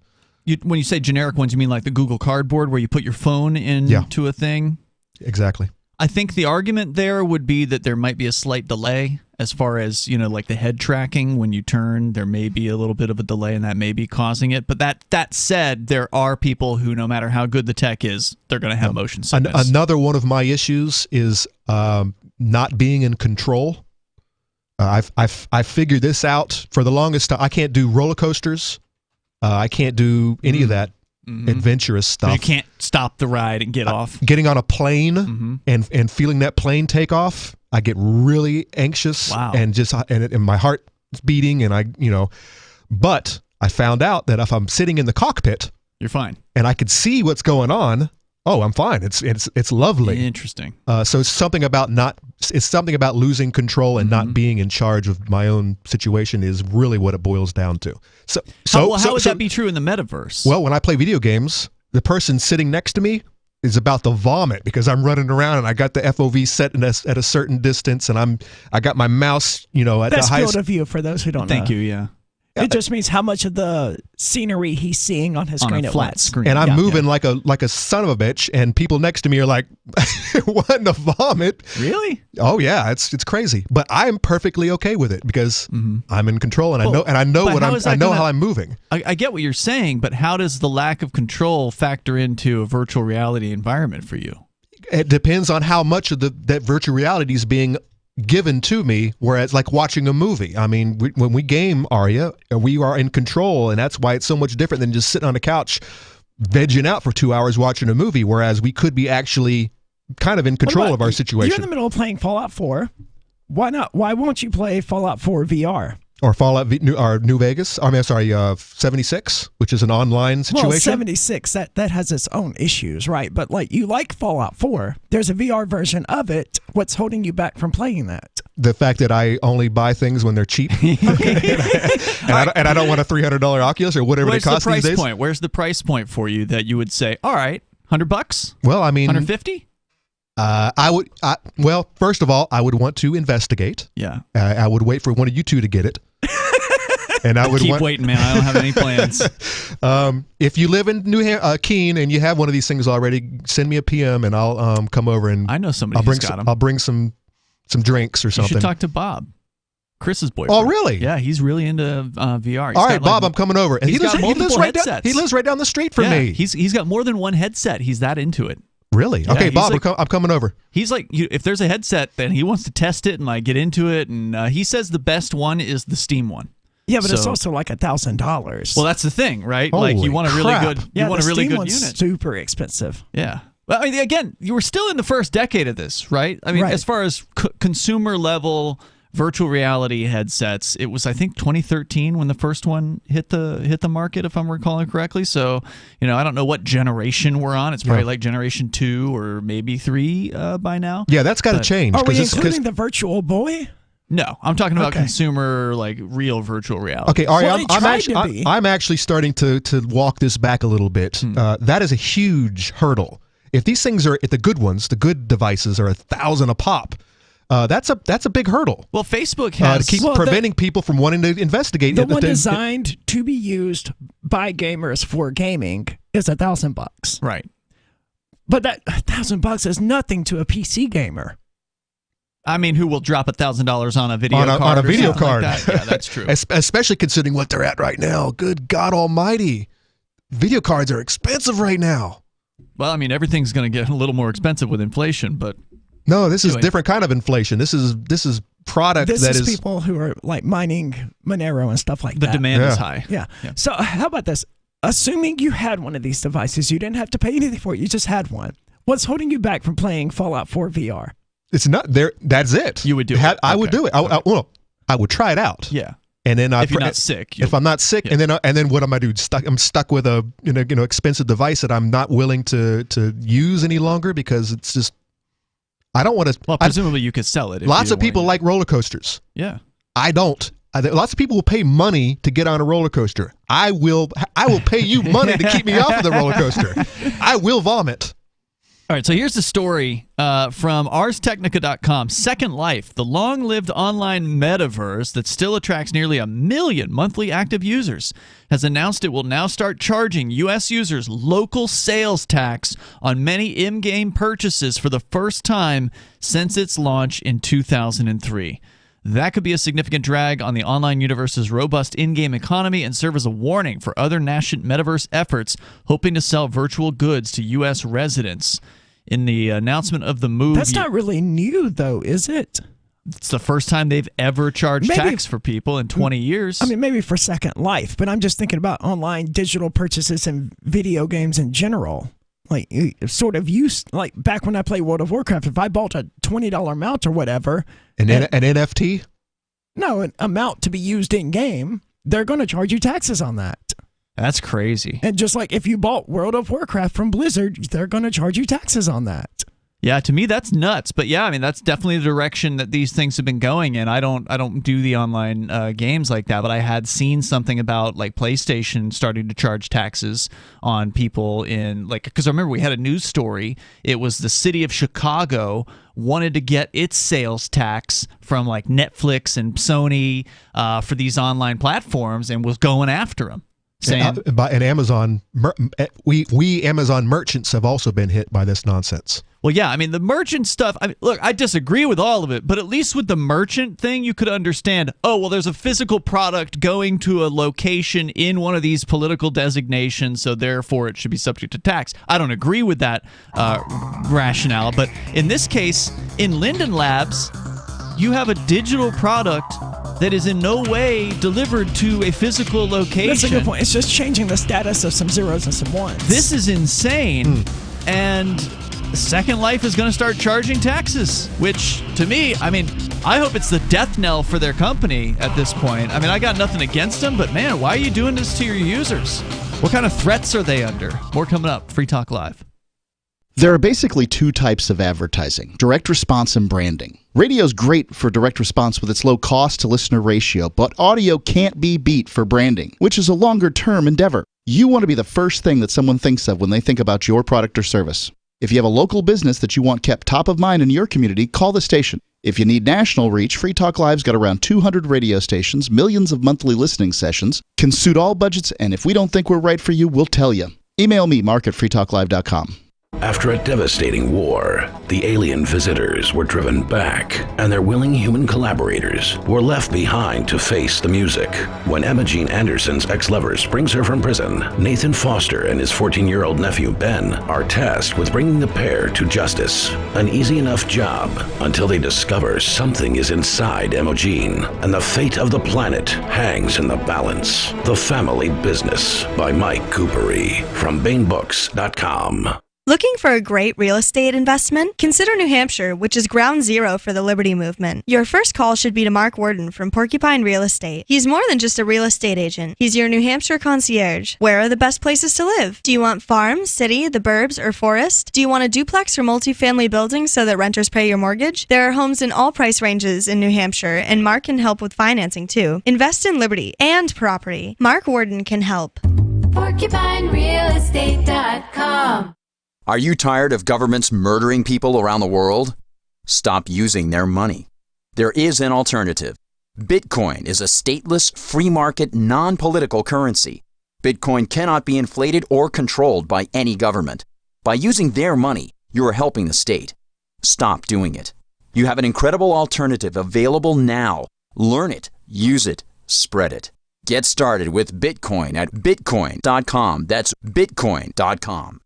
When you say generic ones, you mean like the Google Cardboard where you put your phone into a thing? Exactly. I think the argument there would be that there might be a slight delay as far as, like the head tracking. When you turn, there may be a little bit of a delay, and that may be causing it. But that said, there are people who, no matter how good the tech is, they're going to have motion sickness. Another one of my issues is not being in control. I figured this out for the longest time. I can't do roller coasters. I can't do any of that adventurous stuff. You can't stop the ride and get off. Getting on a plane and feeling that plane take off, I get really anxious. Wow. and my heart's beating, and but I found out that if I'm sitting in the cockpit, you're fine, and I could see what's going on. Oh, I'm fine. It's lovely. Interesting. So it's something about losing control and not being in charge of my own situation is really what it boils down to. How would that be true in the metaverse? Well, when I play video games, the person sitting next to me is about to vomit because I'm running around and I got the FOV set at a certain distance, and I got my mouse, at the highest. That's field of view for those who don't know. Thank you. Yeah. It just means how much of the scenery he's seeing on his screen a at flat once. screen. And I'm moving like a son of a bitch, and people next to me are like, "What in the vomit?" Really? Oh yeah, it's crazy. But I'm perfectly okay with it because I'm in control, and I know how I'm moving. I get what you're saying, but how does the lack of control factor into a virtual reality environment for you? It depends on how much of that virtual reality is being given to me, whereas like watching a movie, I mean, when we game, Aria, we are in control, and that's why it's so much different than just sitting on a couch vegging out for 2 hours watching a movie, whereas we could be actually kind of in control of our situation. You're in the middle of playing Fallout 4. Why not? Why won't you play Fallout 4 VR? Or Fallout New Vegas. 76, which is an online situation. Well, 76, that has its own issues, right? But like you like Fallout 4, there's a VR version of it. What's holding you back from playing that? The fact that I only buy things when they're cheap, and I don't want a $300 Oculus or whatever it costs these days. Where's the price point for you that you would say, all right, $100? Well, I mean, 150? Well, first of all, I would want to investigate. Yeah. I would wait for one of you two to get it. And I would keep waiting, man. I don't have any plans. If you live in Keene and you have one of these things already, send me a PM and I'll come over and I know somebody who's got them. I'll bring some drinks or something. You should talk to Bob, Chris's boyfriend. Oh, really? Yeah, he's really into VR. He's all right, Bob, I'm coming over. And he lives right down the street from me. He's got more than one headset. He's that into it. Really? Yeah, okay, Bob, I'm coming over. He's like, if there's a headset, then he wants to test it and like get into it. And he says the best one is the Steam one. Yeah, but it's also like $1,000. Well, that's the thing, right? Holy like you want a really crap. good, you want a really Steam good one's unit. super expensive. Yeah. Well, I mean, again, you were still in the first decade of this, right? I mean, as far as consumer level virtual reality headsets, it was I think 2013 when the first one hit the market, if I'm recalling correctly. So, I don't know what generation we're on. It's probably like generation 2 or maybe 3 by now. Yeah, that's got to change. Are we including the Virtual Boy? No, I'm talking about consumer, like real virtual reality. Okay, Ari, I'm actually starting to walk this back a little bit. That is a huge hurdle. If these things are, if the good ones, the good devices are $1,000 a pop, that's a big hurdle. Well, Facebook has to keep preventing people from wanting to investigate. The one designed to be used by gamers for gaming is $1,000. Right. But that $1,000 is nothing to a PC gamer. I mean, who will drop $1,000 on a video card? On a video card. Like that? Yeah, that's true. Especially considering what they're at right now. Good God Almighty, video cards are expensive right now. Well, I mean, everything's going to get a little more expensive with inflation, but no, this is different kind of inflation. This is product this that is people who are like mining Monero and stuff like that. The demand is high. Yeah. So how about this? Assuming you had one of these devices, you didn't have to pay anything for it. You just had one. What's holding you back from playing Fallout 4 VR? It's not there. That's it. You would do it. I would do it. I would try it out. Yeah. And then if you're not sick. If I'm not sick, and then what am I doing? I'm stuck with a expensive device that I'm not willing to use any longer because it's just I don't want to. Well, presumably you could sell it. Lots of people like roller coasters. Yeah. I don't. Lots of people will pay money to get on a roller coaster. I will pay you money to keep me off of the roller coaster. I will vomit. All right, so here's the story from ArsTechnica.com. Second Life, the long-lived online metaverse that still attracts nearly 1 million monthly active users, has announced it will now start charging U.S. users local sales tax on many in-game purchases for the first time since its launch in 2003. That could be a significant drag on the online universe's robust in-game economy and serve as a warning for other nascent metaverse efforts hoping to sell virtual goods to U.S. residents. In the announcement of the move... That's not really new, though, is it? It's the first time they've ever charged tax for people in 20 years. I mean, maybe for Second Life, but I'm just thinking about online digital purchases and video games in general. Like, sort of used, like back when I played World of Warcraft, if I bought a $20 mount or whatever... An NFT? No, an amount to be used in-game, they're going to charge you taxes on that. That's crazy. And just like if you bought World of Warcraft from Blizzard, they're going to charge you taxes on that. Yeah, to me that's nuts. But yeah, I mean that's definitely the direction that these things have been going in. I don't do the online games like that, but I had seen something about like PlayStation starting to charge taxes on people in like because I remember we had a news story. It was the city of Chicago wanted to get its sales tax from like Netflix and Sony for these online platforms and was going after them. And Amazon, we Amazon merchants have also been hit by this nonsense. Well, yeah, I mean, the merchant stuff, look, I disagree with all of it, but at least with the merchant thing, you could understand, oh, well, there's a physical product going to a location in one of these political designations, so therefore it should be subject to tax. I don't agree with that rationale, but in this case, in Linden Labs, you have a digital product that is in no way delivered to a physical location. That's a good point. It's just changing the status of some zeros and some ones. This is insane, and Second Life is going to start charging taxes, which, to me, I mean, I hope it's the death knell for their company at this point. I mean, I got nothing against them, but man, why are you doing this to your users? What kind of threats are they under? More coming up. Free Talk Live. There are basically two types of advertising, direct response and branding. Radio's great for direct response with its low cost to listener ratio, but audio can't be beat for branding, which is a longer-term endeavor. You want to be the first thing that someone thinks of when they think about your product or service. If you have a local business that you want kept top of mind in your community, call the station. If you need national reach, Free Talk Live's got around 200 radio stations, millions of monthly listening sessions, can suit all budgets, and if we don't think we're right for you, we'll tell you. Email me, mark@freetalklive.com. After a devastating war, the alien visitors were driven back, and their willing human collaborators were left behind to face the music. When Emma Jean Anderson's ex-lover springs her from prison, Nathan Foster and his 14-year-old nephew Ben are tasked with bringing the pair to justice. An easy enough job until they discover something is inside Emma Jean, and the fate of the planet hangs in the balance. The Family Business by Mike Coopery from BaneBooks.com. Looking for a great real estate investment? Consider New Hampshire, which is ground zero for the Liberty Movement. Your first call should be to Mark Worden from Porcupine Real Estate. He's more than just a real estate agent. He's your New Hampshire concierge. Where are the best places to live? Do you want farm, city, the burbs, or forest? Do you want a duplex or multifamily building so that renters pay your mortgage? There are homes in all price ranges in New Hampshire, and Mark can help with financing too. Invest in Liberty and property. Mark Worden can help. PorcupineRealEstate.com. Are you tired of governments murdering people around the world? Stop using their money. There is an alternative. Bitcoin is a stateless, free market, non-political currency. Bitcoin cannot be inflated or controlled by any government. By using their money, you are helping the state. Stop doing it. You have an incredible alternative available now. Learn it, use it, spread it. Get started with Bitcoin at bitcoin.com. That's bitcoin.com.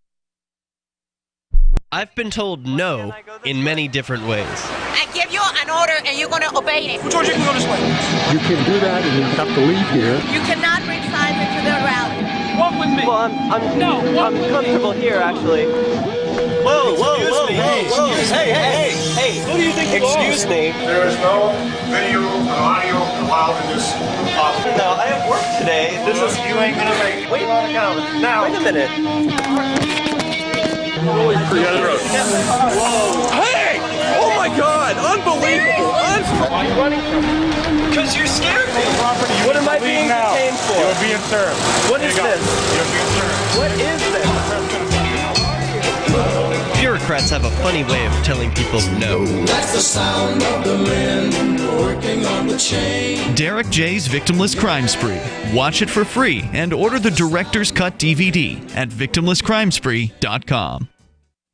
I've been told no in many different ways. I give you an order and you're going to obey it. George, you can go this way. You can do that and you have to leave here. You cannot bring signs into the rally. Walk with me. Well, I'm comfortable here, actually. Whoa, hey. Who do you think you are? Excuse me. There is no video or audio allowed in this office. No, I have work today. You ain't gonna make. Wait now. Wait a minute. Hey! Oh my God! Unbelievable! Why are you running from me? Because you're scared me. What am I being detained for? You're being served. What is this? You're being served. What is this? Bureaucrats have a funny way of telling people no. That's the sound of the men working on the chain. Derek J's Victimless Crime Spree. Watch it for free and order the Director's Cut DVD at victimlesscrimespree.com.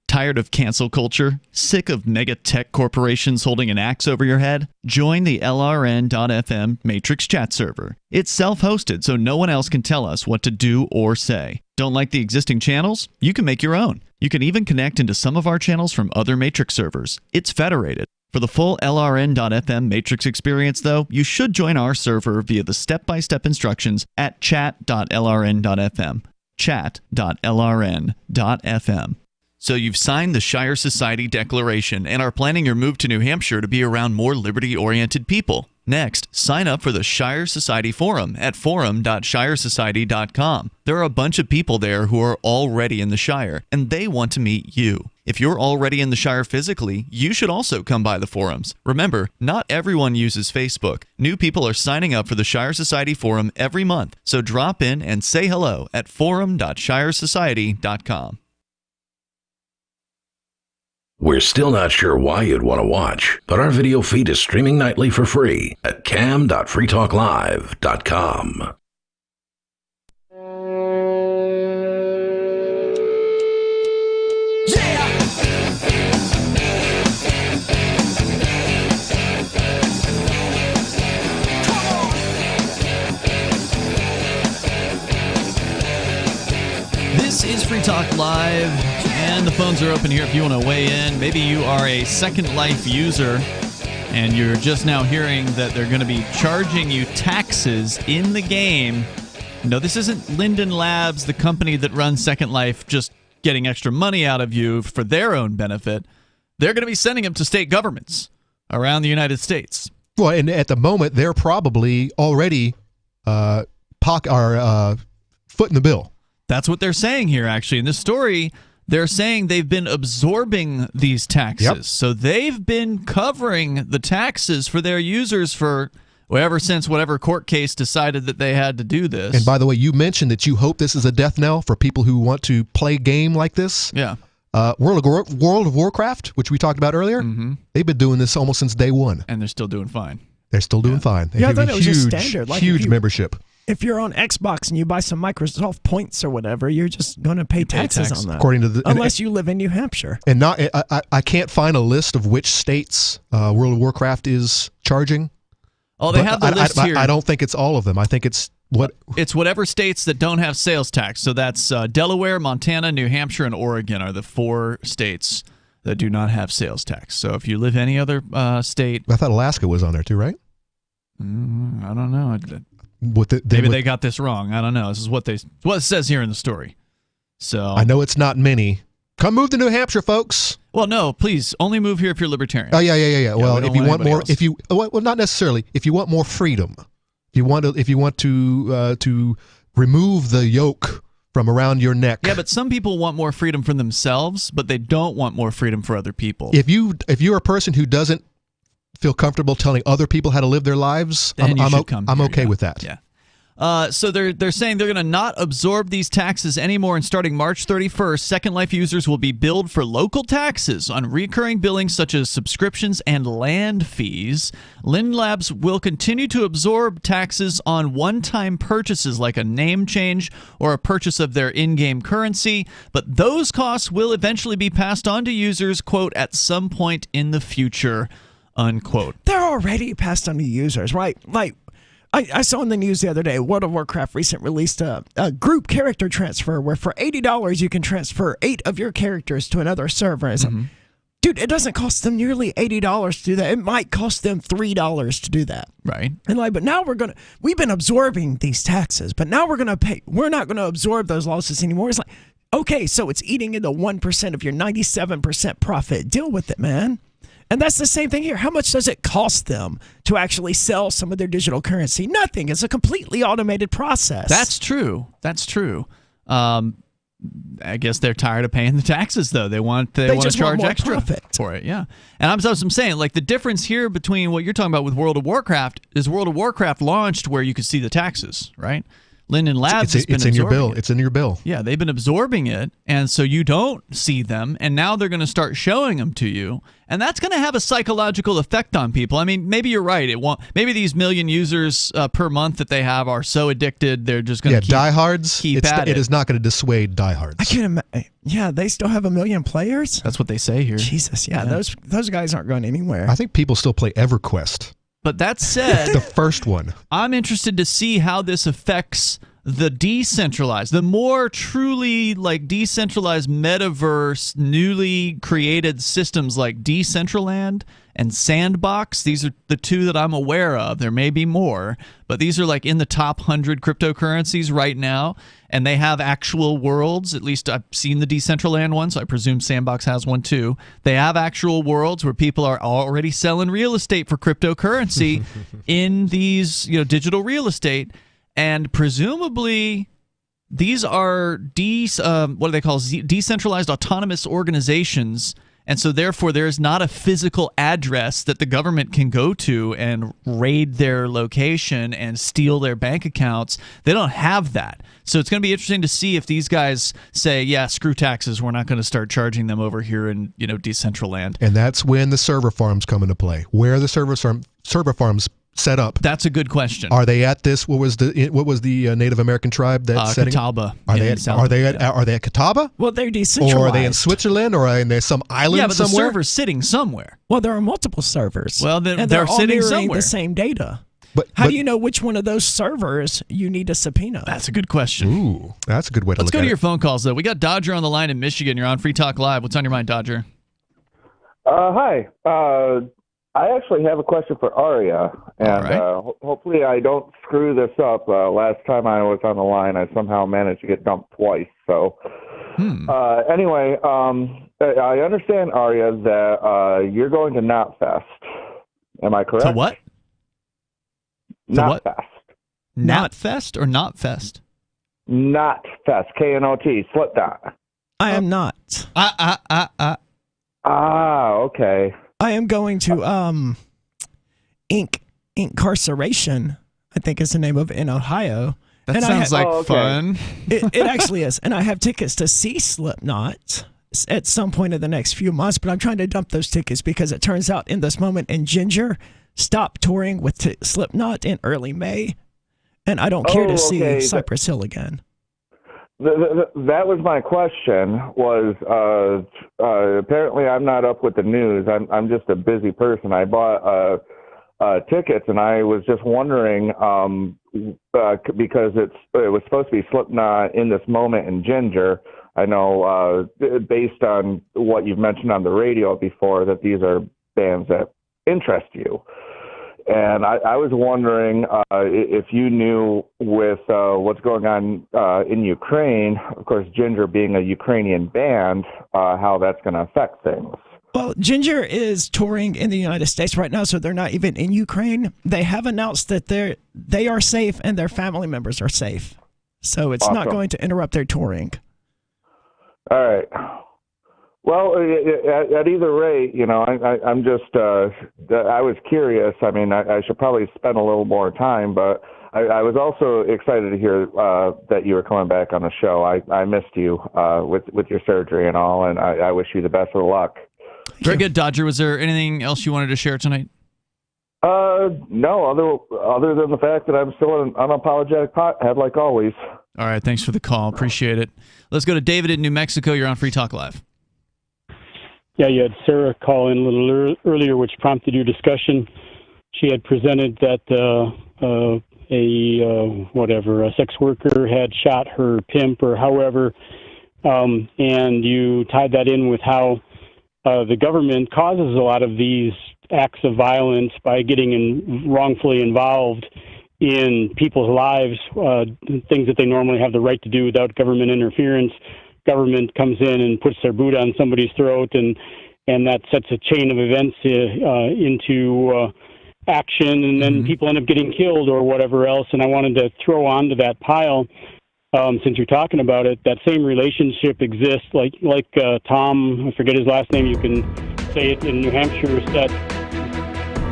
Tired of cancel culture? Sick of mega tech corporations holding an axe over your head? Join the LRN.FM Matrix chat server. It's self-hosted, so no one else can tell us what to do or say. Don't like the existing channels? You can make your own. You can even connect into some of our channels from other Matrix servers. It's federated. For the full LRN.FM Matrix experience, though, you should join our server via the step-by-step instructions at chat.lrn.fm. Chat.lrn.fm. So you've signed the Shire Society Declaration and are planning your move to New Hampshire to be around more liberty-oriented people. Next, sign up for the Shire Society Forum at forum.shiresociety.com. There are a bunch of people there who are already in the Shire, and they want to meet you. If you're already in the Shire physically, you should also come by the forums. Remember, not everyone uses Facebook. New people are signing up for the Shire Society Forum every month, so drop in and say hello at forum.shiresociety.com. We're still not sure why you'd want to watch, but our video feed is streaming nightly for free at cam.freetalklive.com. This is Free Talk Live, and the phones are open here if you want to weigh in. Maybe you are a Second Life user, and you're just now hearing that they're going to be charging you taxes in the game. No, this isn't Linden Labs, the company that runs Second Life, just getting extra money out of you for their own benefit. They're going to be sending them to state governments around the United States. Well, and at the moment, they're probably already foot in the bill. That's what they're saying here, actually. In this story, they're saying they've been absorbing these taxes. Yep. So they've been covering the taxes for their users for, Well, ever since whatever court case decided that they had to do this. And by the way, you mentioned that you hope this is a death knell for people who want to play game like this. Yeah. World of Warcraft, which we talked about earlier, they've been doing this almost since day one. And they're still doing fine. They're still doing fine. They I have thought a it was just standard. Like huge membership. If you're on Xbox and you buy some Microsoft points or whatever, you're just going to pay taxes on that. According to unless you live in New Hampshire. And not, I can't find a list of which states World of Warcraft is charging. Oh, they have the list here. I don't think it's all of them. I think it's whatever states that don't have sales tax. So that's Delaware, Montana, New Hampshire, and Oregon are the 4 states that do not have sales tax. So if you live any other state, I thought Alaska was on there too, right? I don't know. Maybe they got this wrong. I don't know. This is what it says here in the story. So I know it's not many. Come move to New Hampshire, folks. Well, no, please only move here if you're libertarian. Oh yeah. Well, if you want more, else. well, not necessarily. If you want more freedom, if you want to remove the yoke from around your neck. Yeah, but some people want more freedom for themselves, but they don't want more freedom for other people. If you're a person who doesn't feel comfortable telling other people how to live their lives, then I'm okay with that. Yeah. So they're saying they're going to not absorb these taxes anymore, and starting March 31st, Second Life users will be billed for local taxes on recurring billings such as subscriptions and land fees. Linden Labs will continue to absorb taxes on one-time purchases like a name change or a purchase of their in-game currency, but those costs will eventually be passed on to users, quote, at some point in the future, unquote. They're already passed on to users, right? Like, I saw in the news the other day, World of Warcraft recently released a group character transfer where for $80 you can transfer 8 of your characters to another server. It's like, dude, it doesn't cost them nearly $80 to do that. It might cost them $3 to do that. Right. And but now we've been absorbing these taxes, but now we're gonna pay. We're not gonna absorb those losses anymore. It's like, okay, so it's eating into 1% of your 97% profit. Deal with it, man. And that's the same thing here. How much does it cost them to actually sell some of their digital currency? Nothing. It's a completely automated process. That's true. I guess they're tired of paying the taxes, though. They want to charge extra for it. Yeah. And I'm saying, like, the difference here between what you're talking about with World of Warcraft is World of Warcraft launched where you could see the taxes, right? Linden Labs has been it's in your bill. it. It's in your bill. Yeah, they've been absorbing it, and so you don't see them, and now they're going to start showing them to you, and that's going to have a psychological effect on people. I mean, maybe you're right. Maybe these million users per month that they have are so addicted they're just going to diehards. Keep at it. It is not going to dissuade diehards. I can't imagine. Yeah, they still have 1 million players. That's what they say here. Jesus, yeah. Those guys aren't going anywhere. I think people still play EverQuest. But that said, the first one. I'm interested to see how this affects the decentralized, the more truly like decentralized metaverse, newly created systems like Decentraland and Sandbox. These are the 2 that I'm aware of. There may be more, but these are like in the top 100 cryptocurrencies right now, and they have actual worlds. At least I've seen the Decentraland one, so I presume Sandbox has one too. They have actual worlds where people are already selling real estate for cryptocurrency in these, digital real estate. And presumably, these are what do they call decentralized autonomous organizations, and so therefore there is not a physical address that the government can go to and raid their location and steal their bank accounts. They don't have that. So it's going to be interesting to see if these guys say, yeah, screw taxes, we're not going to start charging them over here in Decentraland. And that's when the server farms come into play. Where are the server farms set up? That's a good question. Are they at this? What was the Native American tribe that's setting? Catawba. Are they at Catawba? Well, they're decentralized. Or are they in Switzerland? Or are they some island but somewhere? the server's sitting somewhere. Well, there are multiple servers. Well, and they're all sitting mirroring somewhere. the same data. How do you know which one of those servers you need to subpoena? That's a good question. Ooh, that's a good way to Let's look go at to it. your phone calls, though. We got Dodger on the line in Michigan. You're on Free Talk Live. What's on your mind, Dodger? Hi. I actually have a question for Aria, and hopefully I don't screw this up. Last time I was on the line, I somehow managed to get dumped twice. So anyway, I understand, Aria, that you're going to NotFest. Am I correct? To what? NotFest. NotFest or NotFest? NotFest. KNOT. Slip that. I am not. Ah, okay. I am going to Inc. Incarceration, I think is the name of it, in Ohio. That sounds like fun. It actually is. And I have tickets to see Slipknot at some point in the next few months, but I'm trying to dump those tickets because it turns out in this moment in Ginger stopped touring with Slipknot in early May, and I don't care to see Cypress Hill again. That was my question. Apparently I'm not up with the news. I'm just a busy person. I bought tickets, and I was just wondering because it was supposed to be Slipknot in this moment in Ginger. I know based on what you've mentioned on the radio before that these are bands that interest you. And I was wondering if you knew with what's going on in Ukraine, of course, Ginger being a Ukrainian band, how that's going to affect things. Well, Ginger is touring in the United States right now, so they're not even in Ukraine. They have announced that they are safe and their family members are safe. So it's not going to interrupt their touring. All right. Well, at either rate, I'm just, I was curious. I mean, I should probably spend a little more time, but I was also excited to hear that you were coming back on the show. I missed you with your surgery and all, and I wish you the best of luck. Very good, Dodger. Was there anything else you wanted to share tonight? No, other than the fact that I'm still an unapologetic pothead like always. All right, thanks for the call. Appreciate it. Let's go to David in New Mexico. You're on Free Talk Live. Yeah, you had Sarah call in a little earlier, which prompted your discussion. She had presented that a sex worker had shot her pimp or however, and you tied that in with how the government causes a lot of these acts of violence by getting wrongfully involved in people's lives, things that they normally have the right to do without government interference. Government comes in and puts their boot on somebody's throat, and that sets a chain of events into action, and then people end up getting killed or whatever else. And I wanted to throw onto that pile, since you're talking about it, that same relationship exists, like Tom, I forget his last name, you can say it, in New Hampshire, said.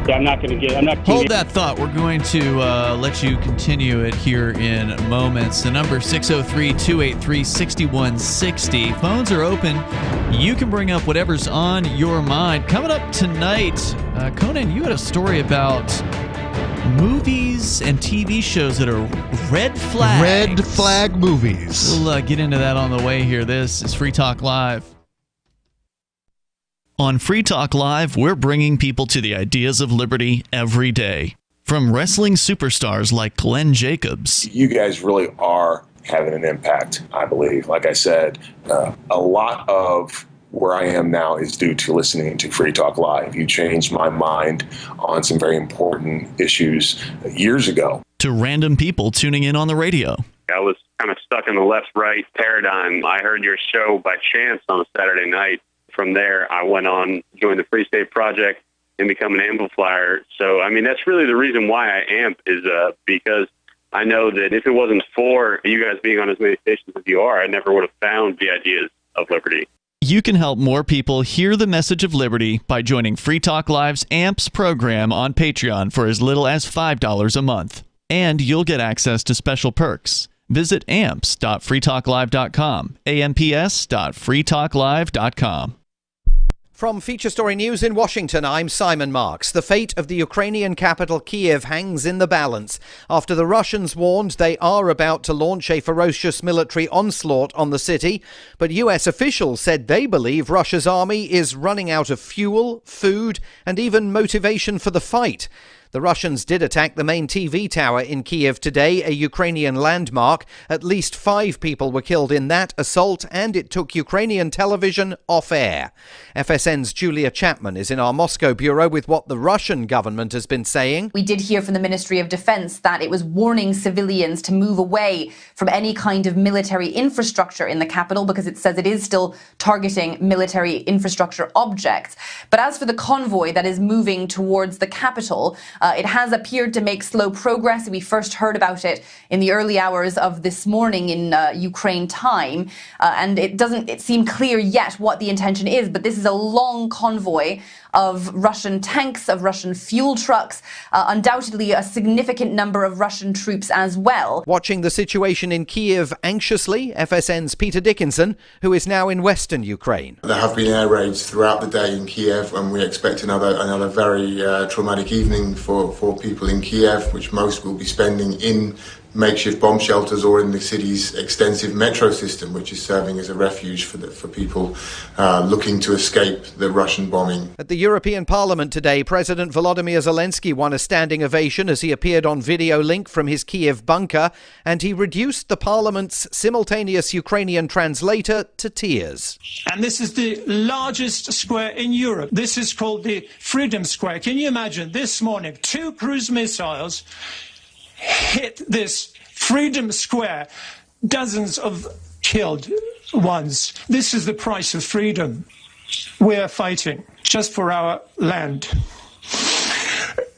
Yeah, I'm not going to Hold that thought. We're going to let you continue it here in moments. The number 603-283-6160. Phones are open. You can bring up whatever's on your mind. Coming up tonight, Conan, you had a story about movies and TV shows that are red flags. Red flag movies. We'll get into that on the way here. This is Free Talk Live. On Free Talk Live, we're bringing people to the ideas of liberty every day. From wrestling superstars like Glenn Jacobs. You guys really are having an impact, I believe. Like I said, a lot of where I am now is due to listening to Free Talk Live. You changed my mind on some very important issues years ago. To random people tuning in on the radio. I was kind of stuck in the left-right paradigm. I heard your show by chance on a Saturday night. From there, I went on, joined the Free State Project, and become an amplifier. So, I mean, that's really the reason why I amp is because I know that if it wasn't for you guys being on as many stations as you are, I never would have found the ideas of liberty. You can help more people hear the message of liberty by joining Free Talk Live's AMPS program on Patreon for as little as $5 a month. And you'll get access to special perks. Visit amps.freetalklive.com, amps.freetalklive.com. From Feature Story News in Washington, I'm Simon Marks. The fate of the Ukrainian capital Kiev hangs in the balance after the Russians warned they are about to launch a ferocious military onslaught on the city. But US officials said they believe Russia's army is running out of fuel, food, and even motivation for the fight. The Russians did attack the main TV tower in Kiev today, a Ukrainian landmark. At least 5 people were killed in that assault, and it took Ukrainian television off air. FSN's Julia Chapman is in our Moscow bureau with what the Russian government has been saying. We did hear from the Ministry of Defense that it was warning civilians to move away from any kind of military infrastructure in the capital because it says it is still targeting military infrastructure objects. But as for the convoy that is moving towards the capital, It has appeared to make slow progress. We first heard about it in the early hours of this morning in Ukraine time, and it doesn't seem clear yet what the intention is, but this is a long convoy of Russian tanks, of Russian fuel trucks, undoubtedly a significant number of Russian troops as well. Watching the situation in Kiev anxiously, FSN's Peter Dickinson, who is now in western Ukraine. There have been air raids throughout the day in Kiev, and we expect another very traumatic evening for people in Kiev, which most will be spending in makeshift bomb shelters or in the city's extensive metro system, which is serving as a refuge for people looking to escape the Russian bombing. At the European Parliament today, President Volodymyr Zelensky won a standing ovation as he appeared on video link from his Kiev bunker, and he reduced the Parliament's simultaneous Ukrainian translator to tears. And this is the largest square in Europe. This is called the Freedom Square. Can you imagine this morning, 2 cruise missiles hit this Freedom Square, dozens of killed ones. This is the price of freedom. We're fighting just for our land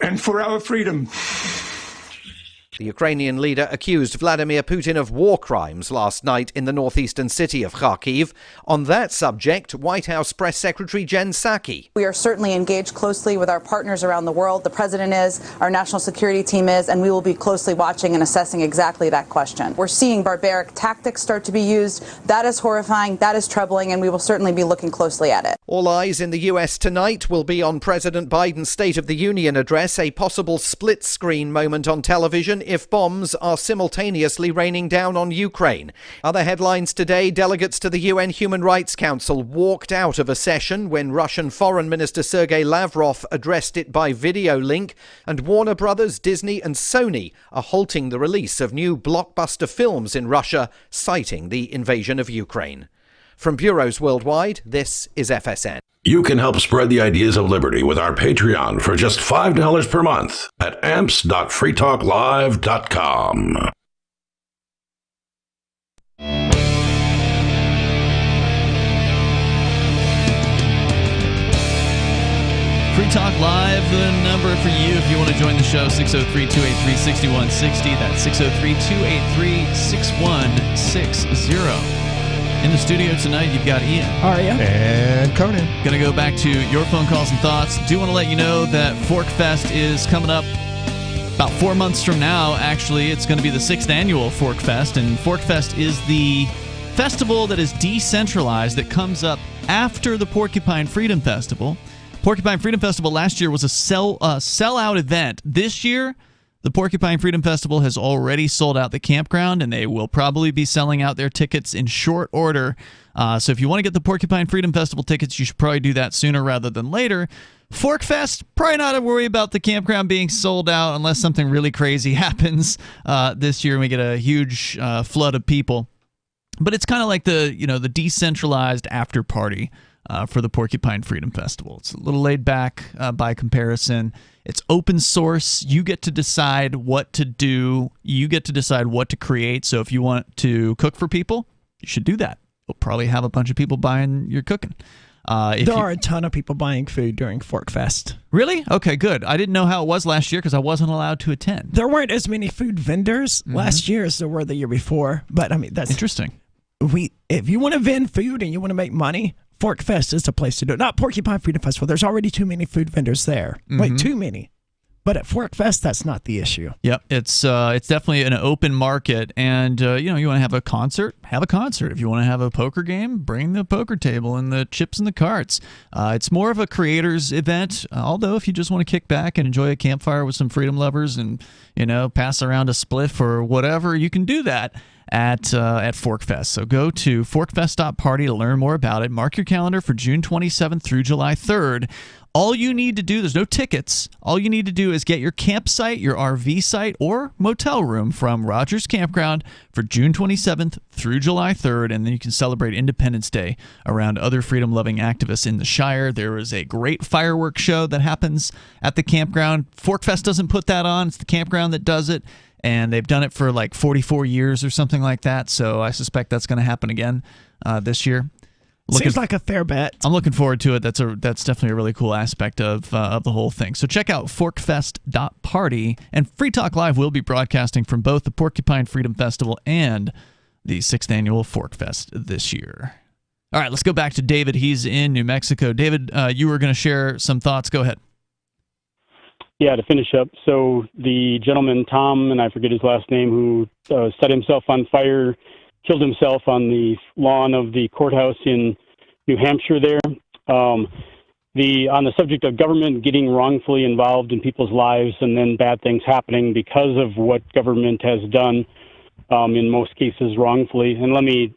and for our freedom. The Ukrainian leader accused Vladimir Putin of war crimes last night in the northeastern city of Kharkiv. On that subject, White House Press Secretary Jen Psaki. We are certainly engaged closely with our partners around the world. The president is, our national security team is, and we will be closely watching and assessing exactly that question. We're seeing barbaric tactics start to be used. That is horrifying, that is troubling, and we will certainly be looking closely at it. All eyes in the U.S. tonight will be on President Biden's State of the Union address, a possible split-screen moment on television if bombs are simultaneously raining down on Ukraine. Other headlines today: delegates to the UN Human Rights Council walked out of a session when Russian Foreign Minister Sergei Lavrov addressed it by video link, and Warner Brothers, Disney and Sony are halting the release of new blockbuster films in Russia, citing the invasion of Ukraine. From bureaus worldwide, this is FSN. You can help spread the ideas of liberty with our Patreon for just $5 per month at amps.freetalklive.com. Free Talk Live, the number for you if you want to join the show, 603-283-6160. That's 603-283-6160. In the studio tonight, you've got Ian. Aria. And Conan. Going to go back to your phone calls and thoughts. Do want to let you know that Fork Fest is coming up about 4 months from now. Actually, it's going to be the 6th annual Fork Fest, and Fork Fest is the festival that is decentralized that comes up after the Porcupine Freedom Festival. Porcupine Freedom Festival last year was a sellout event. This year, the Porcupine Freedom Festival has already sold out the campground, and they will probably be selling out their tickets in short order. So if you want to get the Porcupine Freedom Festival tickets, you should probably do that sooner rather than later. Fork Fest, probably not to worry about the campground being sold out unless something really crazy happens this year and we get a huge flood of people. But it's kind of like the decentralized after party for the Porcupine Freedom Festival. It's a little laid back by comparison. It's open source. You get to decide what to do. You get to decide what to create. So if you want to cook for people, you should do that. You'll probably have a bunch of people buying your cooking. There are a ton of people buying food during Fork Fest. Really? Okay, good. I didn't know how it was last year because I wasn't allowed to attend. There weren't as many food vendors last year as there were the year before. But I mean, that's interesting. If you want to vend food and you want to make money, Fork Fest is the place to do it. Not Porcupine Freedom Festival. There's already too many food vendors there. Like, too many. But at Fork Fest, that's not the issue. Yep, it's definitely an open market, and you want to have a concert, have a concert. If you want to have a poker game, bring the poker table and the chips and the carts. It's more of a creators event. Although if you just want to kick back and enjoy a campfire with some freedom lovers and pass around a spliff or whatever, you can do that at Fork Fest. So go to forkfest.party to learn more about it. Mark your calendar for June 27th through July 3rd. All you need to do, there's no tickets. All you need to do is get your campsite, your RV site, or motel room from Rogers Campground for June 27th through July 3rd, and then you can celebrate Independence Day around other freedom-loving activists in the Shire. There is a great fireworks show that happens at the campground. Fork Fest doesn't put that on. It's the campground that does it, and they've done it for like 44 years or something like that, so I suspect that's going to happen again this year. Seems like a fair bet. I'm looking forward to it. That's definitely a really cool aspect of the whole thing. So check out forkfest.party, and Free Talk Live will be broadcasting from both the Porcupine Freedom Festival and the 6th annual Fork Fest this year. All right, let's go back to David. He's in New Mexico. David, you were going to share some thoughts. Go ahead. Yeah, to finish up, so the gentleman, Tom, and I forget his last name, who set himself on fire, killed himself on the lawn of the courthouse in New Hampshire there. On the subject of government getting wrongfully involved in people's lives and then bad things happening because of what government has done, in most cases wrongfully. And let me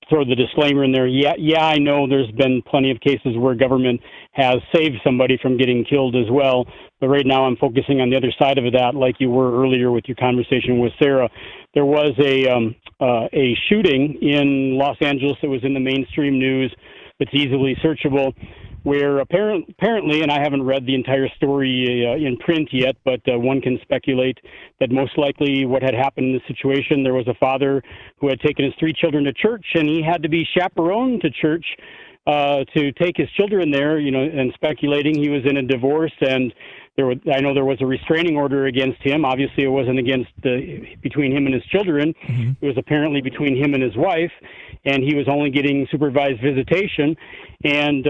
throw the disclaimer in there. Yeah, I know there's been plenty of cases where government has saved somebody from getting killed as well. But right now I'm focusing on the other side of that, like you were earlier with your conversation with Sarah. There was a shooting in Los Angeles that was in the mainstream news that's easily searchable, where apparently, and I haven't read the entire story in print yet, but one can speculate that most likely what had happened in the situation, there was a father who had taken his 3 children to church, and he had to be chaperoned to church to take his children there, and speculating he was in a divorce, and I know there was a restraining order against him. Obviously, it wasn't between him and his children. Mm-hmm. It was apparently between him and his wife, and he was only getting supervised visitation. And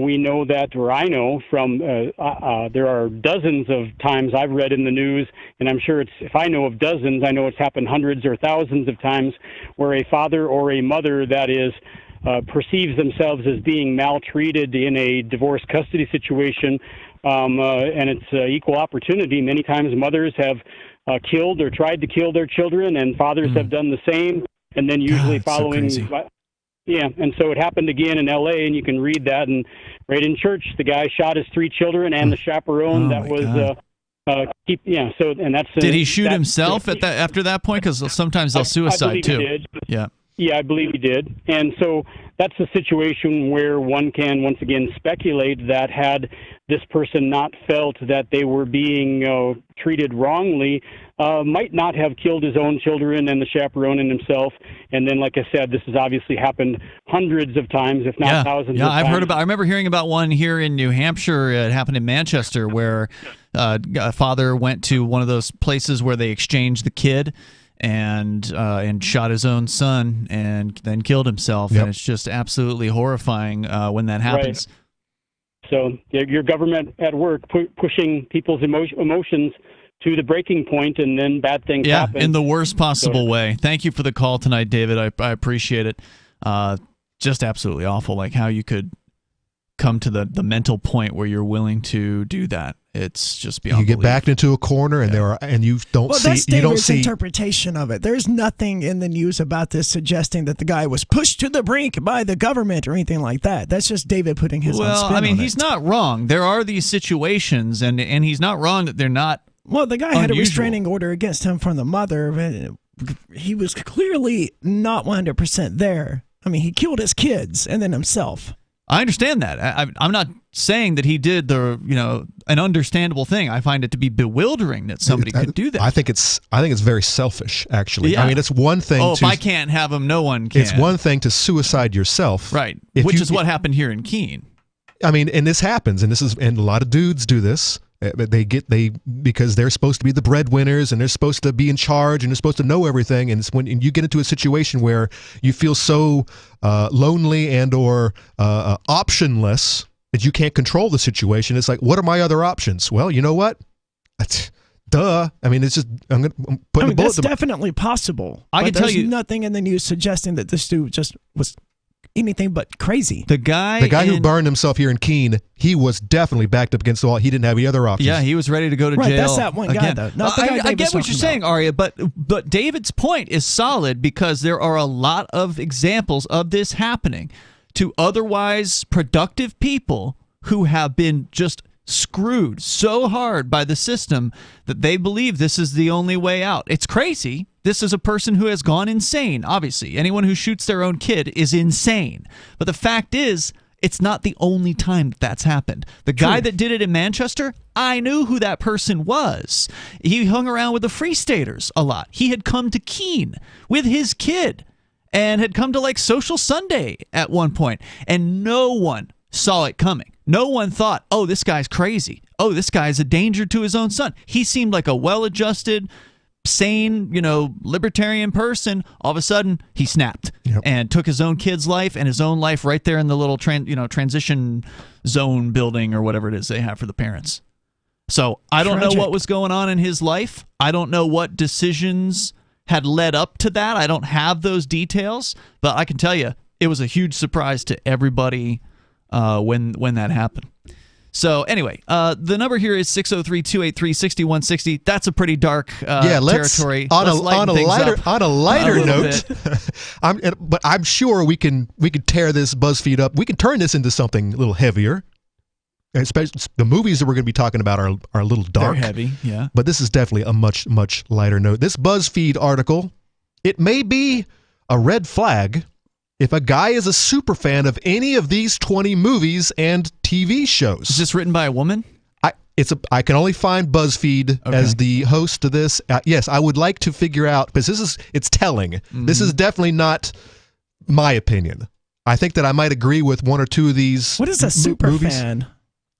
we know that, or I know from, there are dozens of times I've read in the news, and I'm sure if I know of dozens, I know it's happened hundreds or thousands of times, where a father or a mother that is perceives themselves as being maltreated in a divorce custody situation, and it's equal opportunity. Many times mothers have killed or tried to kill their children, and fathers have done the same, and then usually following... So yeah, and so it happened again in L.A., and you can read that. And right in church, the guy shot his 3 children and the chaperone that was... and that's... Did he shoot himself after that point? Because sometimes they'll suicide, too. He did. Yeah. Yeah, I believe he did. And so that's a situation where one can, once again, speculate that had this person not felt that they were being treated wrongly, might not have killed his own children and the chaperone and himself. And then, like I said, this has obviously happened hundreds of times, if not thousands of times. I remember hearing about one here in New Hampshire. It happened in Manchester, where a father went to one of those places where they exchange the kid, and shot his own son and then killed himself. Yep. And it's just absolutely horrifying when that happens. Right. So your government at work pushing people's emotions to the breaking point, and then bad things happen. In the worst possible way. Thank you for the call tonight, David. I appreciate it. Just absolutely awful, like how you could come to the mental point where you're willing to do that. It's just beyond You get backed into a corner, and you don't see. That's you don't David's see interpretation of it. There's nothing in the news about this suggesting that the guy was pushed to the brink by the government or anything like that. That's just David putting his own spin on it. He's not wrong. There are these situations, and he's not wrong that they're not. Well, the guy had a restraining order against him from the mother. He was clearly not 100% there. I mean, he killed his kids and then himself. I understand that. I'm not saying that he did an understandable thing. I find it to be bewildering that somebody could do that. I think it's very selfish, actually. Yeah. I mean, it's one thing. If I can't have him, no one can. It's one thing to suicide yourself, right? Which is what happened here in Keene. I mean, and this happens, and a lot of dudes do this. Because they're supposed to be the breadwinners, and they're supposed to be in charge, and they're supposed to know everything. And it's when you get into a situation where you feel so lonely and or optionless that you can't control the situation. It's like, what are my other options? Well, you know what? Duh. I mean, it's just I'm putting a bullet. That's definitely possible. I can tell you, there's nothing in the news suggesting that this dude just was anything but crazy. The guy who burned himself here in Keene, he was definitely backed up against the wall. He didn't have any other options. Yeah, he was ready to go to jail. That's that one guy, though. Not the guy I get what you're saying, Arya, but David's point is solid, because there are a lot of examples of this happening to otherwise productive people who have been just screwed so hard by the system that they believe this is the only way out. It's crazy. This is a person who has gone insane, obviously. Anyone who shoots their own kid is insane. But the fact is, it's not the only time that's happened. The guy that did it in Manchester, I knew who that person was. He hung around with the Free Staters a lot. He had come to Keene with his kid. and had come to like Social Sunday at one point, and no one saw it coming. No one thought, oh, this guy's crazy. Oh, this guy's a danger to his own son. He seemed like a well-adjusted, sane, libertarian person. All of a sudden, he snapped and took his own kid's life and his own life right there in the little transition zone building or whatever it is they have for the parents. So I don't know what was going on in his life. I don't know what decisions had led up to that. I don't have those details, but I can tell you it was a huge surprise to everybody when that happened. So anyway, the number here is 603-283-6160. That's a pretty dark territory. On a lighter note, but I'm sure we can tear this BuzzFeed up. We can turn this into something a little heavier. Especially the movies that we're going to be talking about are a little dark. They're heavy, yeah. But this is definitely a much, much lighter note. This BuzzFeed article, it may be a red flag if a guy is a super fan of any of these 20 movies and TV shows. Is this written by a woman? I can only find BuzzFeed as the host to this. Yes, I would like to figure out, because it's telling. Mm-hmm. This is definitely not my opinion. I think that I might agree with one or two of these. What is a super movies. Fan?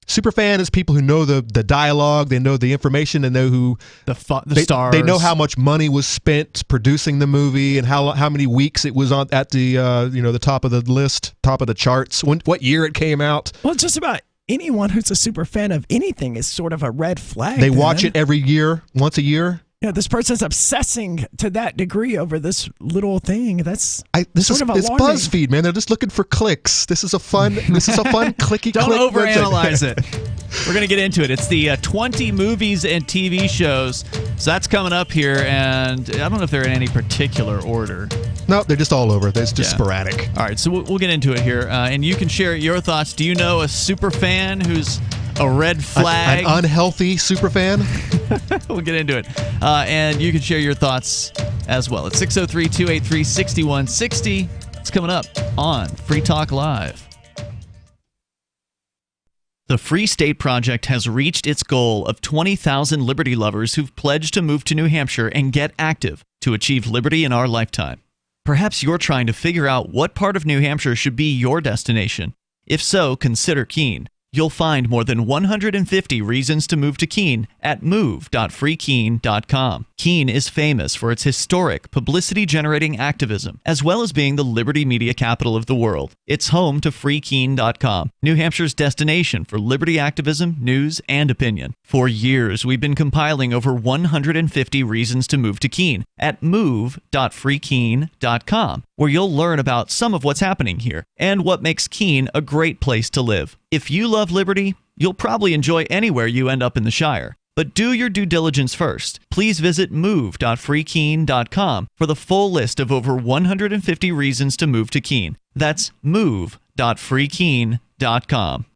Super fan is people who know the dialogue, they know the information, they know who the stars. They know how much money was spent producing the movie and how many weeks it was on at the the top of the list, top of the charts, what year it came out. Well, just about anyone who's a super fan of anything is sort of a red flag. They watch it every year, once a year. Yeah, this person's obsessing to that degree over this little thing. It's BuzzFeed, man. They're just looking for clicks. This is a fun clicky. Don't overanalyze it. We're gonna get into it. It's the 20 movies and TV shows. So that's coming up here, and I don't know if they're in any particular order. No, they're just all over. It's just sporadic. All right, so we'll get into it here, and you can share your thoughts. Do you know a super fan who's a red flag? An unhealthy super fan? We'll get into it. And you can share your thoughts as well. It's 603-283-6160. It's coming up on Free Talk Live. The Free State Project has reached its goal of 20,000 liberty lovers who've pledged to move to New Hampshire and get active to achieve liberty in our lifetime. Perhaps you're trying to figure out what part of New Hampshire should be your destination. If so, consider Keene. You'll find more than 150 reasons to move to Keene at move.freekeene.com. Keene is famous for its historic, publicity-generating activism, as well as being the liberty media capital of the world. It's home to freekeene.com, New Hampshire's destination for liberty activism, news, and opinion. For years, we've been compiling over 150 reasons to move to Keene at move.freekeene.com, where you'll learn about some of what's happening here and what makes Keene a great place to live. If you love liberty, you'll probably enjoy anywhere you end up in the Shire. But do your due diligence first. Please visit move.freekeene.com for the full list of over 150 reasons to move to Keene. That's move.freekeene.com.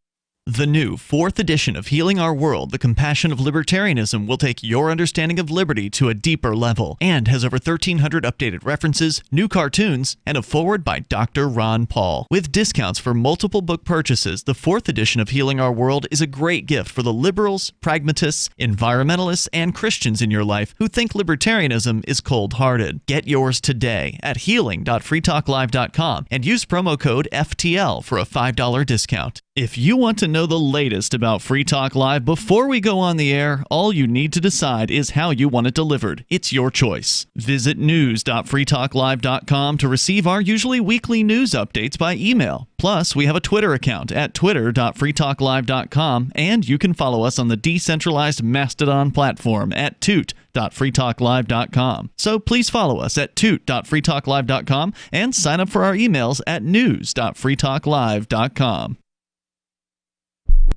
The new 4th edition of Healing Our World, The Compassion of Libertarianism, will take your understanding of liberty to a deeper level and has over 1,300 updated references, new cartoons, and a foreword by Dr. Ron Paul. With discounts for multiple book purchases, the 4th edition of Healing Our World is a great gift for the liberals, pragmatists, environmentalists, and Christians in your life who think libertarianism is cold-hearted. Get yours today at healing.freetalklive.com and use promo code FTL for a $5 discount. If you want to know the latest about Free Talk Live before we go on the air, all you need to decide is how you want it delivered. It's your choice. Visit news.freetalklive.com to receive our usually weekly news updates by email. Plus, we have a Twitter account at twitter.freetalklive.com, and you can follow us on the decentralized Mastodon platform at toot.freetalklive.com. So please follow us at toot.freetalklive.com and sign up for our emails at news.freetalklive.com.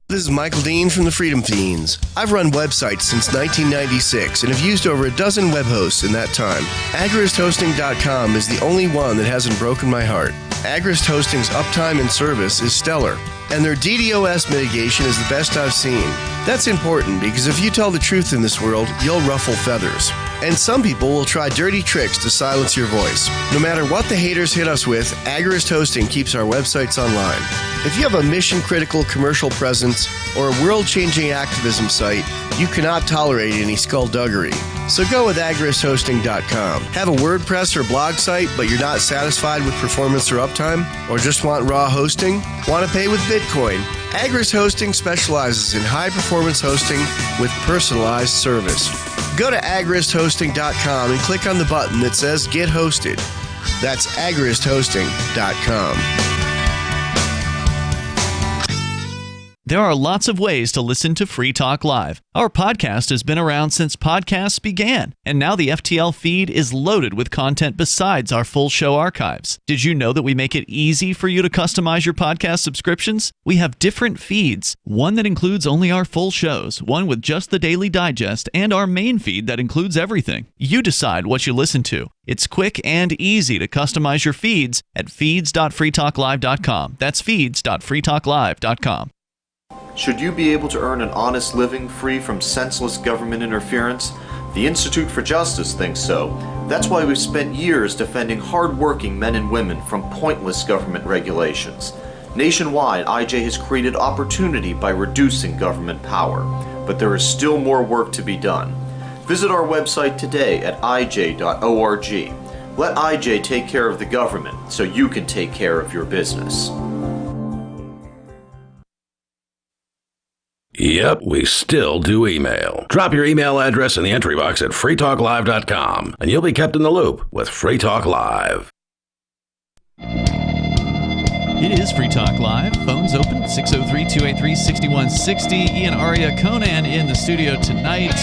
This is Michael Dean from the Freedom Fiends. I've run websites since 1996 and have used over a dozen web hosts in that time. AgristHosting.com is the only one that hasn't broken my heart. Agrist Hosting's uptime and service is stellar, and their DDoS mitigation is the best I've seen. That's important because if you tell the truth in this world, you'll ruffle feathers. And some people will try dirty tricks to silence your voice. No matter what the haters hit us with, Agrist Hosting keeps our websites online. If you have a mission-critical commercial presence or a world-changing activism site, You cannot tolerate any skullduggery. So go with agorasthosting.com. Have a WordPress or blog site, but you're not satisfied with performance or uptime? Or just want raw hosting? Want to pay with Bitcoin? Agorist Hosting specializes in high-performance hosting with personalized service. Go to agorasthosting.com and click on the button that says Get Hosted. That's agorasthosting.com. There are lots of ways to listen to Free Talk Live. Our podcast has been around since podcasts began, and now the FTL feed is loaded with content besides our full show archives. Did you know that we make it easy for you to customize your podcast subscriptions? We have different feeds, one that includes only our full shows, one with just the Daily Digest, and our main feed that includes everything. You decide what you listen to. It's quick and easy to customize your feeds at feeds.freetalklive.com. That's feeds.freetalklive.com. Should you be able to earn an honest living free from senseless government interference? The Institute for Justice thinks so. That's why we've spent years defending hard-working men and women from pointless government regulations. Nationwide, IJ has created opportunity by reducing government power, but there is still more work to be done. Visit our website today at ij.org. Let IJ take care of the government so you can take care of your business. Yep, we still do email. Drop your email address in the entry box at freetalklive.com, and you'll be kept in the loop with Free Talk Live. It is Free Talk Live. Phones open, 603-283-6160. Ian, Aria, Conan in the studio tonight.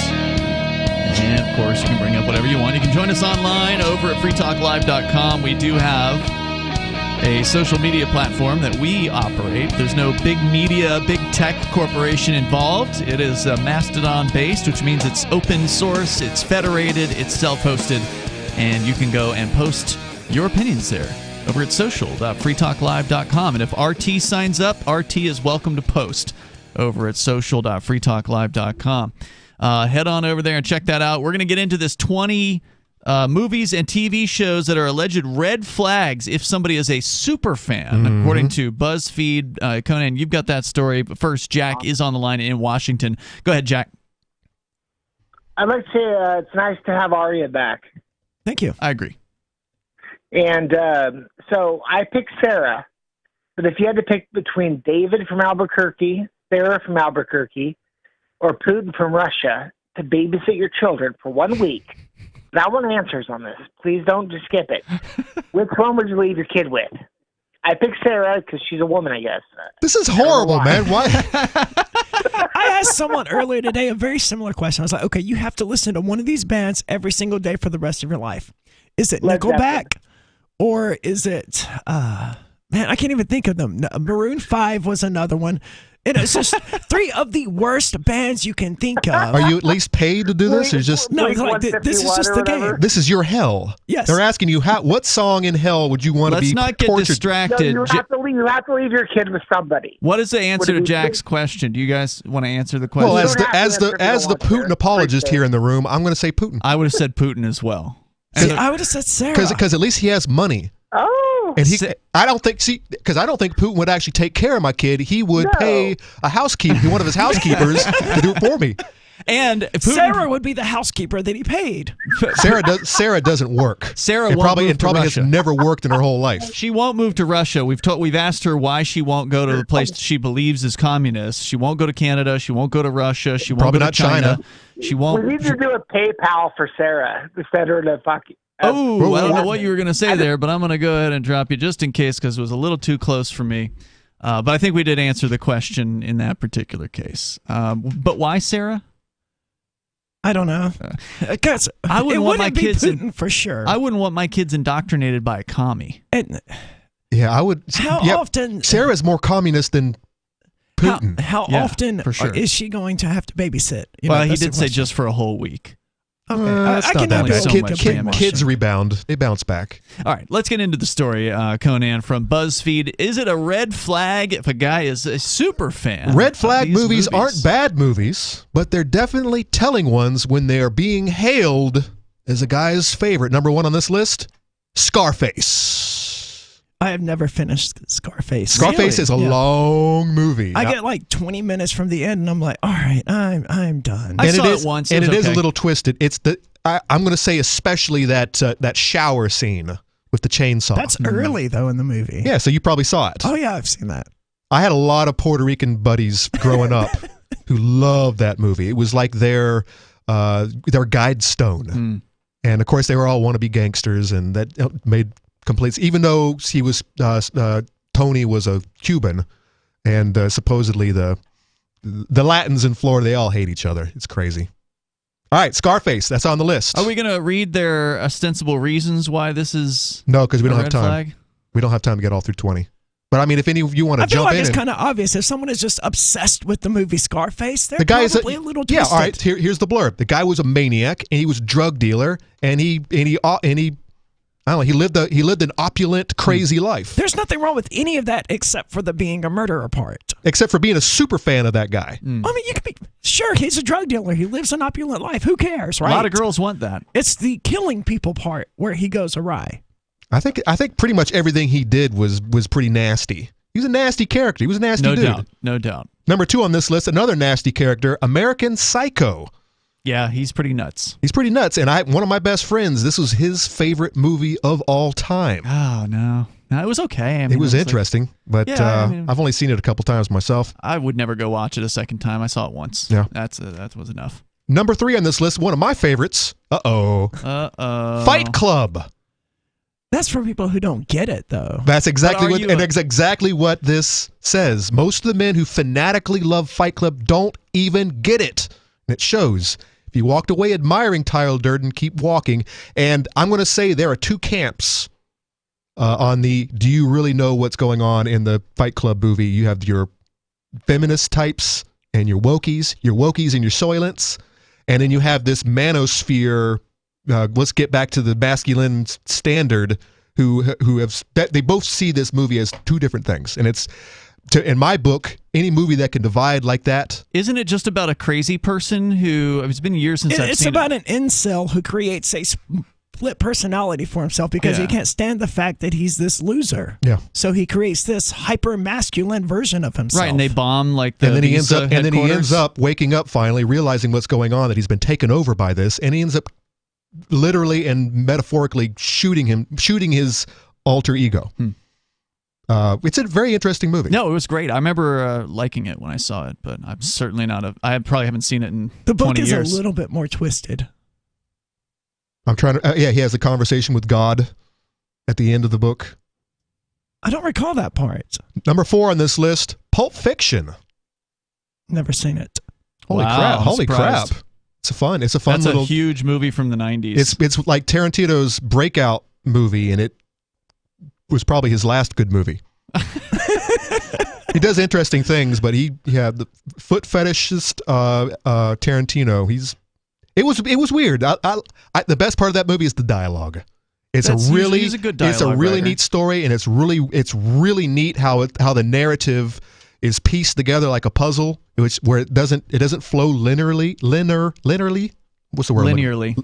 And, of course, you can bring up whatever you want. You can join us online over at freetalklive.com. We do have a social media platform that we operate. There's no big media, big tech corporation involved. It is Mastodon-based, which means it's open source, it's federated, it's self-hosted, and you can go and post your opinions there over at social.freetalklive.com. And if RT signs up, RT is welcome to post over at social.freetalklive.com. Head on over there and check that out. We're going to get into this 20 movies and TV shows that are alleged red flags if somebody is a super fan, according to BuzzFeed. Conan, you've got that story. But first, Jack is on the line in Washington. Go ahead, Jack. I'd like to say it's nice to have Aria back. Thank you. I agree. And so I picked Sarah, but if you had to pick between David from Albuquerque, Sarah from Albuquerque, or Putin from Russia to babysit your children for 1 week, and I want answers on this. Please don't just skip it. Which one would you leave your kid with? I picked Sarah because she's a woman, I guess. This is horrible, man. Why? I asked someone earlier today a very similar question. I was like, okay, you have to listen to one of these bands every single day for the rest of your life. Is it Nickelback? Or is it, man, I can't even think of them. Maroon 5 was another one. It's just three of the worst bands you can think of. Are you at least paid to do this? Or just no, like, this is just the game. This is your hell. Yes. They're asking you, what song in hell would you want to be tortured? Let's not get distracted. No, you have to leave your kid with somebody. What is the answer to Jack's question? Do you guys want to answer the question? Well, as the Putin apologist here in the room, I'm going to say Putin. I would have said Putin as well. See, I would have said Sarah. Because at least he has money. Oh. And I don't think Putin would actually take care of my kid. He would pay one of his housekeepers to do it for me. And Putin, Sarah would be the housekeeper that he paid. Sarah doesn't work. Sarah probably has never worked in her whole life. She won't move to Russia. We've asked her why she won't go to the place she believes is communist. She won't go to Canada. She won't go to Russia. She won't probably go not to China. She won't. We need to do a PayPal for Sarah to send her to fuck. I don't know what you were going to say there, but I'm going to go ahead and drop you just in case because it was a little too close for me. But I think we did answer the question in that particular case. But why Sarah? I don't know. Because I wouldn't want my kids Putin for sure. I wouldn't want my kids indoctrinated by a commie. Yeah, I would. How often? Sarah's more communist than Putin. How often for sure. Is she going to have to babysit? Well, he did say just for a whole week. Okay, that's not that bad. Kids rebound. They bounce back. All right, let's get into the story, Conan, from BuzzFeed. Is it a red flag if a guy is a super fan? Red flag movies aren't bad movies, but they're definitely telling ones when they are being hailed as a guy's favorite. Number one on this list, Scarface. I have never finished Scarface. Scarface is a long movie. I get like 20 minutes from the end, and I'm like, all right, I'm done. I saw it once. And it is okay. a little twisted. It's I'm going to say especially that shower scene with the chainsaw. That's early, though, in the movie. Yeah, so you probably saw it. Oh, yeah, I've seen that. I had a lot of Puerto Rican buddies growing up who loved that movie. It was like their guide stone. And, of course, they were all wannabe gangsters, and that made complete... Even though he was Tony was a Cuban, and supposedly the Latins in Florida, they all hate each other. It's crazy. All right, Scarface, that's on the list. Are we going to read their ostensible reasons why this is No, because we don't have time. Flag? We don't have time to get all through 20. But, I mean, if any of you want to jump in... I feel like it's kind of obvious. If someone is just obsessed with the movie Scarface, they're probably a little twisted. Yeah, all right, here's the blurb. The guy was a maniac, and he was a drug dealer, and he I don't know, he lived an opulent, crazy life. There's nothing wrong with any of that except for the being a murderer part. Except for being a super fan of that guy. I mean, you could be... Sure, he's a drug dealer. He lives an opulent life. Who cares, right? A lot of girls want that. It's the killing people part where he goes awry. I think pretty much everything he did was pretty nasty. He was a nasty character. He was a nasty dude. No doubt. Number 2 on this list, another nasty character, American Psycho. Yeah, he's pretty nuts. He's pretty nuts. And one of my best friends, this was his favorite movie of all time. Oh, no. No, it was okay. I mean, it was interesting, but I've only seen it a couple times myself. I would never go watch it a second time. I saw it once. Yeah. That was enough. Number 3 on this list, one of my favorites. Fight Club. That's for people who don't get it, though. That's exactly exactly what this says. Most of the men who fanatically love Fight Club don't even get it. And it shows. If you walked away admiring Tyler Durden, keep walking. And I'm going to say there are 2 camps on the do you really know what's going on in the Fight Club movie. You have your feminist types and your wokies and your soylents. And then you have this manosphere, let's get back to the masculine standard, who they both see this movie as 2 different things. And it's, in my book, any movie that can divide like that. Isn't it just about a crazy person who, it's been years since I've seen it. It's about an incel who creates a split personality for himself because he can't stand the fact that he's this loser. Yeah. So he creates this hyper masculine version of himself. Right, and they bomb like the and then he ends up waking up finally, realizing what's going on, that he's been taken over by this, and he ends up literally and metaphorically shooting his alter ego. It's a very interesting movie. No, it was great. I remember liking it when I saw it, but I'm certainly not I probably haven't seen it in 20 years. The book is a little bit more twisted. I'm trying to he has a conversation with God at the end of the book. I don't recall that part. Number 4 on this list, Pulp Fiction. Never seen it. Holy crap. It's a fun That's little... a huge movie from the 90s. It's like Tarantino's breakout movie, and it was probably his last good movie. He does interesting things, but the foot fetishist Tarantino. It was weird. The best part of that movie is the dialogue. He's a good dialogue it's a really writer. Neat story, and it's really neat how the narrative is pieced together like a puzzle, where it doesn't flow linearly. What's the word? Linearly.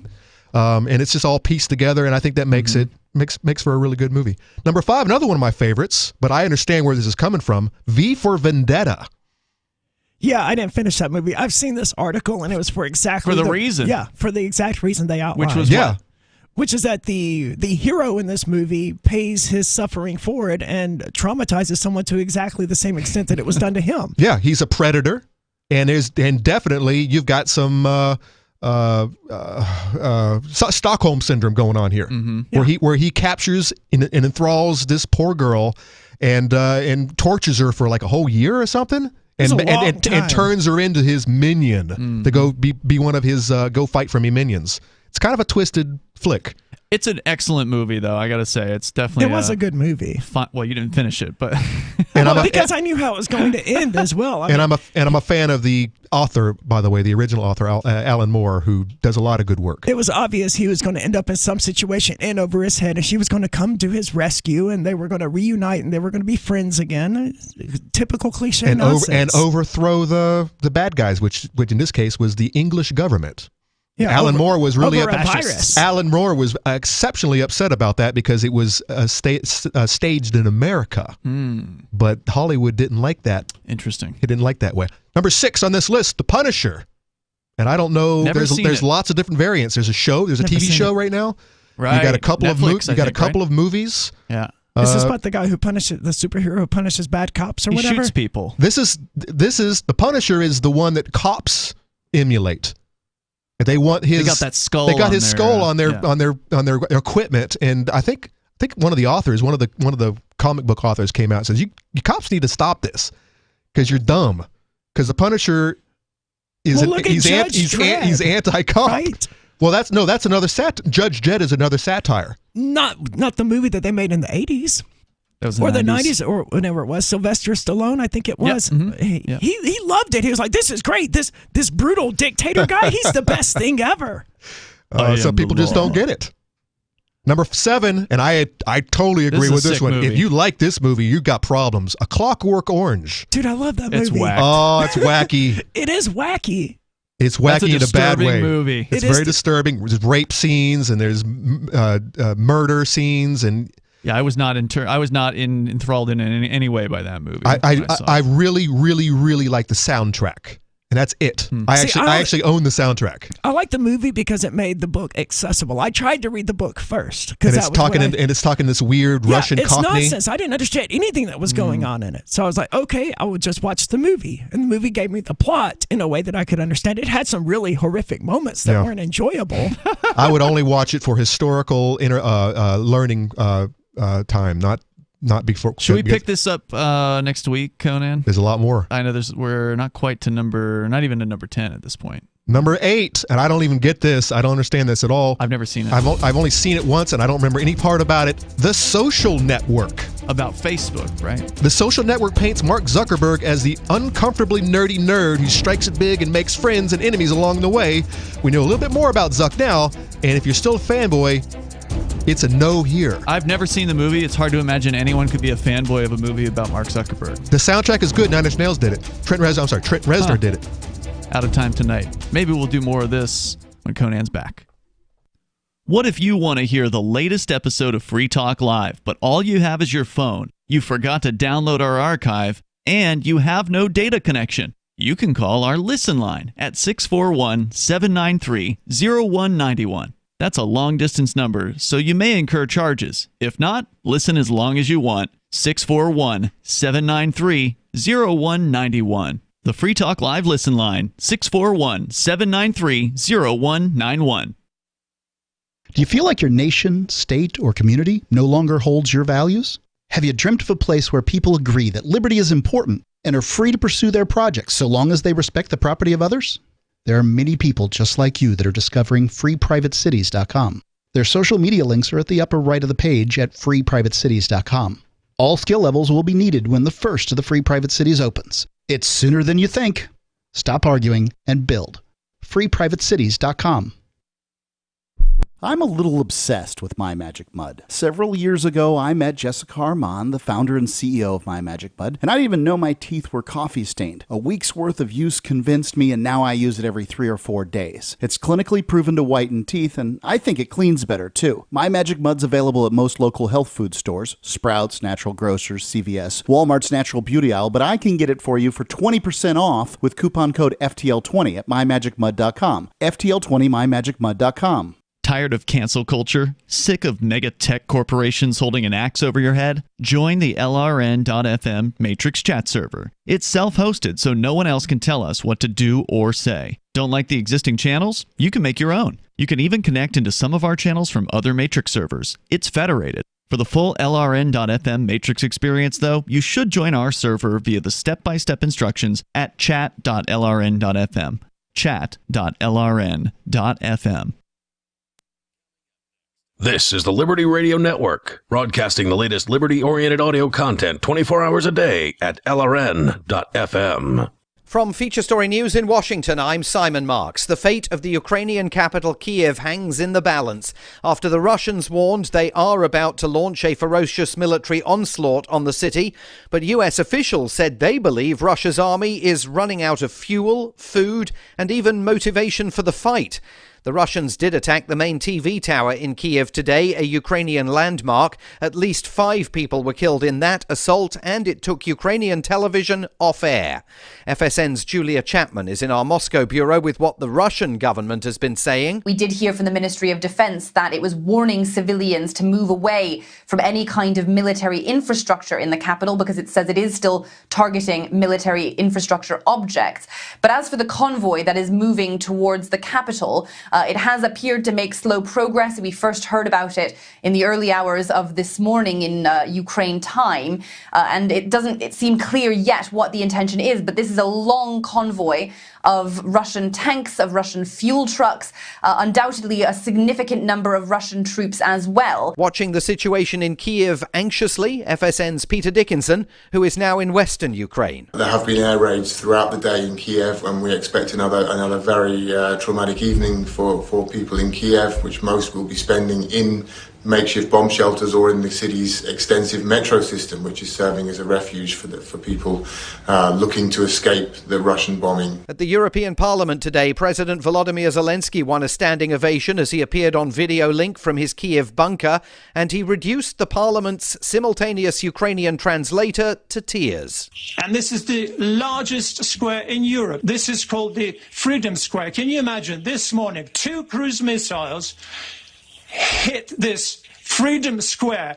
And it's just all pieced together, and I think that makes it makes for a really good movie. Number 5, another one of my favorites, but I understand where this is coming from. V for Vendetta. Yeah, I didn't finish that movie. I've seen this article, and it was for exactly the reason. Yeah, for the exact reason they outlined. Which was what? Which is that the hero in this movie pays his suffering forward and traumatizes someone to exactly the same extent that it was done to him. Yeah, he's a predator, and definitely you've got some Stockholm syndrome going on here, where he captures and enthralls this poor girl and tortures her for like a whole year or something. And turns her into his minion to go be one of his go fight for me minions. It's kind of a twisted flick. It's an excellent movie, though. I got to say, it's definitely. It was a good movie. Well, you didn't finish it, but because I knew how it was going to end as well. I'm a fan of the author, by the way, the original author, Alan Moore, who does a lot of good work. It was obvious he was going to end up in some situation in over his head, and she was going to come to his rescue, and they were going to reunite, and they were going to be friends again. Typical cliche nonsense. And overthrow the bad guys, which in this case was the English government. Yeah, Alan Moore was really over a virus. Alan Moore was exceptionally upset about that because it was staged in America. But Hollywood didn't like that. Interesting. He didn't like that way. Number 6 on this list, The Punisher. And I don't know. There's lots of different variants. There's a show. There's a TV show right now. Right. You got a couple Netflix, of couple of movies. Yeah. Is this about the guy who punishes the superhero who punishes bad cops or He whatever? shoots people. This is the Punisher is the one that cops emulate. They want his. They got that skull. They got on his their, skull on their equipment, and I think one of the authors, one of the comic book authors, came out and says, "You cops need to stop this because you're dumb." Because the Punisher is he's anti-cop. Right? Well, that's another Judge Dredd is another satire. Not the movie that they made in the 80s. That was or the 90s. 90s, or whenever it was. Sylvester Stallone, I think it was. He loved it. He was like, "This is great. This brutal dictator guy, he's the best thing ever." So people just don't get it. Number 7, and I totally agree with this one. Movie. If you like this movie, you got problems. A Clockwork Orange. Dude, I love that movie. It's whack. Oh, it's wacky. It is wacky. It's wacky in a bad way. Movie. It's very disturbing. There's rape scenes and there's murder scenes and. Yeah, I was not enthralled in any way by that movie. I really, really, really like the soundtrack, and that's it. I actually own the soundtrack. I like the movie because it made the book accessible. I tried to read the book first because it's talking this weird Russian it's Cockney. Nonsense. I didn't understand anything that was going on in it, so I was like, okay, I will just watch the movie, and the movie gave me the plot in a way that I could understand. It had some really horrific moments that weren't enjoyable. I would only watch it for historical learning. Time, not before. Should we pick this up next week, Conan? There's a lot more. I know we're not quite to not even to number 10 at this point. Number 8, and I don't even get this. I don't understand this at all. I've never seen it. I've only seen it once, and I don't remember any part about it. The Social Network. About Facebook, right? The Social Network paints Mark Zuckerberg as the uncomfortably nerdy nerd who strikes it big and makes friends and enemies along the way. We know a little bit more about Zuck now, and if you're still a fanboy, it's a no here. I've never seen the movie. It's hard to imagine anyone could be a fanboy of a movie about Mark Zuckerberg. The soundtrack is good. Nine Inch Nails did it. Trent Reznor did it. Out of time tonight. Maybe we'll do more of this when Conan's back. What if you want to hear the latest episode of Free Talk Live, but all you have is your phone, you forgot to download our archive, and you have no data connection? You can call our Listen line at 641-793-0191. That's a long-distance number, so you may incur charges. If not, listen as long as you want. 641-793-0191. The Free Talk Live Listen line, 641-793-0191. Do you feel like your nation, state, or community no longer holds your values? Have you dreamt of a place where people agree that liberty is important and are free to pursue their projects so long as they respect the property of others? There are many people just like you that are discovering freeprivatecities.com. Their social media links are at the upper right of the page at freeprivatecities.com. All skill levels will be needed when the first of the Free Private Cities opens. It's sooner than you think. Stop arguing and build. freeprivatecities.com. I'm a little obsessed with My Magic Mud. Several years ago, I met Jessica Armand, the founder and CEO of My Magic Mud, and I didn't even know my teeth were coffee stained. A week's worth of use convinced me, and now I use it every 3 or 4 days. It's clinically proven to whiten teeth, and I think it cleans better too. My Magic Mud's available at most local health food stores, Sprouts, Natural Grocers, CVS, Walmart's Natural Beauty Aisle, but I can get it for you for 20% off with coupon code FTL20 at mymagicmud.com. FTL20 mymagicmud.com. Tired of cancel culture? Sick of mega tech corporations holding an axe over your head? Join the LRN.FM Matrix chat server. It's self-hosted, so no one else can tell us what to do or say. Don't like the existing channels? You can make your own. You can even connect into some of our channels from other Matrix servers. It's federated. For the full LRN.FM Matrix experience, though, you should join our server via the step-by-step instructions at chat.lrn.fm. Chat.lrn.fm. This is the Liberty Radio Network, broadcasting the latest liberty-oriented audio content 24 hours a day at LRN.FM. From Feature Story News in Washington, I'm Simon Marks. The fate of the Ukrainian capital Kiev hangs in the balance after the Russians warned they are about to launch a ferocious military onslaught on the city. But US officials said they believe Russia's army is running out of fuel, food, and even motivation for the fight. The Russians did attack the main TV tower in Kiev today, a Ukrainian landmark. At least 5 people were killed in that assault, and it took Ukrainian television off air. FSN's Julia Chapman is in our Moscow bureau with what the Russian government has been saying. We did hear from the Ministry of Defense that it was warning civilians to move away from any kind of military infrastructure in the capital because it says it is still targeting military infrastructure objects. But as for the convoy that is moving towards the capital, it has appeared to make slow progress. We first heard about it in the early hours of this morning in Ukraine time, and it doesn't seem clear yet what the intention is, but this is a long convoy of Russian tanks, of Russian fuel trucks, undoubtedly a significant number of Russian troops as well. Watching the situation in Kiev anxiously, FSN's Peter Dickinson, who is now in western Ukraine. There have been air raids throughout the day in Kiev, and we expect another very traumatic evening for people in Kiev, which most will be spending in makeshift bomb shelters or in the city's extensive metro system, which is serving as a refuge for people looking to escape the Russian bombing. At the European Parliament today, President Volodymyr Zelensky won a standing ovation as he appeared on video link from his Kiev bunker, and he reduced the Parliament's simultaneous Ukrainian translator to tears. And this is the largest square in Europe. This is called the Freedom Square. Can you imagine this morning 2 cruise missiles hit this Freedom Square